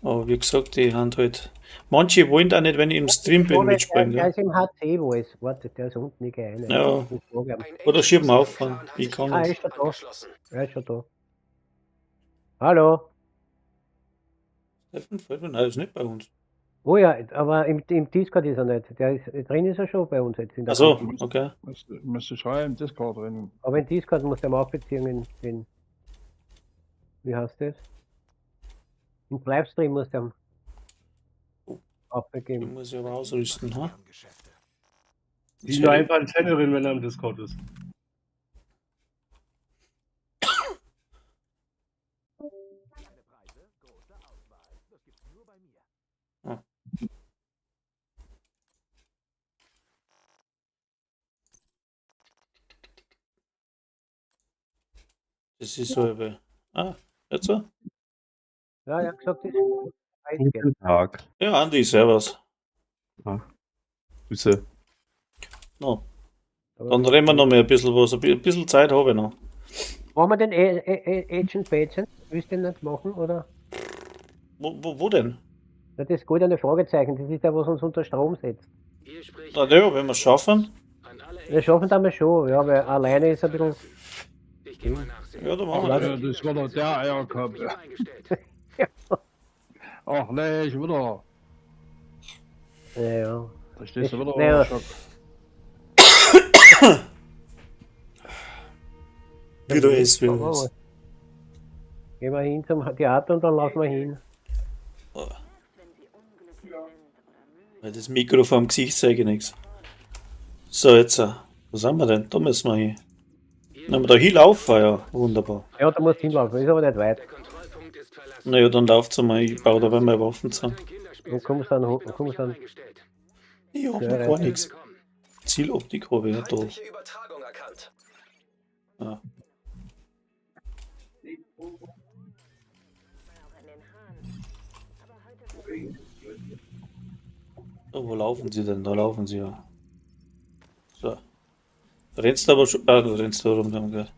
Aber wie gesagt, die haben halt. Manche wollen auch nicht, wenn ich im Stream bin, mitspielen. Der Ja. ist im HC, wo ist. Warte, der ist unten nicht rein. Ja. Oder schieben wir auf. Ich kann Ah, nicht. ist schon da. Er ist schon da. Hallo. Steffen Feldmann, nein, ist nicht bei uns. Oh ja, aber im Discord ist er nicht. Der ist, drin ist er schon bei uns jetzt. In der Achso, Gruppe. okay. Müsste schreiben, Discord drin. Aber in Discord muss der auch beziehen in wie heißt das? Im Livestream muss der Die aufgegeben. muss ich aber ausrüsten, ha? Die nur einfach ein Channel, wenn er im Discord ist. Das ist so eben. Ah, jetzt so? Ja, er hat gesagt, das ist Guten Tag. Ja, Andi, servus. Grüße. No. Dann reden wir noch mal ein bisschen was. Ein bisschen Zeit habe ich noch. Wollen wir den Agent Batzen? Willst du den nicht machen, oder? Wo denn? Ja, das goldene Fragezeichen, das ist der, was uns unter Strom setzt. Na ja, wenn wir es schaffen. Wir schaffen das mal schon, ja, weil alleine ist ein bisschen. Ja, da machen Ach, wir ja, das war doch der Eierkopf. Ach nee, ich wieder. Ja. Da stehst du wieder Ja. unter Schock. Wieder ist, wie Schauen wir es. mal. Gehen wir hin zum Theater und dann laufen wir hin. Weil das Mikro vor dem Gesicht zeige ich nichts. So, jetzt. Wo sind wir denn? Da müssen wir hin. Wenn wir da hinlaufen, ja, wunderbar. Ja, da musst du hinlaufen, ist aber nicht weit. Naja, dann lauft mal. Ich baue da meine Waffen zusammen. Und kommst dann hoch, kommst dann. Ich hab Ja, noch ja. gar nichts. Zieloptik habe ich ja da. Übertragung erkannt. Ja. Oh, wo laufen sie denn? Da laufen sie ja. So. Rennst aber schon. Ah, du rennst da rum, haben wir gehört.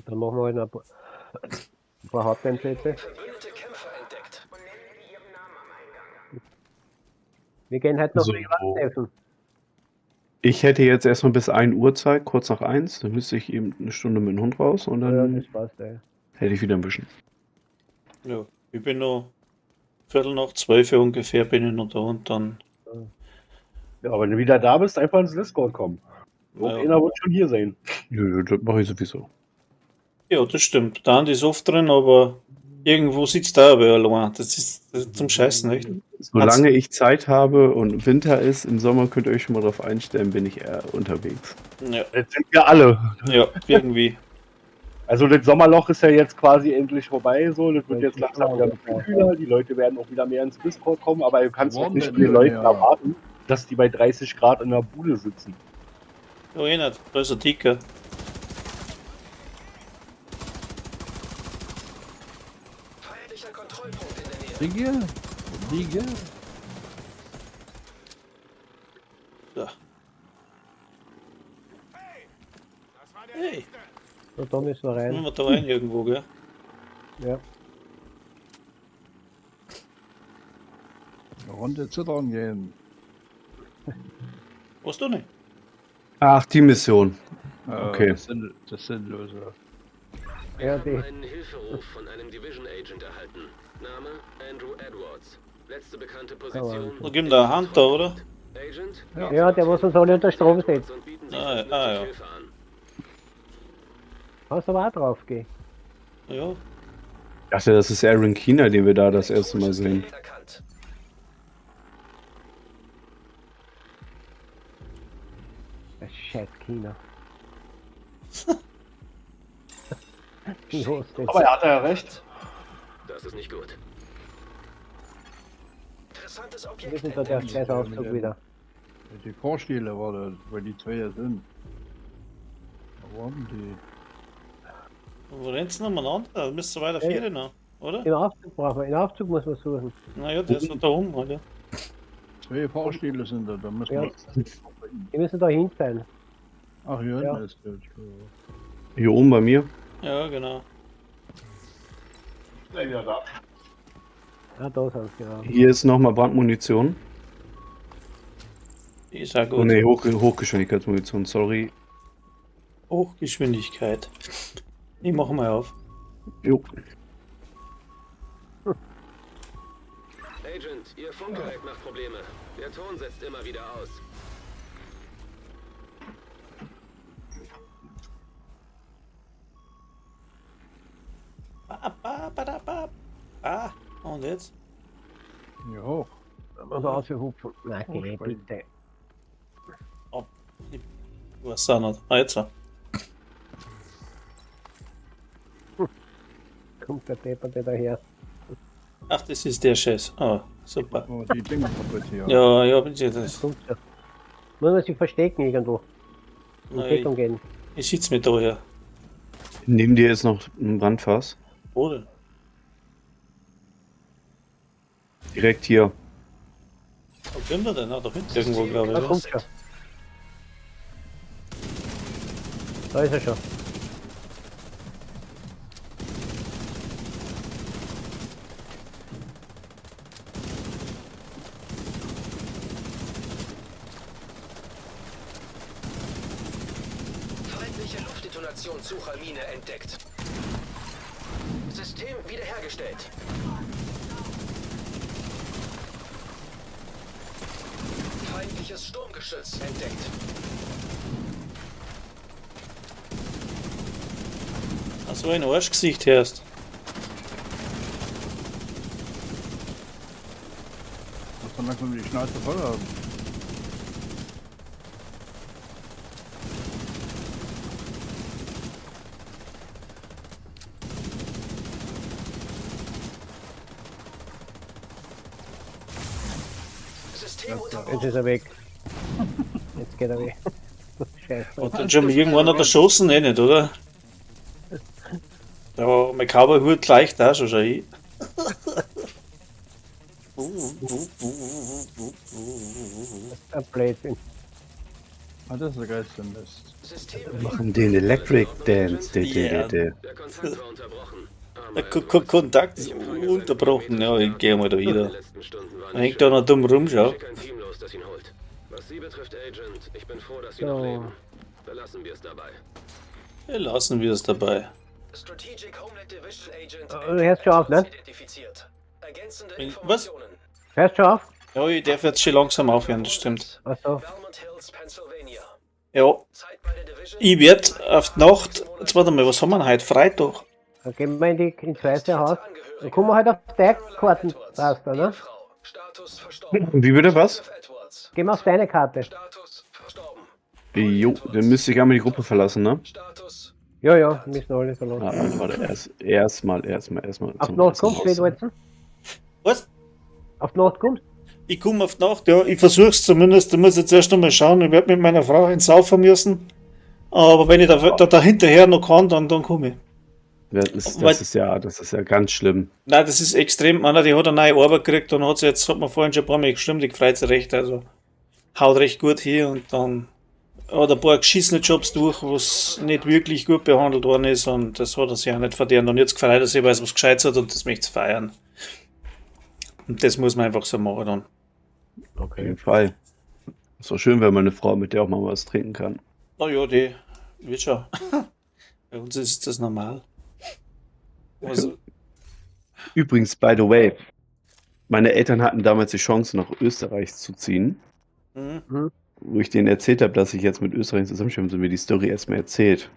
Dann machen wir halt noch ein paar Haupteinsätze. Wir gehen heute noch So. essen. Ich hätte jetzt erstmal bis 1 Uhr Zeit, kurz nach 1. Dann müsste ich eben eine Stunde mit dem Hund raus und Ja, dann das passt, ey. hätte ich wieder ein bisschen. Ja, ich bin noch Viertel nach 12 ungefähr, bin ich noch da und dann. Ja, wenn du wieder da bist, einfach ins Discord kommen. Irgendeiner wird schon hier sein. Ja, das mache ich sowieso. Ja, das stimmt. Da ist oft drin, aber irgendwo sitzt da aber allein. Das ist zum Scheißen, nicht? Solange ich Zeit habe und Winter ist, im Sommer könnt ihr euch schon mal drauf einstellen, bin ich eher unterwegs. Ja, Jetzt sind wir alle. ja, irgendwie. Also das Sommerloch ist ja jetzt quasi endlich vorbei, so. Das wird Ja, jetzt langsam wieder ein bisschen kühler. Die Leute werden auch wieder mehr ins Discord kommen, aber du kannst auch Warum nicht denn von den mehr? Leuten Ja. erwarten, dass die bei 30 Grad in der Bude sitzen. Ja, eh nicht. Da ist ein Ticker. Liege? Liege? So. Hey, So, da müssen wir müssen rein. wir da rein irgendwo, gell? Ja. Eine Runde zittern gehen. Was du nicht? Ach, die Mission. Okay. Das Sinnlose. Wir Ja, haben die- einen Hilferuf von einem Division Agent erhalten. Name Andrew Edwards. Letzte bekannte Position. Da gibt da eine Hand da, oder? Agent? Ja, der muss uns alle unter Strom setzen. Und bieten Sie Ah, schnellstmöglich ah, ja. Hilfe an. Kannst aber auch drauf gehen. Ja. Ich dachte, das ist Aaron Keener, den wir da das erste Mal sehen. Der Scheiß China. Los, das. Aber er hat ja recht. Das ist nicht gut. Wir sind da der scheiß Aufzug wieder. Die Vorstile war das, weil die zwei ja sind. Wo haben die? Wo rennst du nebeneinander? Da müsste weiter vier noch, oder? Den Aufzug brauchen wir. Den Aufzug muss man suchen. Naja, der ist noch da oben, oder? Zwei Fahrstile sind da müssen Ja. wir. Die müssen da hinten sein. Ach, hier Ja. hinten ist das. Hier oben bei mir. Ja, genau. Ah, da sind sie, genau. Hier ist nochmal Brandmunition. Die ist ja gut. Oh ne, Hochgeschwindigkeitsmunition, sorry. Hochgeschwindigkeit. Ich mache mal auf. Jo. Agent, Ihr Funkgerät macht Probleme. Der Ton setzt immer wieder aus. Ah, und jetzt? Hier hoch. Da muss man aushupfen. Nein, geh bitte. Was da noch? Ah, jetzt. Kommt der Depperte daher. Ach, das ist der Scheiß. Ah, super. Oh, die Dinger kaputt hier. Ja, ja, bin ich das. Kommt schon. Muss man sich verstecken irgendwo. In Nein. Deckung gehen. Ich sitze mit da her. Neben dir ist noch ein Brandfass. Oder? Direkt hier. Wo kommt er denn? Ah, da hinten irgendwo, glaube Da ich. kommt schon. Da ist er schon. Feindliche Luftdetonationssuchermine entdeckt. System wiederhergestellt. Feindliches Sturmgeschütz entdeckt. Ach so, ein Arschgesicht herst. Muss man langsam die Schnauze voll haben. System Jetzt ist er weg. Jetzt geht er weg. Scheiße. Hat dann schon mal irgendwann erschossen? Eh nicht, oder? Ja, mein Cowboy-Hut gleicht da schon ein. Ein Blödsinn. Ah, das ist der geilste Mist. Wir machen den Electric Dance. Ja. Der Kontakt war unterbrochen. Der Kontakt ist unterbrochen. Ja, ich gehe mal da wieder. Wenn ich da noch dumm rumschaue. Schick ein Team los, das ihn holt. Was Sie betrifft, Agent, ich bin froh, dass Sie noch leben. Belassen wir es dabei. Ja, lassen wir es dabei. Du hörst schon auf, ne? Was? Hörst schon auf? Ja, ich darf jetzt schon langsam aufhören, das stimmt. Achso. Ja. Ich werde auf die Nacht. Jetzt warte mal, was haben wir denn heute? Freitag. Dann gehen wir ins Weiße Haus. Dann kommen wir halt auf deine Karten raus, ne? Wie bitte, was? Gehen wir auf deine Karte. Jo, dann müsste ich einmal die Gruppe verlassen, ne? Ja, wir müssen alle verlassen. Ah, warte, erstmal. Auf die Nacht kommst du, Edwardson? Was? Auf die Nacht kommst? Ich komme auf die Nacht, ja. Ich versuch's zumindest. Ich muss jetzt erst einmal schauen. Ich werde mit meiner Frau ins Saufen müssen. Aber wenn ich da hinterher noch kann, dann komme ich. Ja, das ist ja ganz schlimm. Nein, das ist extrem. Einer, die hat eine neue Arbeit gekriegt und hat man vorhin schon ein paar Mal geschrieben, die freut sich recht. Also haut recht gut hier und dann hat ein paar geschissene Jobs durch, was nicht wirklich gut behandelt worden ist und das hat er sich auch nicht verdient. Und jetzt gefreut er sich, weil es was Gescheites hat und das möchte es feiern. Und das muss man einfach so machen dann. Auf jeden Fall. Ist doch schön, wenn man eine Frau, mit der auch mal was trinken kann. Naja, die wird schon. Bei uns ist das normal. Also, Übrigens, by the way, meine Eltern hatten damals die Chance, nach Österreich zu ziehen. mhm. Wo ich denen erzählt habe, dass ich jetzt mit Österreich zusammenstimme, haben sie mir die Story erstmal erzählt.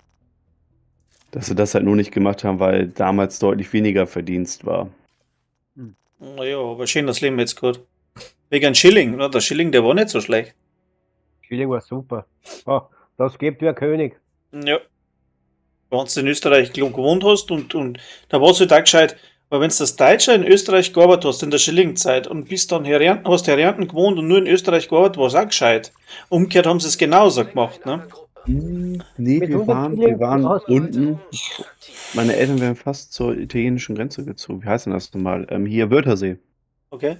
Dass sie das halt nur nicht gemacht haben, weil damals deutlich weniger Verdienst war. Naja, aber schön das Leben jetzt gut. Wegen einem Schilling, oder? Der Schilling, der war nicht so schlecht. Schilling war super. Oh, das gibt wie ein König. Ja. Wenn du in Österreich gewohnt hast und da war es halt auch gescheit, weil wenn du das Deutsche in Österreich gearbeitet hast, in der Schillingzeit und bist dann hast Herrenten gewohnt und nur in Österreich gearbeitet, war es auch gescheit. Umgekehrt haben sie es genauso gemacht, ne? Nee, Mit wir waren 100 Schilling hast du- unten. Meine Eltern wären fast zur italienischen Grenze gezogen. Wie heißt denn das nochmal? Hier Wörthersee. Okay.